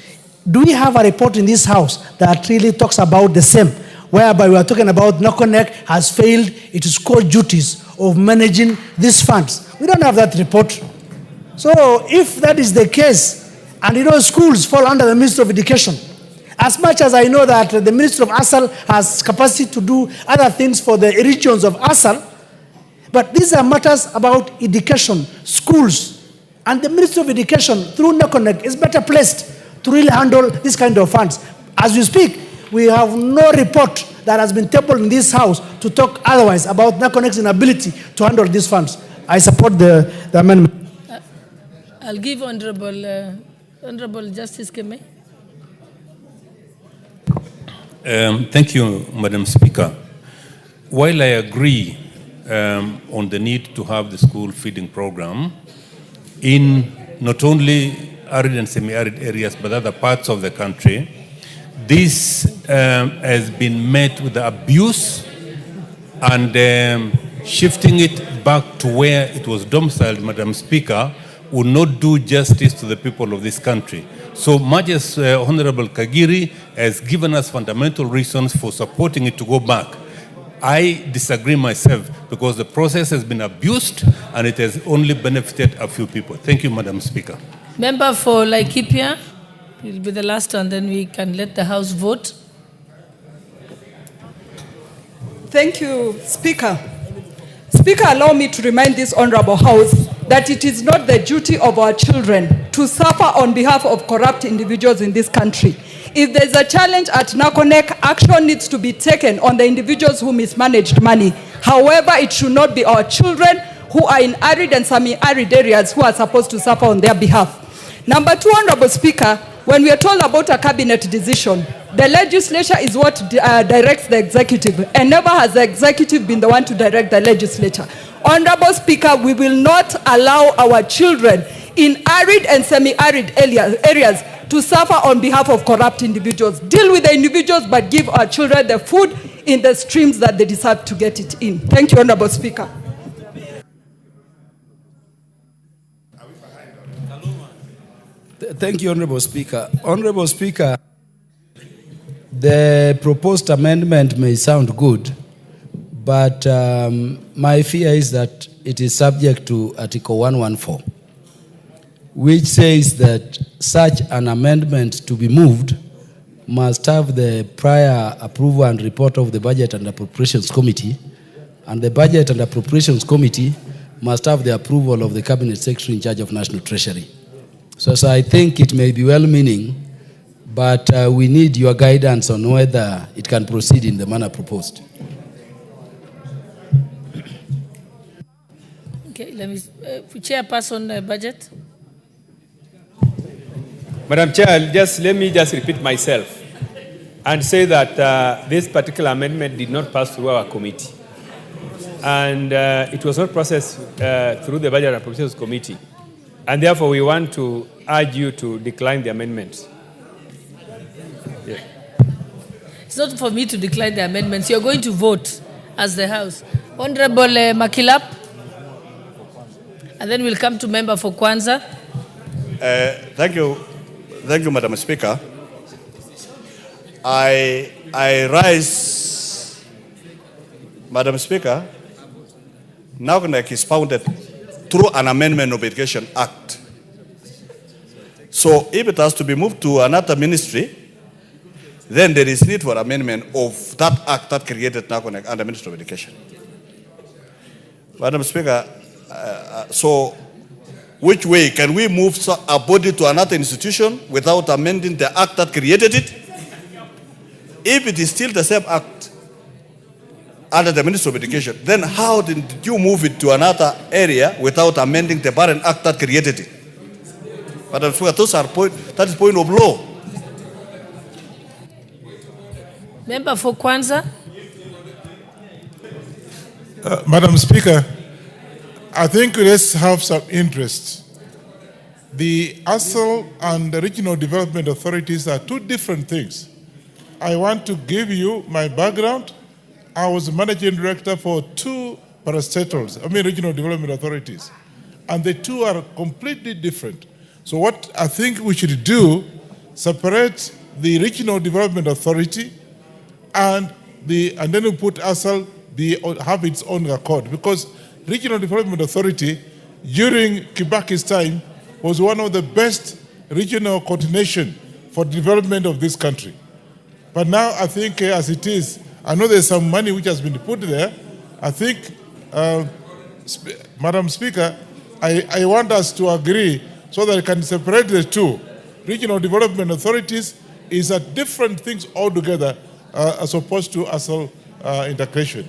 Do we have a report in this House that really talks about the same, whereby we are talking about NACONEC has failed its core duties of managing these funds? We don't have that report. So if that is the case, and you know schools fall under the Ministry of Education, as much as I know that the Ministry of ASAL has capacity to do other things for the regions of ASAL, but these are matters about education, schools, and the Ministry of Education through NACONEC is better placed to really handle this kind of funds. As we speak, we have no report that has been tabled in this House to talk otherwise about NACONEC's inability to handle these funds. I support the amendment.
I'll give Honorable Justice Keme.
Thank you, Madam Speaker. While I agree on the need to have the school feeding program in not only arid and semi-arid areas, but other parts of the country, this has been met with the abuse and shifting it back to where it was domiciled, Madam Speaker, would not do justice to the people of this country. So much as Honorable Kagiri has given us fundamental reasons for supporting it to go back, I disagree myself because the process has been abused and it has only benefited a few people. Thank you, Madam Speaker.
Member for Laikipia, you'll be the last one, then we can let the House vote.
Thank you, Speaker. Speaker, allow me to remind this Honorable House that it is not the duty of our children to suffer on behalf of corrupt individuals in this country. If there's a challenge at NACONEC, action needs to be taken on the individuals who mismanaged money. However, it should not be our children who are in arid and semi-arid areas who are supposed to suffer on their behalf. Number two, Honorable Speaker, when we are told about a cabinet decision, the legislature is what directs the executive, and never has the executive been the one to direct the legislature. Honorable Speaker, we will not allow our children in arid and semi-arid areas to suffer on behalf of corrupt individuals. Deal with the individuals, but give our children the food in the streams that they deserve to get it in. Thank you, Honorable Speaker.
Thank you, Honorable Speaker. Honorable Speaker, the proposed amendment may sound good, but my fear is that it is subject to Article 114, which says that such an amendment to be moved must have the prior approval and report of the Budget and Appropriations Committee, and the Budget and Appropriations Committee must have the approval of the Cabinet Secretary in charge of National Treasury. So I think it may be well-meaning, but we need your guidance on whether it can proceed in the manner proposed.
Okay, let me, Chairperson Budget.
Madam Chair, let me repeat myself and say that this particular amendment did not pass through our committee. And it was not processed through the Budget and Appropriations Committee. And therefore, we want to urge you to decline the amendment.
It's not for me to decline the amendments. You're going to vote as the House. Honorable Makilap. And then we'll come to member for Kwanza.
Thank you, Madam Speaker. I rise, Madam Speaker, NACONEC is founded through an amendment of Education Act. So if it has to be moved to another ministry, then there is need for amendment of that act that created NACONEC and the Ministry of Education. Madam Speaker, so which way can we move a body to another institution without amending the act that created it? If it is still the same act under the Ministry of Education, then how did you move it to another area without amending the parent act that created it? Madam Speaker, that is point of law.
Member for Kwanza.
Madam Speaker, I think let's have some interest. The ASL and the regional development authorities are two different things. I want to give you my background. I was managing director for two parastatals, regional development authorities. And the two are completely different. So what I think we should do, separate the regional development authority and then we put ASL have its own accord, because Regional Development Authority during Kibaki's time was one of the best regional coordination for development of this country. But now I think as it is, I know there's some money which has been put there. I think, Madam Speaker, I want us to agree so that I can separate the two. Regional Development Authorities is a different things altogether as opposed to ASL integration.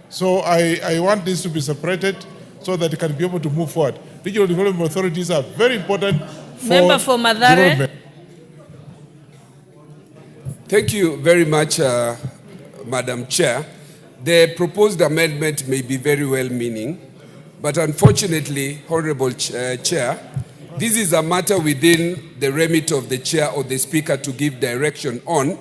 So I want this to be separated so that it can be able to move forward. Regional development authorities are very important for
Member for Madare.
development.
Thank you very much, Madam Chair. The proposed amendment may be very well-meaning, but unfortunately, Honorable Chair, this is a matter within the remit of the Chair or the Speaker to give direction on,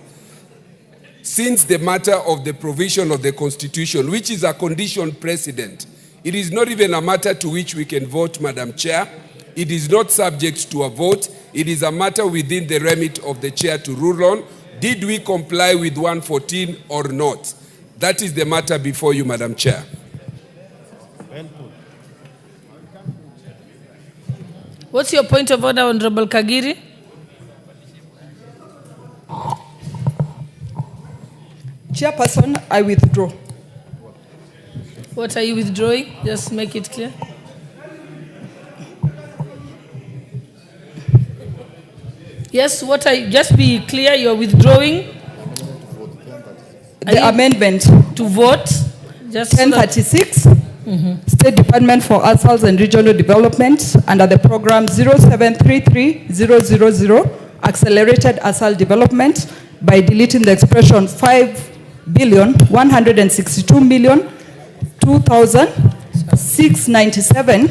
since the matter of the provision of the Constitution, which is a condition precedent, it is not even a matter to which we can vote, Madam Chair. It is not subject to a vote. It is a matter within the remit of the Chair to rule on. Did we comply with 114 or not? That is the matter before you, Madam Chair.
What's your point of order, Honorable Kagiri?
Chairperson, I withdraw.
What are you withdrawing? Just make it clear. Yes, what are you, just be clear, you're withdrawing
The amendment
to vote. Just
1036, State Department for Asals and Regional Development under the program 0733000, Accelerated Asal Development, by deleting the expression 5,162,002,697,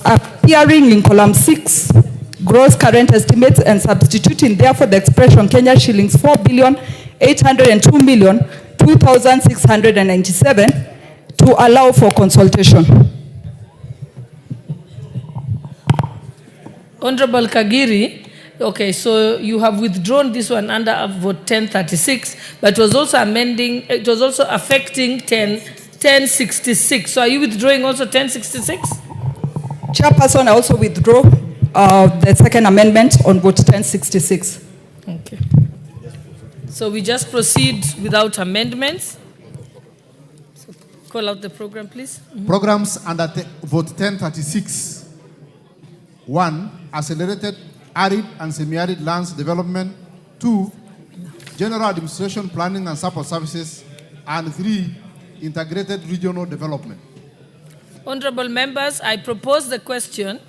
appearing in column 6, gross current estimates, and substituting therefore the expression Kenya shillings 4,802,002,697 to allow for consultation.
Honorable Kagiri, okay, so you have withdrawn this one under vote 1036, but was also amending, it was also affecting 1066. So are you withdrawing also 1066?
Chairperson, I also withdraw the second amendment on vote 1066.
Okay. So we just proceed without amendments. So call out the program, please.
Programs under vote 1036. 1. Accelerated arid and semi-arid lands development. 2. General administration planning and support services. And 3. Integrated regional development.
Honorable members, I propose the question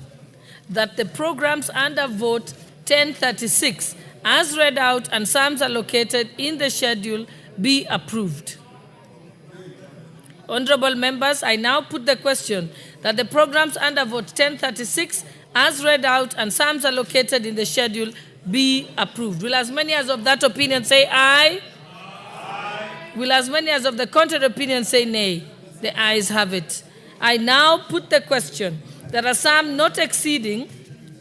that the programs under vote 1036, as read out and sums allocated in the schedule, be approved. Honorable members, I now put the question that the programs under vote 1036, as read out and sums allocated in the schedule, be approved. Will as many as of that opinion say aye? Will as many as of the contrary opinion say nay? The ayes have it. I now put the question that a sum not exceeding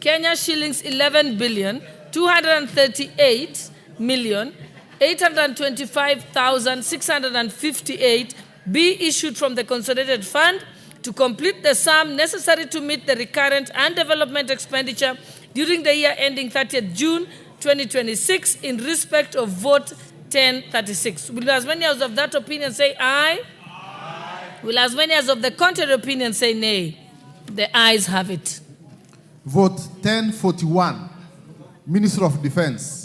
Kenya shillings 11 billion 238 million 825,658 be issued from the consolidated fund to complete the sum necessary to meet the recurrent and development expenditure during the year ending 30th June 2026 in respect of vote 1036. Will as many as of that opinion say aye? Aye. Will as many as of the contrary opinion say nay? The ayes have it.
Vote 1041, Minister of Defense.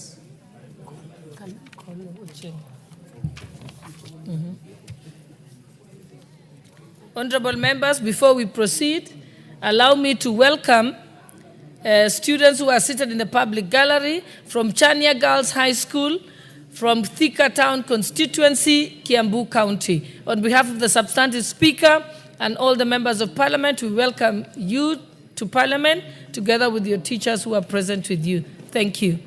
Honorable members, before we proceed, allow me to welcome students who are seated in the public gallery from Chania Girls High School, from Thika Town constituency, Kiambu County. On behalf of the substantive speaker and all the members of parliament, we welcome you to parliament together with your teachers who are present with you. Thank you.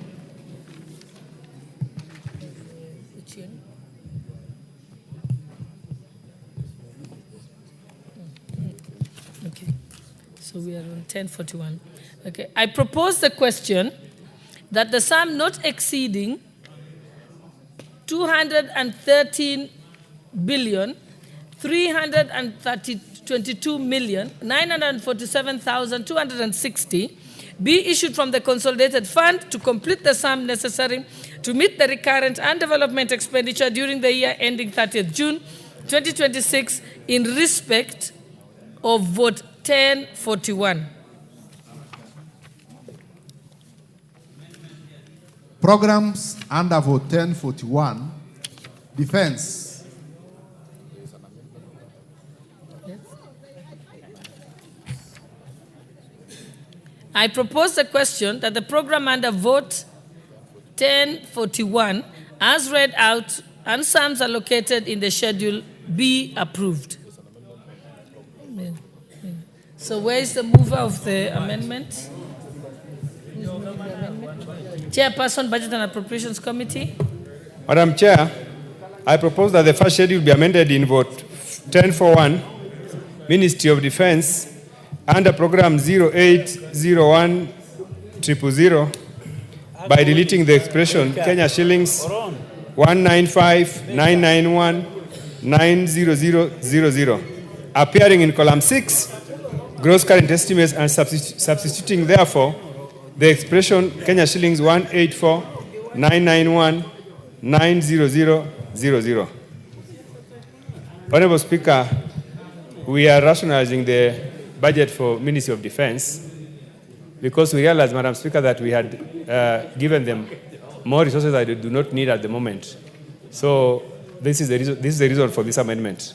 Okay, so we are on 1041. Okay, I propose the question that the sum not exceeding 213 billion 322,947,260 be issued from the consolidated fund to complete the sum necessary to meet the recurrent and development expenditure during the year ending 30th June 2026 in respect of vote 1041.
Programs under vote 1041, Defense.
I propose the question that the program under vote 1041, as read out, and sums allocated in the schedule be approved. So where is the mover of the amendment? Chairperson, Budget and Appropriations Committee.
Madam Chair, I propose that the first schedule be amended in vote 1041, Ministry of Defense, under program 080100 by deleting the expression Kenya shillings 195,991,90000, appearing in column 6, gross current estimates, and substituting therefore the expression Kenya shillings 184,991,90000. Honorable Speaker, we are rationalizing the budget for Ministry of Defense because we realized, Madam Speaker, that we had given them more resources that they do not need at the moment. So this is the reason for this amendment.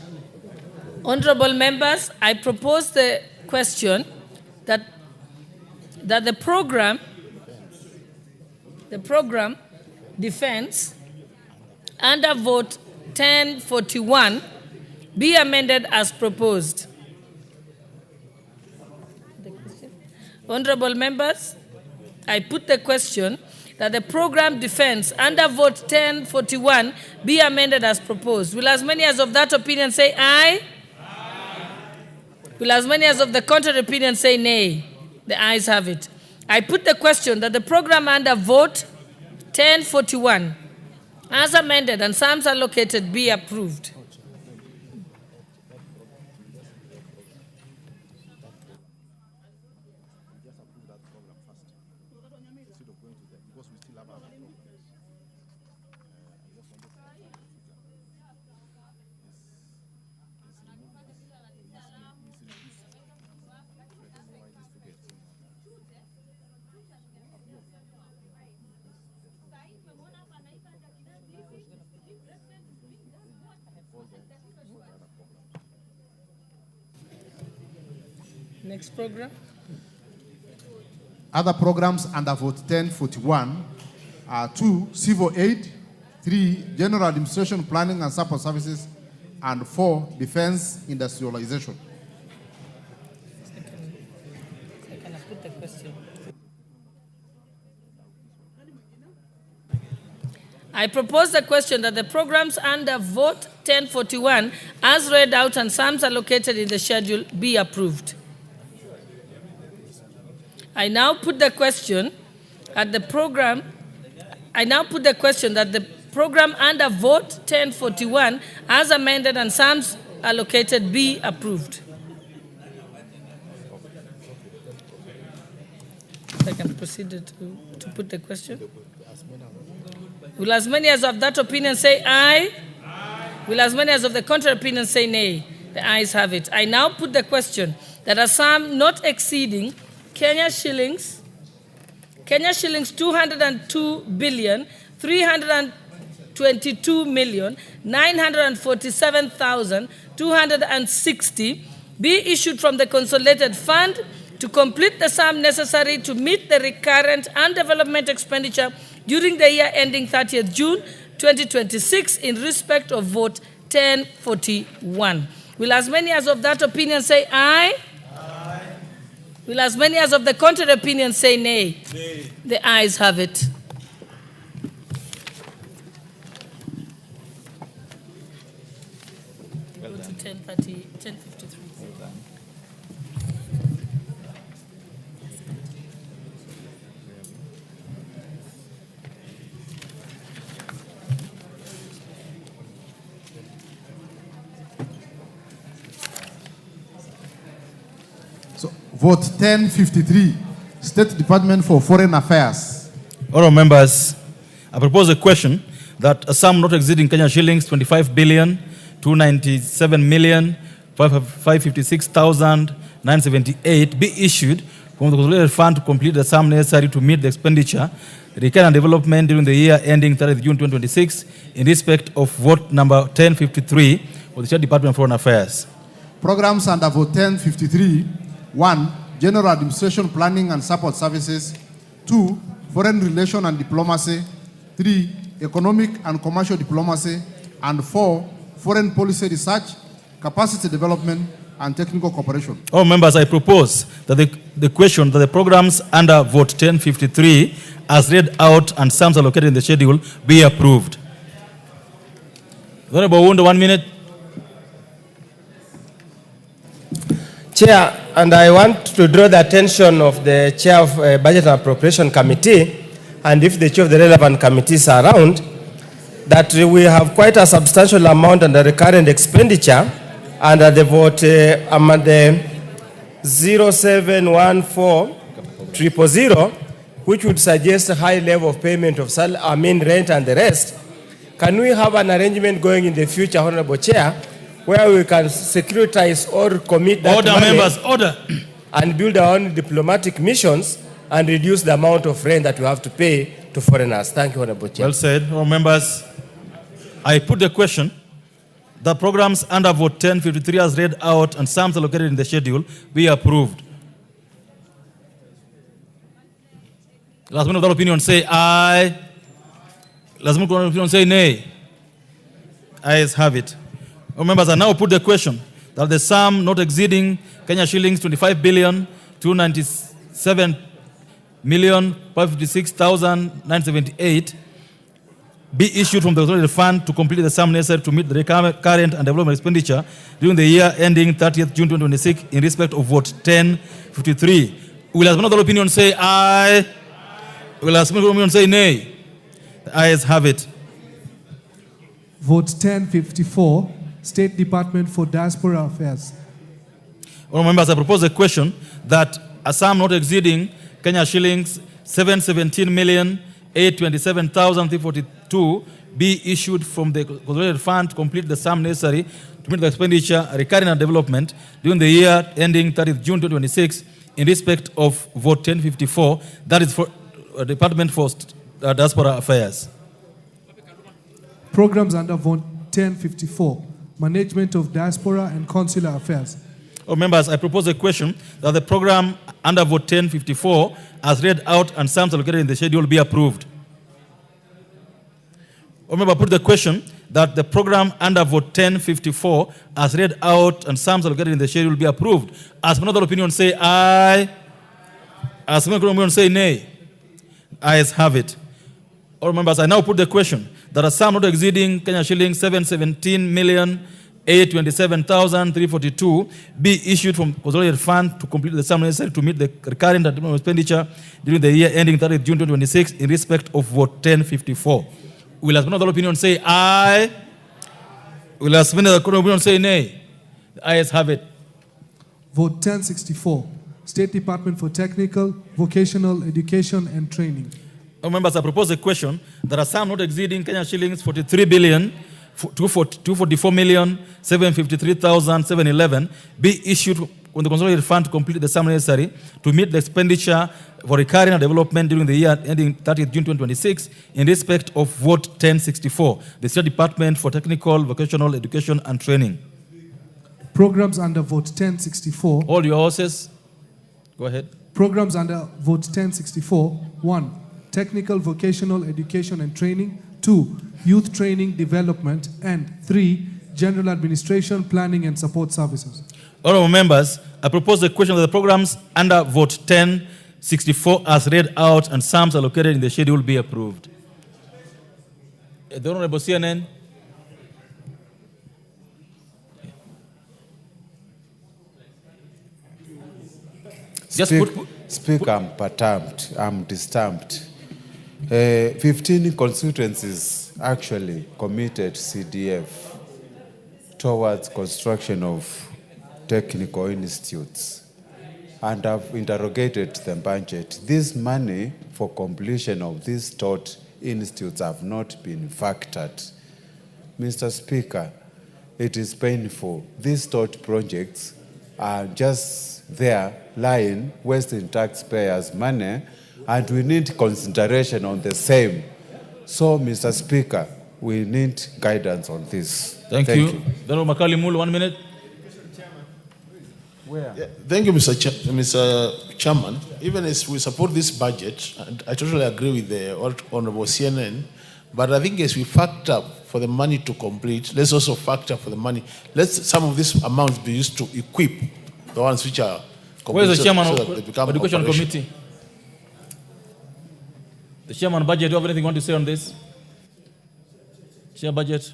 Honorable members, I propose the question that the program Defense under vote 1041 be amended as proposed. Honorable members, I put the question that the program Defense under vote 1041 be amended as proposed. Will as many as of that opinion say aye? Aye. Will as many as of the contrary opinion say nay? The ayes have it. I put the question that the program under vote 1041 as amended and sums allocated be approved. Next program.
Other programs under vote 1041 are 2, Civil Aid, 3, General Administration, Planning and Support Services, and 4, Defense Industrialization.
Can I put the question? I propose the question that the programs under Vote 1041, as read out and sums allocated in the schedule, be approved. I now put the question that the program under Vote 1041, as amended and sums allocated, be approved. I can proceed to put the question. Will as many as of that opinion say aye? Will as many as of the contrary opinion say nay? The ayes have it. I now put the question that a sum not exceeding Kenya shillings 222,322,947,260 be issued from the consolidated fund to complete the sum necessary to meet the recurrent and development expenditure during the year ending 30th June 2026 in respect of Vote 1041. Will as many as of that opinion say aye? Aye. Will as many as of the contrary opinion say nay? Nay. The ayes have it. Well done. Go to 1053. Well done.
Vote 1053, State Department for Foreign Affairs.
Honourable members, I propose a question that a sum not exceeding Kenya shillings 25,297,556,978 be issued from the consolidated fund to complete the sum necessary to meet the expenditure, recurrent and development during the year ending 30th June 2026 in respect of vote number 1053 of the State Department of Foreign Affairs.
Programs under Vote 1053, 1. General Administration Planning and Support Services. 2. Foreign Relation and Diplomacy. 3. Economic and Commercial Diplomacy. And 4. Foreign Policy Research, Capacity Development, and Technical Cooperation.
All members, I propose that the question that the programs under Vote 1053, as read out and sums allocated in the schedule, be approved. Honorable Wundo, 1 minute.
Chair, and I want to draw the attention of the Chair of Budget and Appropriation Committee, and if the Chair of the relevant committees are around, that we have quite a substantial amount under the current expenditure under the vote among the 0714-000, which would suggest a high level of payment of rent and the rest. Can we have an arrangement going in the future, Honorable Chair, where we can securitize or commit that
order,
money
members, order,
and build our own diplomatic missions and reduce the amount of rent that we have to pay to foreigners? Thank you, Honorable Chair.
Well said. All members, I put the question. The programs under Vote 1053 as read out and sums allocated in the schedule be approved. Last one of that opinion say aye. Last one of that opinion say nay. Ayes have it. All members, I now put the question that the sum not exceeding Kenya shillings 25,297,556,978 be issued from the consolidated fund to complete the sum necessary to meet the current and development expenditure during the year ending 30th June 2026 in respect of Vote 1053. Will as another opinion say aye? Will as another opinion say nay? The ayes have it.
Vote 1054, State Department for Diaspora Affairs.
All members, I propose a question that a sum not exceeding Kenya shillings 717,827,342 be issued from the consolidated fund to complete the sum necessary to meet the expenditure, recurring and development during the year ending 30th June 2026 in respect of Vote 1054, that is for Department for Diaspora Affairs.
Programs under Vote 1054, Management of Diaspora and Consular Affairs.
Oh, members, I propose a question that the program under Vote 1054, as read out and sums allocated in the schedule, be approved. Oh, member, put the question that the program under Vote 1054, as read out and sums allocated in the schedule, be approved. As another opinion say aye. As another opinion say nay. Ayes have it. All members, I now put the question that a sum not exceeding Kenya shillings 717,827,342 be issued from consolidated fund to complete the sum necessary to meet the recurrent and development expenditure during the year ending 30th June 2026 in respect of vote 1054. Will as another opinion say aye? Will as another opinion say nay? The ayes have it.
Vote 1064, State Department for Technical, Vocational Education and Training.
Members, I propose a question that a sum not exceeding Kenya shillings 43,244,753,711 be issued on the consolidated fund to complete the sum necessary to meet the expenditure for recurring and development during the year ending 30th June 2026 in respect of vote 1064, the State Department for Technical, Vocational Education and Training.
Programs under vote 1064.
All your horses. Go ahead.
Programs under vote 1064. 1. Technical, Vocational Education and Training. 2. Youth Training Development. And 3. General Administration, Planning and Support Services.
Honorable members, I propose a question that the programs under vote 1064 as read out and sums allocated in the schedule be approved. The Honorable CNN.
Speaker, I'm perturbed. I'm disturbed. 15 constituencies actually committed CDF towards construction of technical institutes, and I've interrogated the budget. This money for completion of these taught institutes have not been factored. Mr. Speaker, it is painful. These taught projects are just there lying, wasting taxpayers' money, and we need consideration on the same. So, Mr. Speaker, we need guidance on this.
Thank you. Honorable Makali Mulu, 1 minute.
Yeah, thank you, Mr. Chairman. Even as we support this budget, and I totally agree with the Honorable CNN, but I think as we factor for the money to complete, let's also factor for the money. Let some of these amounts be used to equip the ones which are complete.
Where is the chairman
so
of
that they become
Education
operational.
Committee? The chairman of budget, do you have anything you want to say on this? Chair budget.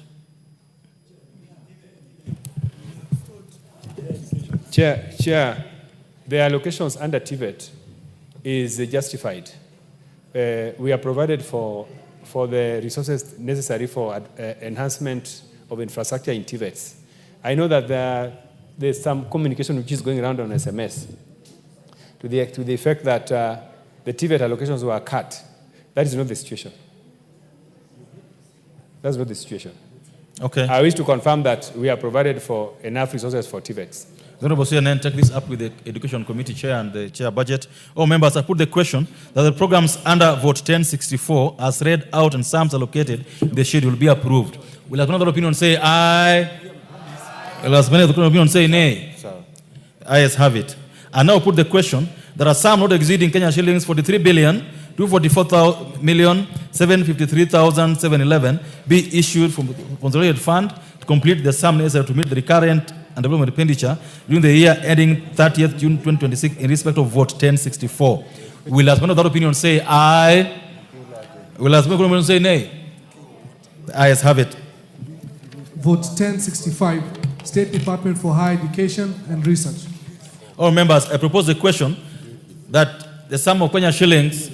Chair, the allocations under TVET is justified. We are provided for the resources necessary for enhancement of infrastructure in TVETs. I know that there's some communication which is going around on SMS to the effect that the TVET allocations were cut. That is not the situation. That's not the situation.
Okay.
I wish to confirm that we are provided for enough resources for TVETs.
The Honorable CNN, take this up with the Education Committee Chair and the Chair Budget. All members, I put the question that the programs under vote 1064 as read out and sums allocated in the schedule be approved. Will another opinion say aye? Will another opinion say nay? Ayes have it. I now put the question that a sum not exceeding Kenya shillings 43,244,753,711 be issued from the consolidated fund to complete the sum necessary to meet the recurrent and development expenditure during the year ending 30th June 2026 in respect of vote 1064. Will as one of that opinion say aye? Will as one of that opinion say nay? The ayes have it.
Vote 1065, State Department for Higher Education and Research.
All members, I propose the question that the sum of Kenya shillings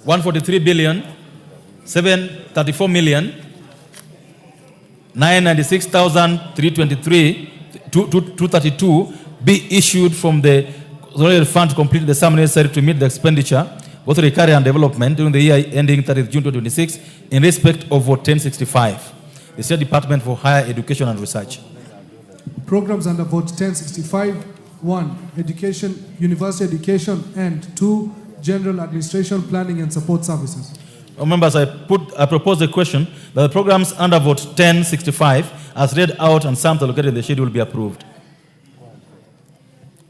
143,734,996,332 be issued from the consolidated fund to complete the sum necessary to meet the expenditure, both recurring and development, during the year ending 30th June 2026, in respect of vote 1065, the State Department for Higher Education and Research.
Programs under vote 1065, 1. Education, University Education, and 2. General Administration, Planning and Support Services.
Members, I propose the question that the programs under vote 1065 as read out and sums allocated in the schedule be approved.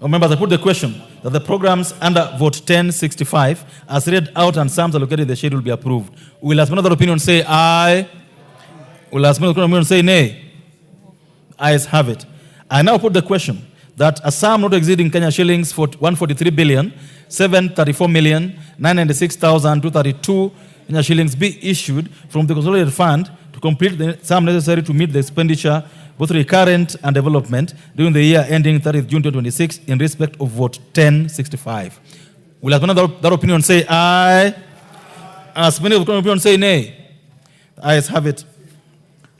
Members, I put the question that the programs under vote 1065 as read out and sums allocated in the schedule be approved. Will as another opinion say aye? Will as another opinion say nay? Ayes have it. I now put the question that a sum not exceeding Kenya shillings for 143,734,996,232 Kenya shillings be issued from the consolidated fund to complete the sum necessary to meet the expenditure, both recurrent and development, during the year ending 30th June 2026 in respect of vote 1065. Will as many of that opinion say aye? As many of the opinion say nay? The ayes have it.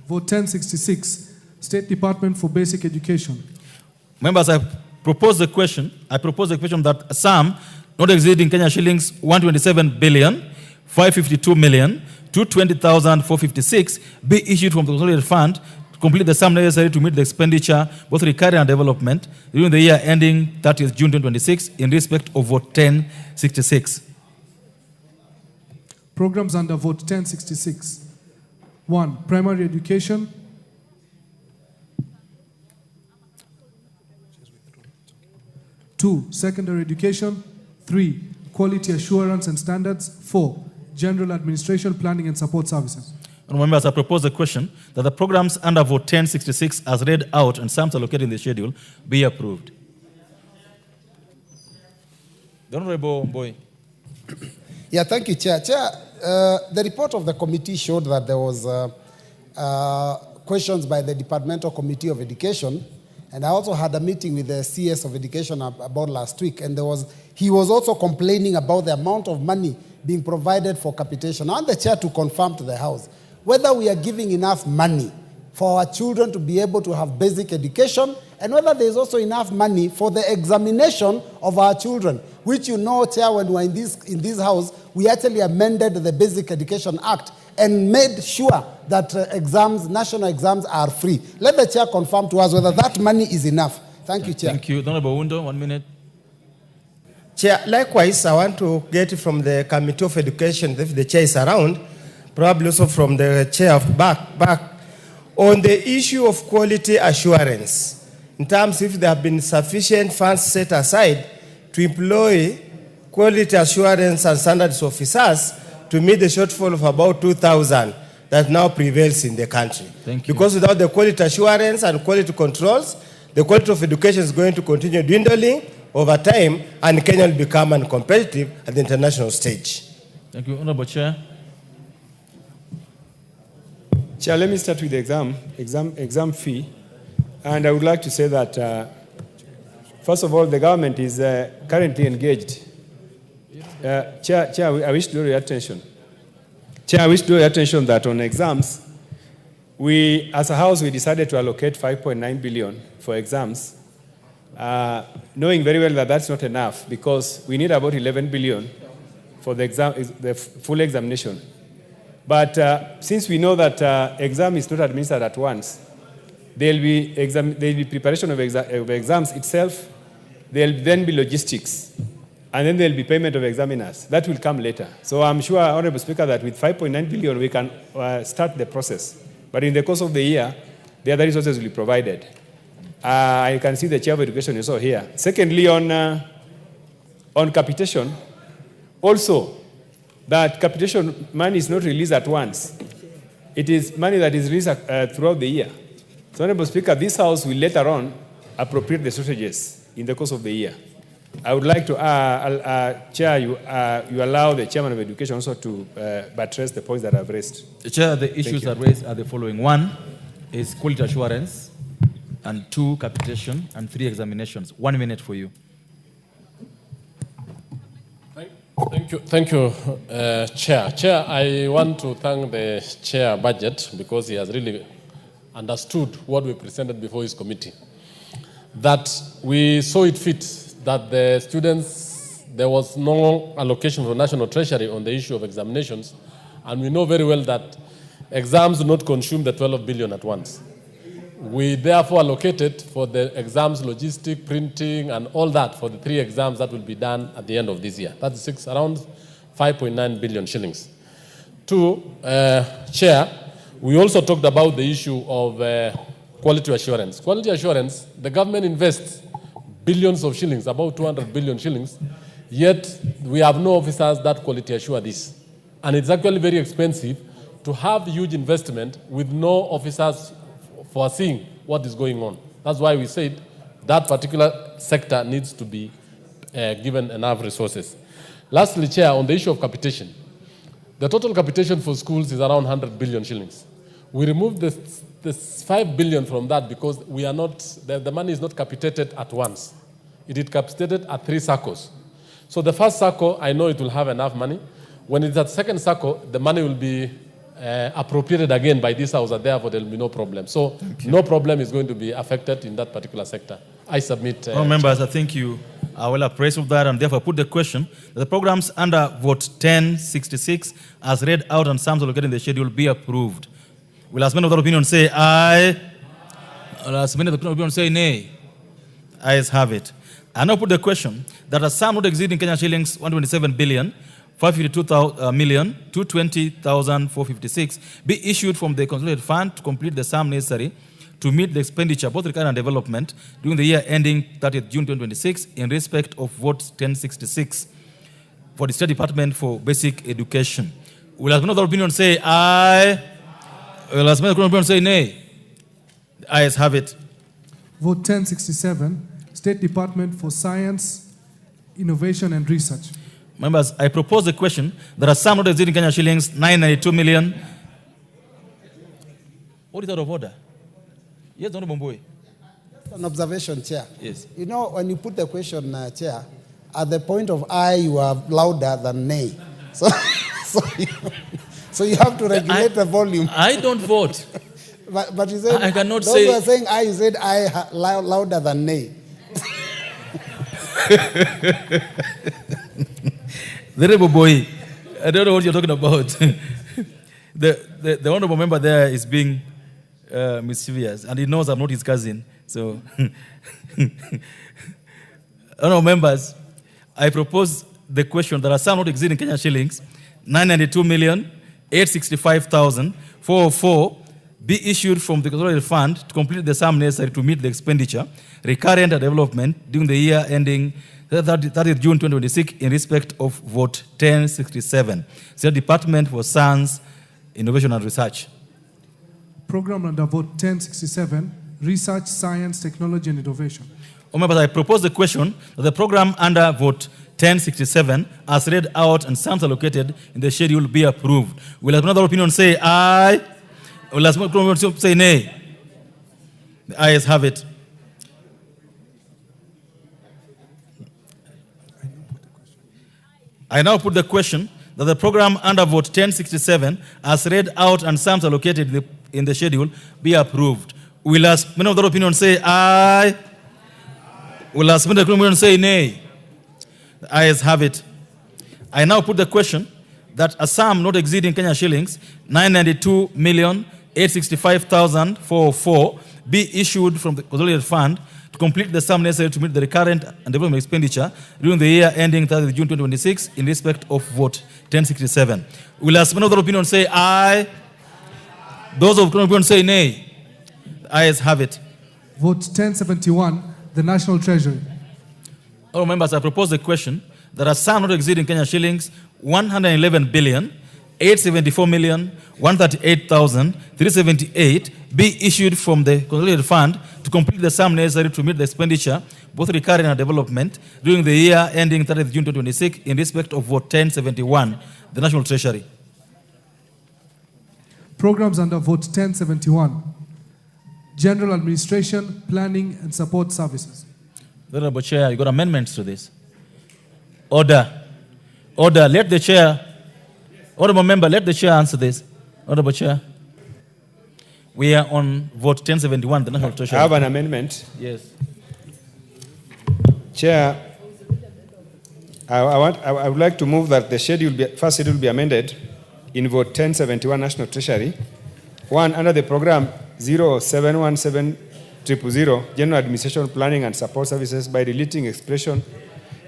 Vote 1066, State Department for Basic Education.
Members, I propose the question that a sum not exceeding Kenya shillings 127,552,220,456 be issued from the consolidated fund to complete the sum necessary to meet the expenditure, both recurrent and development, during the year ending 30th June 2026 in respect of vote 1066.
Programs under vote 1066. 1. Primary education. 2. Secondary education. 3. Quality assurance and standards. 4. General administration, planning and support services.
Members, I propose the question that the programs under vote 1066 as read out and sums allocated in the schedule be approved. The Honorable Boy.
Yeah, thank you, Chair. Chair, the report of the committee showed that there was questions by the Departmental Committee of Education, and I also had a meeting with the CS of Education about last week, and he was also complaining about the amount of money being provided for capitation. I want the Chair to confirm to the House whether we are giving enough money for our children to be able to have basic education, and whether there is also enough money for the examination of our children, which you know, Chair, when we were in this House, we actually amended the Basic Education Act and made sure that national exams are free. Let the Chair confirm to us whether that money is enough. Thank you, Chair.
Thank you. Honorable Undo, 1 minute.
Chair, likewise, I want to get from the Committee of Education, if the Chair is around, probably also from the Chair of back, on the issue of quality assurance, in terms if there have been sufficient funds set aside to employ quality assurance and standards officers to meet the shortfall of about 2,000 that now prevails in the country.
Thank you.
Because without the quality assurance and quality controls, the quality of education is going to continue dwindling over time, and Kenya will become uncompetitive at the international stage.
Thank you. Honorable Chair.
Chair, let me start with the exam fee. And I would like to say that, first of all, the government is currently engaged. Chair, I wish to draw your attention. Chair, I wish to draw your attention that on exams, we, as a House, we decided to allocate 5.9 billion for exams, knowing very well that that's not enough because we need about 11 billion for the full examination. But since we know that exam is not administered at once, there will be preparation of exams itself, there will then be logistics, and then there will be payment of examiners. That will come later. So I'm sure, Honorable Speaker, that with 5.9 billion we can start the process. But in the course of the year, the other resources will be provided. I can see the Chair of Education is also here. Secondly, on capitation, also, that capitation money is not released at once. It is money that is released throughout the year. So, Honorable Speaker, this House will later on appropriate the strategies in the course of the year. I would like to, Chair, you allow the Chairman of Education also to buttress the points that I've raised.
Chair, the issues that raised are the following. 1 is quality assurance, and 2, capitation, and 3, examinations. 1 minute for you.
Thank you, Chair. Chair, I want to thank the Chair Budget because he has really understood what we presented before his committee. That we saw it fit that the students, there was no allocation for National Treasury on the issue of examinations, and we know very well that exams do not consume the 12 billion at once. We therefore allocated for the exams, logistic, printing, and all that for the 3 exams that will be done at the end of this year. That's around 5.9 billion shillings. 2, Chair, we also talked about the issue of quality assurance. Quality assurance, the government invests billions of shillings, about 200 billion shillings, yet we have no officers that quality assure this. And it's actually very expensive to have huge investment with no officers foreseeing what is going on. That's why we said that particular sector needs to be given enough resources. Lastly, Chair, on the issue of capitation,
The total capitation for schools is around 100 billion shillings. We removed this 5 billion from that because we are not, the money is not capitated at once. It is capitated at 3 circles. So the first circle, I know it will have enough money. When it's at second circle, the money will be appropriated again by this house, and therefore there will be no problem. So no problem is going to be affected in that particular sector. I submit.
Members, I think you are well appraised of that, and therefore put the question that the programs under Vote 1066 as read out and sums allocated in the schedule be approved. Will as many of the opinion say aye? Will as many of the opinion say nay? Ayes have it. I now put the question that a sum not exceeding Kenya shillings 127 billion 552,220,456 be issued from the consolidated fund to complete the sum necessary to meet the expenditure, both recurrent and development, during the year ending 30th June 2026 in respect of Vote 1066 for the State Department for Basic Education. Will as many of the opinion say aye? Will as many of the opinion say nay? The ayes have it.
Vote 1067, State Department for Science, Innovation and Research.
Members, I propose the question that a sum not exceeding Kenya shillings 992 million. What is out of order? Yes, Honorable Mbui.
An observation, Chair.
Yes.
You know, when you put the question, Chair, at the point of aye, you are louder than nay. So, so you have to regulate the volume.
I don't vote.
But you said,
I cannot
those
say.
who are saying aye, you said aye louder than nay.
The rebel boy, I don't know what you're talking about. the honorable member there is being mischievous, and he knows I'm not his cousin. So, honorable members, I propose the question that a sum not exceeding Kenya shillings 992,865,404 be issued from the consolidated fund to complete the sum necessary to meet the expenditure, recurrent and development during the year ending 30th June 2026 in respect of Vote 1067, State Department for Science, Innovation and Research.
Program under Vote 1067, Research, Science, Technology and Innovation.
Members, I propose the question that the program under Vote 1067 as read out and sums allocated in the schedule be approved. Will another opinion say aye? Will another opinion say nay? The ayes have it. I now put the question that the program under Vote 1067 as read out and sums allocated in the schedule be approved. Will as many of the opinion say aye? Will as many of the opinion say nay? The ayes have it. I now put the question that a sum not exceeding Kenya shillings 992,865,404 be issued from the consolidated fund to complete the sum necessary to meet the recurrent and development expenditure during the year ending 30th June 2026 in respect of Vote 1067. Will as many of the opinion say aye? Those of the opinion say nay? The ayes have it.
Vote 1071, the National Treasury.
All members, I propose the question that a sum not exceeding Kenya shillings 111 billion 874,138,378 be issued from the consolidated fund to complete the sum necessary to meet the expenditure, both recurring and development, during the year ending 30th June 2026 in respect of Vote 1071, the National Treasury.
Programs under Vote 1071, General Administration, Planning and Support Services.
Honorable Chair, you got amendments to this. Order. Order. Let the chair. Honorable member, let the chair answer this. Honorable Chair. We are on Vote 1071, the National Treasury.
I have an amendment.
Yes.
Chair, I would like to move that the first schedule be amended in Vote 1071 National Treasury. One, under the program 071700, General Administration, Planning and Support Services, by deleting expression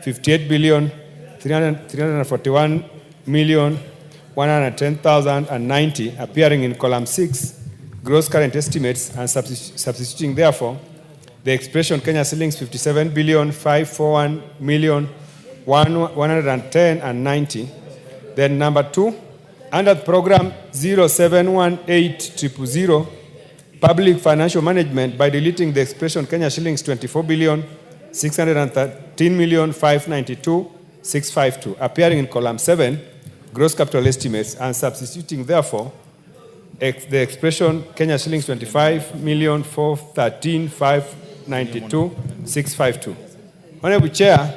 58,341,110,090 appearing in column 6, gross current estimates, and substituting therefore the expression Kenya shillings 57,541,110,90. Then number 2, under program 071800, Public Financial Management, by deleting the expression Kenya shillings 24,613,592,652 appearing in column 7, gross capital estimates and substituting, therefore, the expression Kenya shillings 25,413,592,652. Honorable Chair,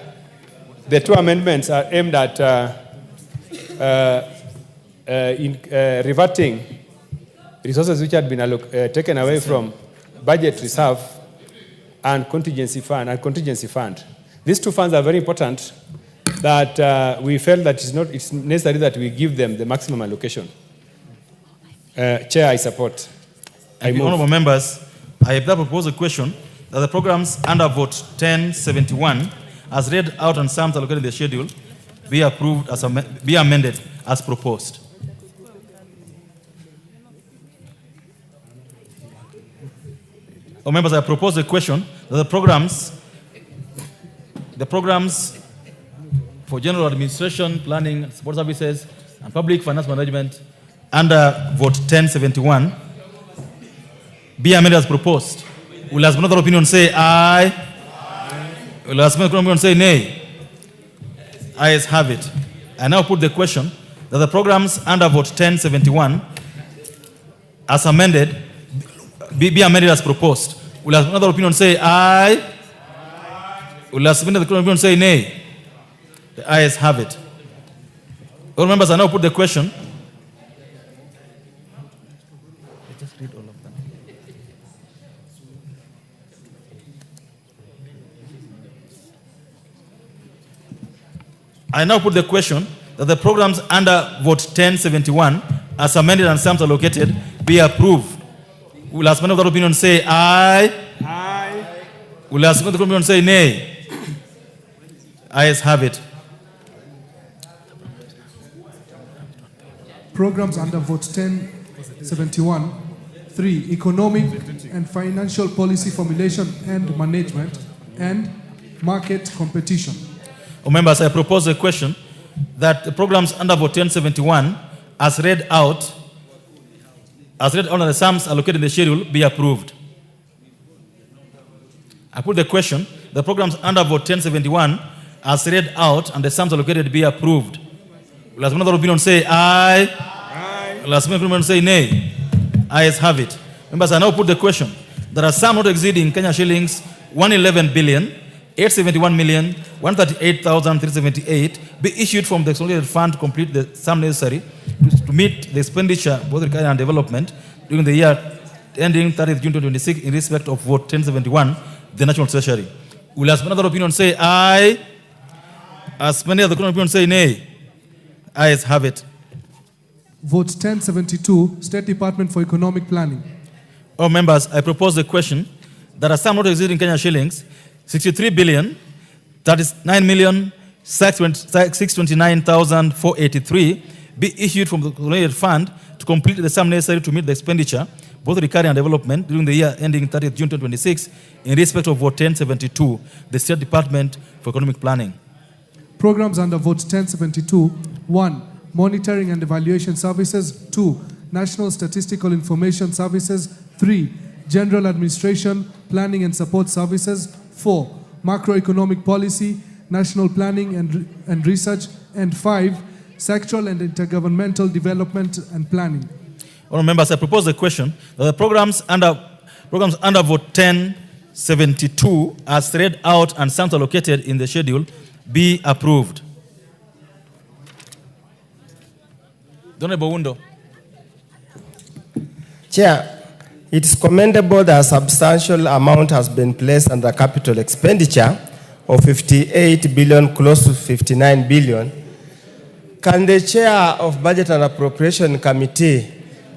the two amendments are aimed at reverting resources which had been taken away from budget reserve and contingency fund. These two funds are very important that we felt that it's necessary that we give them the maximum allocation. Chair, I support.
Honourable members, I have proposed a question that the programs under vote 1071 as read out on sums allocated in the schedule be approved as be amended as proposed. Honourable members, I propose a question that the programs for general administration, planning, and support services, and public finance management under vote 1071 be amended as proposed. Will as another opinion say aye? Will as another opinion say nay? Ayes have it. I now put the question that the programs under vote 1071 as amended be amended as proposed. Will as another opinion say aye? Will as another opinion say nay? The ayes have it. All members, I now put the question. Just read all of them. I now put the question that the programs under vote 1071 as amended and sums allocated be approved. Will as many of that opinion say aye? Aye. Will as many of the opinion say nay? Ayes have it.
Programs under vote 1071. 3. Economic and financial policy formulation and management and market competition.
Members, I propose a question that the programs under vote 1071 as read out under the sums allocated in the schedule be approved. I put the question, the programs under vote 1071 as read out and the sums allocated be approved. Will as another opinion say aye? Aye. Will as another opinion say nay? Ayes have it. Members, I now put the question that a sum not exceeding Kenya shillings 111,871,138,378 be issued from the consolidated fund to complete the sum necessary to meet the expenditure both required and development during the year ending 30th June 2026 in respect of vote 1071, the National Treasury. Will as another opinion say aye? As many other opinions say nay? Ayes have it.
Vote 1072, State Department for Economic Planning.
All members, I propose the question that a sum not exceeding Kenya shillings 63,39,629,483 be issued from the consolidated fund to complete the sum necessary to meet the expenditure, both recurring and development, during the year ending 30th June 2026 in respect of vote 1072, the State Department for Economic Planning.
Programs under vote 1072. 1. Monitoring and Evaluation Services. 2. National Statistical Information Services. 3. General Administration, Planning and Support Services. 4. Macroeconomic Policy, National Planning and Research. And 5. Sectoral and Intergovernmental Development and Planning.
Honourable members, I propose the question that the programs under vote 1072 as read out and sums allocated in the schedule be approved. Honourable Undo.
Chair, it is commendable that a substantial amount has been placed under capital expenditure of 58 billion, close to 59 billion. Can the chair of Budget and Appropriation Committee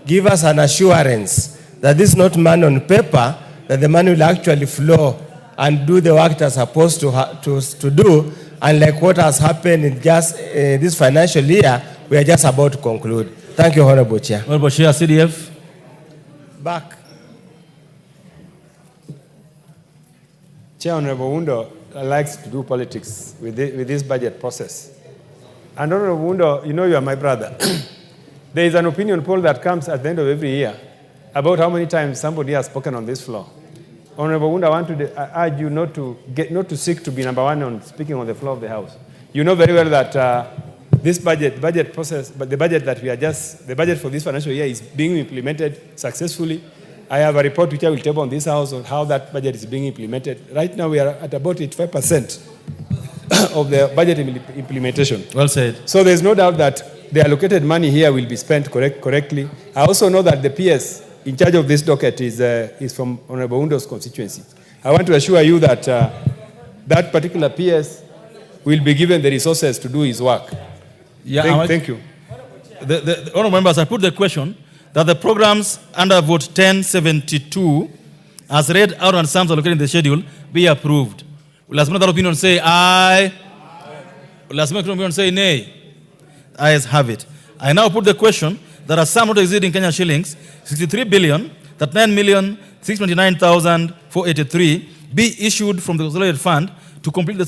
give us an assurance that this is not money on paper, that the money will actually flow and do the work it's supposed to do, unlike what has happened in just this financial year, we are just about to conclude. Thank you, Honorable Chair.
Honorable Chair, CDF.
Back.
Chair, Honorable Undo likes to do politics with this budget process. And Honorable Undo, you know you are my brother. There is an opinion poll that comes at the end of every year about how many times somebody has spoken on this floor. Honorable Undo, I want to urge you not to seek to be number one on speaking on the floor of the House. You know very well that this budget process, but the budget that the budget for this financial year is being implemented successfully. I have a report which I will table on this house on how that budget is being implemented. Right now, we are at about 85% of the budget implementation.
Well said.
So there's no doubt that the allocated money here will be spent correctly. I also know that the PS in charge of this docket is from Honorable Undo's constituency. I want to assure you that that particular PS will be given the resources to do his work.
Yeah,
Thank you.
The honorable members, I put the question that the programs under vote 1072 as read out and sums allocated in the schedule be approved. Will as another opinion say aye? Will as another opinion say nay? Ayes have it. I now put the question that a sum not exceeding Kenya shillings 63 billion 39,629,483 be issued from the consolidated fund to complete the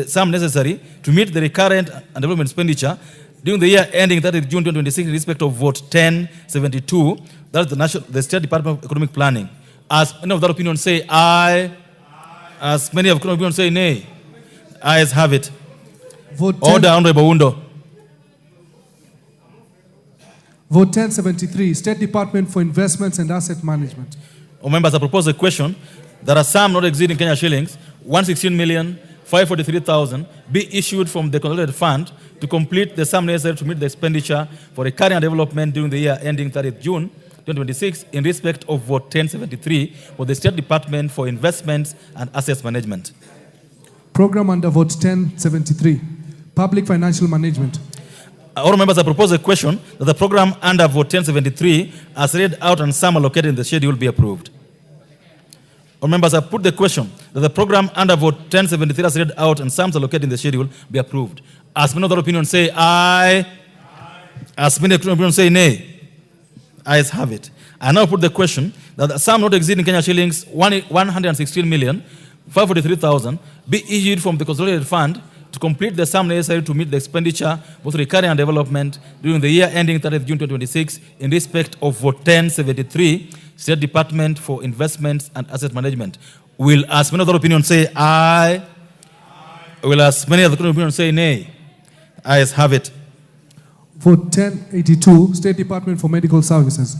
sum necessary to meet the recurrent and development expenditure during the year ending 30th June 2026 in respect of vote 1072, that is the State Department of Economic Planning. As many of that opinion say aye, as many of that opinion say nay, ayes have it.
Vote
Order, Honorable Undo.
Vote 1073, State Department for Investments and Asset Management.
Members, I propose a question that a sum not exceeding Kenya shillings 116,543,000 be issued from the consolidated fund to complete the sum necessary to meet the expenditure for recurring and development during the year ending 30th June 2026 in respect of vote 1073 for the State Department for Investments and Assets Management.
Program under vote 1073, Public Financial Management.
All members, I propose a question that the program under vote 1073 as read out and sum allocated in the schedule be approved. All members, I put the question that the program under vote 1073 as read out and sums allocated in the schedule be approved. As many other opinions say aye, as many opinions say nay, ayes have it. I now put the question that the sum not exceeding Kenya shillings 116,543,000 be issued from the consolidated fund to complete the sum necessary to meet the expenditure both recurring and development during the year ending 30th June 2026 in respect of vote 1073, State Department for Investments and Asset Management. Will as many other opinions say aye? Will as many other opinions say nay? Ayes have it.
Vote 1082, State Department for Medical Services.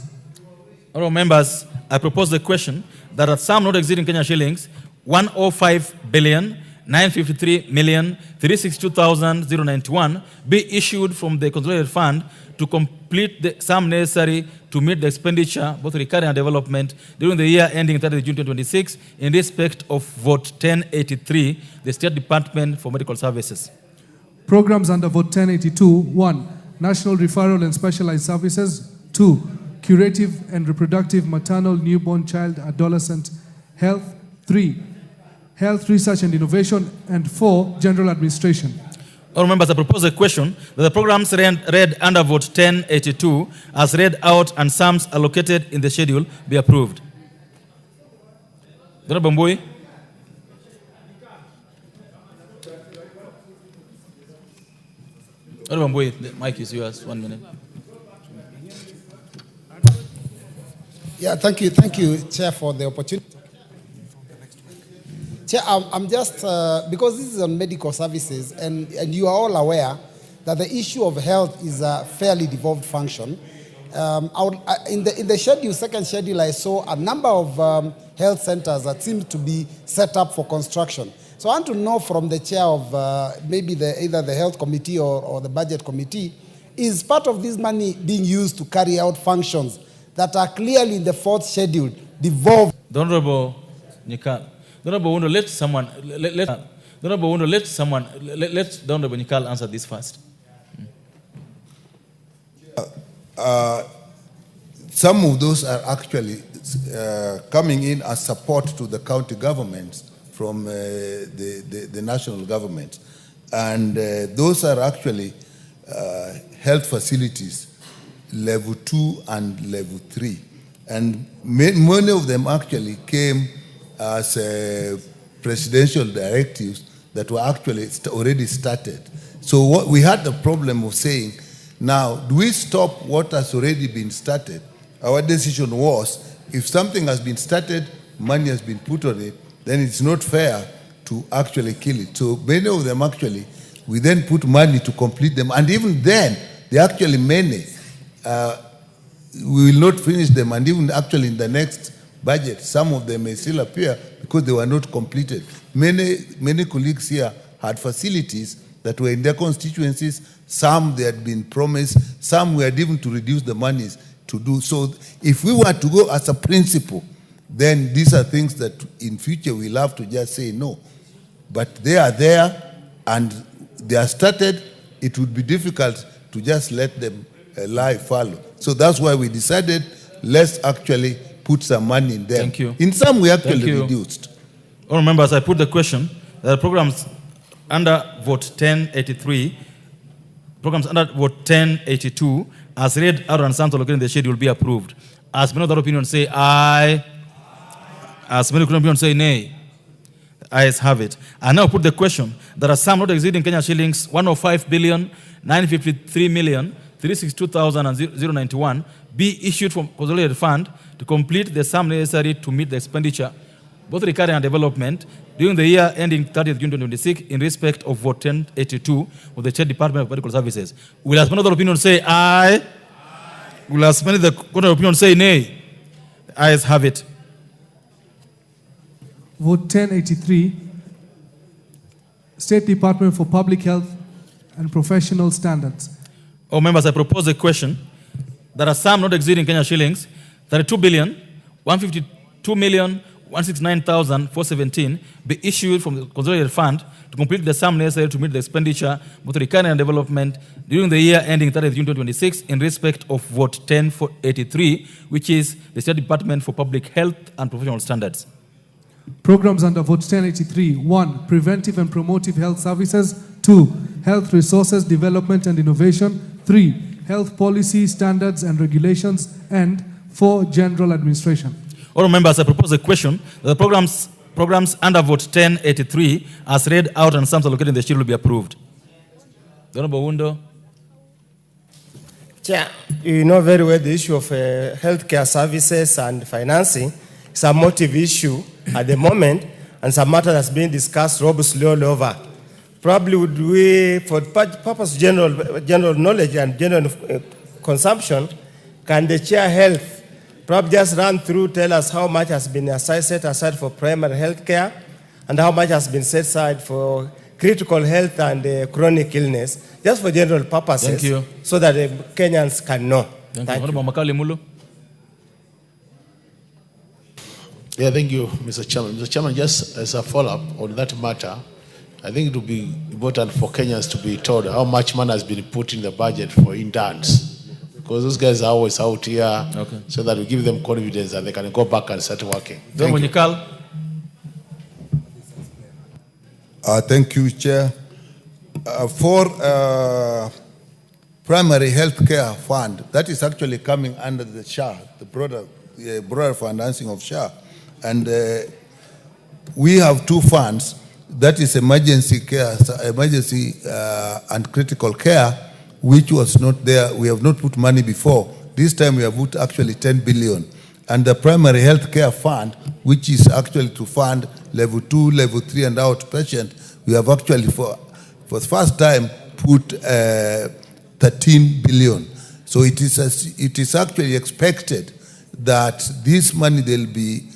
Honorable members, I propose the question that a sum not exceeding Kenya shillings 105,953,362,091 be issued from the consolidated fund to complete the sum necessary to meet the expenditure, both recurring and development, during the year ending 30th June 2026 in respect of vote 1083, the State Department for Medical Services.
Programs under vote 1082, 1. National Referral and Specialized Services. 2. Curative and Reproductive Maternal, Newborn, Child, Adolescent Health. 3. Health Research and Innovation. And 4. General Administration.
All members, I propose a question that the programs read under vote 1082 as read out and sums allocated in the schedule be approved. Honorable Mbui. Honorable Mbui, the mic is yours. 1 minute.
Yeah, thank you, Chair, for the opportunity. Chair, I'm just, because this is on medical services, and you are all aware that the issue of health is a fairly devolved function. In the schedule, second schedule, I saw a number of health centers that seem to be set up for construction. So I want to know from the chair of maybe either the health committee or the budget committee, is part of this money being used to carry out functions that are clearly in the fourth schedule devolved?
The Honorable Nikal. The Honorable Undo, let the Honorable Nikal answer this first.
Some of those are actually coming in as support to the county governments from the national government. And those are actually health facilities, level 2 and level 3. And many of them actually came as presidential directives that were actually already started. So what we had the problem of saying, now, do we stop what has already been started? Our decision was, if something has been started, money has been put on it, then it's not fair to actually kill it. So many of them actually We then put money to complete them. And even then, they actually many, we will not finish them. And even actually in the next budget, some of them may still appear because they were not completed. Many colleagues here had facilities that were in their constituencies. Some they had been promised. Some we had even to reduce the monies to do. So if we were to go as a principle, then these are things that in future we'll have to just say no. But they are there and they are started. It would be difficult to just let them lie fallow. So that's why we decided let's actually put some money in them.
Thank you.
In some we actually reduced.
All members, I put the question. The programs under vote 1083, programs under vote 1082, as read out and sounds located in the shade will be approved. As many other opinions say aye. As many opinions say nay. Ayes have it. I now put the question. There are some not exceeding Kenya shillings 105,953,362,091 be issued from consolidated fund to complete the sum necessary to meet the expenditure, both recurring and development, during the year ending 30th June 2026 in respect of vote 1082 of the State Department of Medical Services. Will as many other opinions say aye? Will as many the other opinions say nay? Ayes have it.
Vote 1083, State Department for Public Health and Professional Standards.
All members, I propose a question. There are some not exceeding Kenya shillings 32,152,169,417 be issued from the consolidated fund to complete the sum necessary to meet the expenditure, both recurring and development, during the year ending 30th June 2026 in respect of vote 1083, which is the State Department for Public Health and Professional Standards.
Programs under vote 1083. 1. Preventive and promotive health services. 2. Health resources development and innovation. 3. Health policy, standards and regulations. And 4. General administration.
All members, I propose a question. The programs under vote 1083 as read out and sums allocated in the sheet will be approved. The Honorable Wundo.
Chair, you know very well the issue of healthcare services and financing is a motive issue at the moment, and some matter that's being discussed robustly all over. Probably would we, for purpose general knowledge and general consumption, can the chair health probably just run through, tell us how much has been set aside for primary health care and how much has been set aside for critical health and chronic illness, just for general purposes.
Thank you.
So that the Kenyans can know.
Thank you. Honorable Makali Mulu.
Yeah, thank you, Mr. Chairman. Mr. Chairman, just as a follow-up on that matter, I think it would be important for Kenyans to be told how much money has been put in the budget for interns. Because those guys are always out here, so that we give them confidence that they can go back and start working.
Thank you.
Thank you, Chair. For primary health care fund, that is actually coming under the SHA, the broader financing of SHA. And we have two funds. That is emergency care, and critical care, which was not there. We have not put money before. This time we have put actually 10 billion. And the primary health care fund, which is actually to fund level 2, level 3 and outpatient, we have actually for the first time put 13 billion. So it is actually expected that this money will be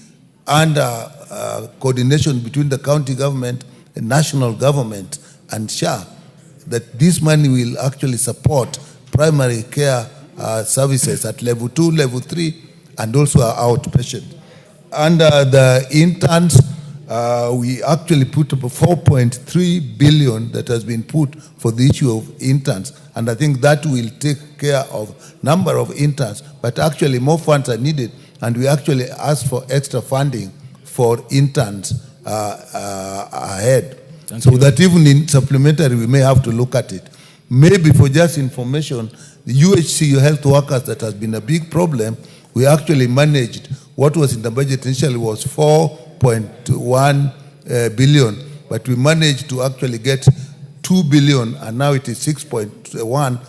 under coordination between the county government, the national government, and SHA, that this money will actually support primary care services at level 2, level 3, and also our outpatient. Under the interns, we actually put up 4.3 billion that has been put for the issue of interns. And I think that will take care of number of interns, but actually more funds are needed. And we actually asked for extra funding for interns ahead. So that even in supplementary, we may have to look at it. Maybe for just information, the UHC health workers, that has been a big problem. We actually managed, what was in the budget initially was 4.1 billion, but we managed to actually get 2 billion, and now it is 6.1,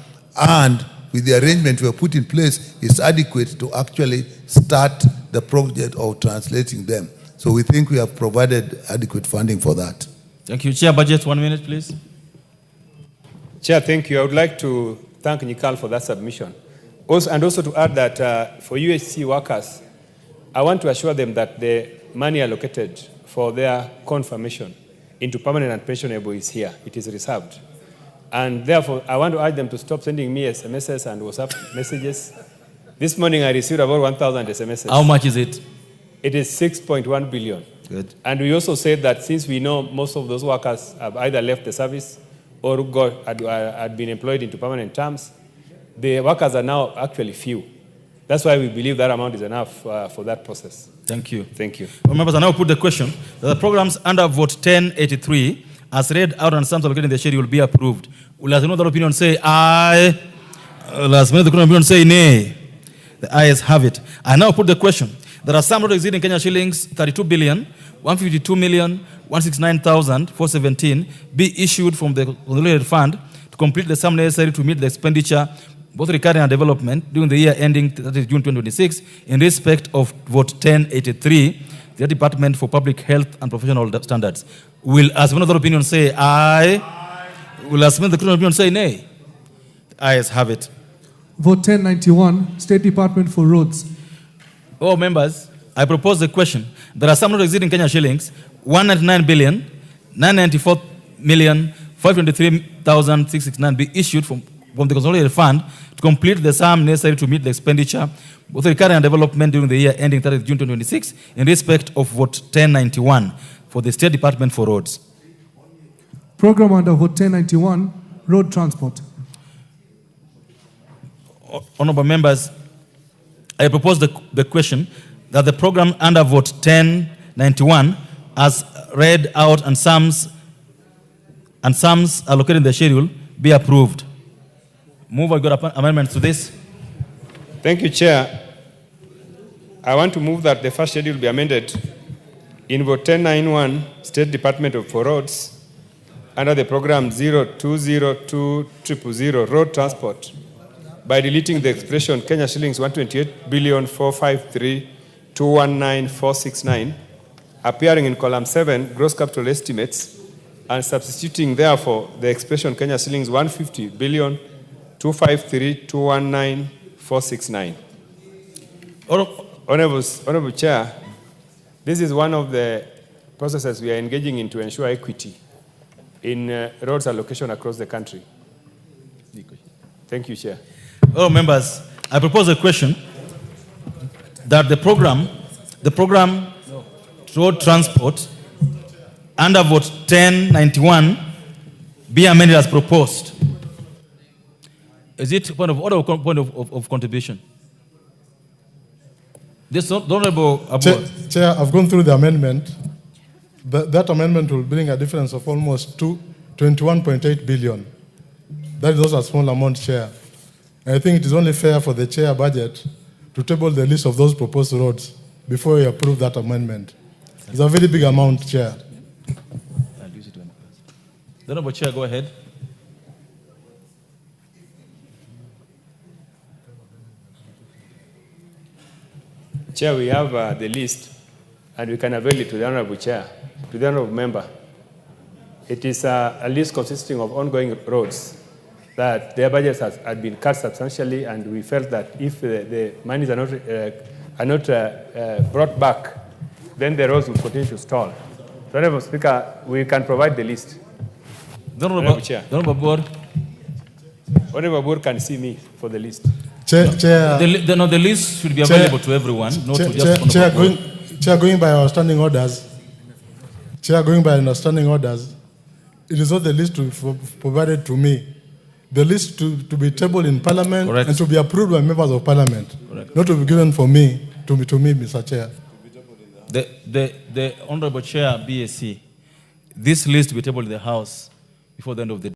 and with the arrangement we have put in place, is adequate to actually start the project of translating them. So we think we have provided adequate funding for that.
Thank you. Chair, budget, 1 minute, please.
Chair, thank you. I would like to thank Nikal for that submission. Also to add that for UHC workers, I want to assure them that the money allocated for their confirmation into permanent and pensionable is here. It is reserved. And therefore, I want to urge them to stop sending me SMSs and WhatsApp messages. This morning, I received about 1,000 SMSs.
How much is it?
It is 6.1 billion.
Good.
And we also said that since we know most of those workers have either left the service or had been employed into permanent terms, the workers are now actually few. That's why we believe that amount is enough for that process.
Thank you.
Thank you.
Well, members, I now put the question that the programs under Vote 1083, as read out and sums allocated in the schedule, will be approved. Will as another opinion say aye? As another opinion say nay? The ayes have it. I now put the question. There are some roads exceeding Kenya shillings 32 billion, 152 million, 169,417 be issued from the consolidated fund to complete the sum necessary to meet the expenditure, both recurring and development, during the year ending 30 June 2026, in respect of Vote 1083, the Department for Public Health and Professional Standards. Will, as another opinion, say aye? Will, as another opinion, say nay? The ayes have it.
Vote 1091, State Department for Roads.
Oh, members, I propose the question. There are some roads exceeding Kenya shillings 199 billion, 994 million, 523,669 be issued from the consolidated fund to complete the sum necessary to meet the expenditure, both recurring and development, during the year ending 30 June 2026, in respect of Vote 1091 for the State Department for Roads.
Program under Vote 1091, Road Transport.
Honorable members, I propose the question that the program under Vote 1091, as read out and sums allocated in the schedule, be approved. Move or got amendments to this?
Thank you, Chair. I want to move that the first schedule be amended in Vote 1091, State Department for Roads, under the program 020200 Road Transport, by deleting the expression Kenya shillings 128,453,219,469, appearing in column 7, gross capital estimates, and substituting therefore the expression Kenya shillings 150,253,219,469. Honorable Chair, this is one of the processes we are engaging in to ensure equity in roads allocation across the country. Thank you, Chair.
Oh, members, I propose a question that the program road transport under Vote 1091 be amended as proposed. Is it point of order or point of contribution? This honorable
Chair, I've gone through the amendment. That amendment will bring a difference of almost 21.8 billion. That is also a small amount, Chair. I think it is only fair for the chair budget to table the list of those proposed roads before you approve that amendment. It's a very big amount, Chair.
The Honorable Chair, go ahead.
Chair, we have the list, and we can avail it to the Honorable Chair, to the Honorable Member. It is a list consisting of ongoing roads that their budgets had been cut substantially, and we felt that if the monies are not brought back, then the roads will continue to stall. So, Honorable Speaker, we can provide the list. Honorable Chair.
Honorable
Board can see me for the list.
Chair,
the list should be available to everyone, not to just
Chair, going by our standing orders. Chair, going by our standing orders, it is not the list provided to me. The list to be tabled in Parliament. Correct. And to be approved by members of Parliament. Correct. Not to be given to me, Mr. Chair.
The Honorable Chair, BAC, this list will be tabled in the House before the end of the day.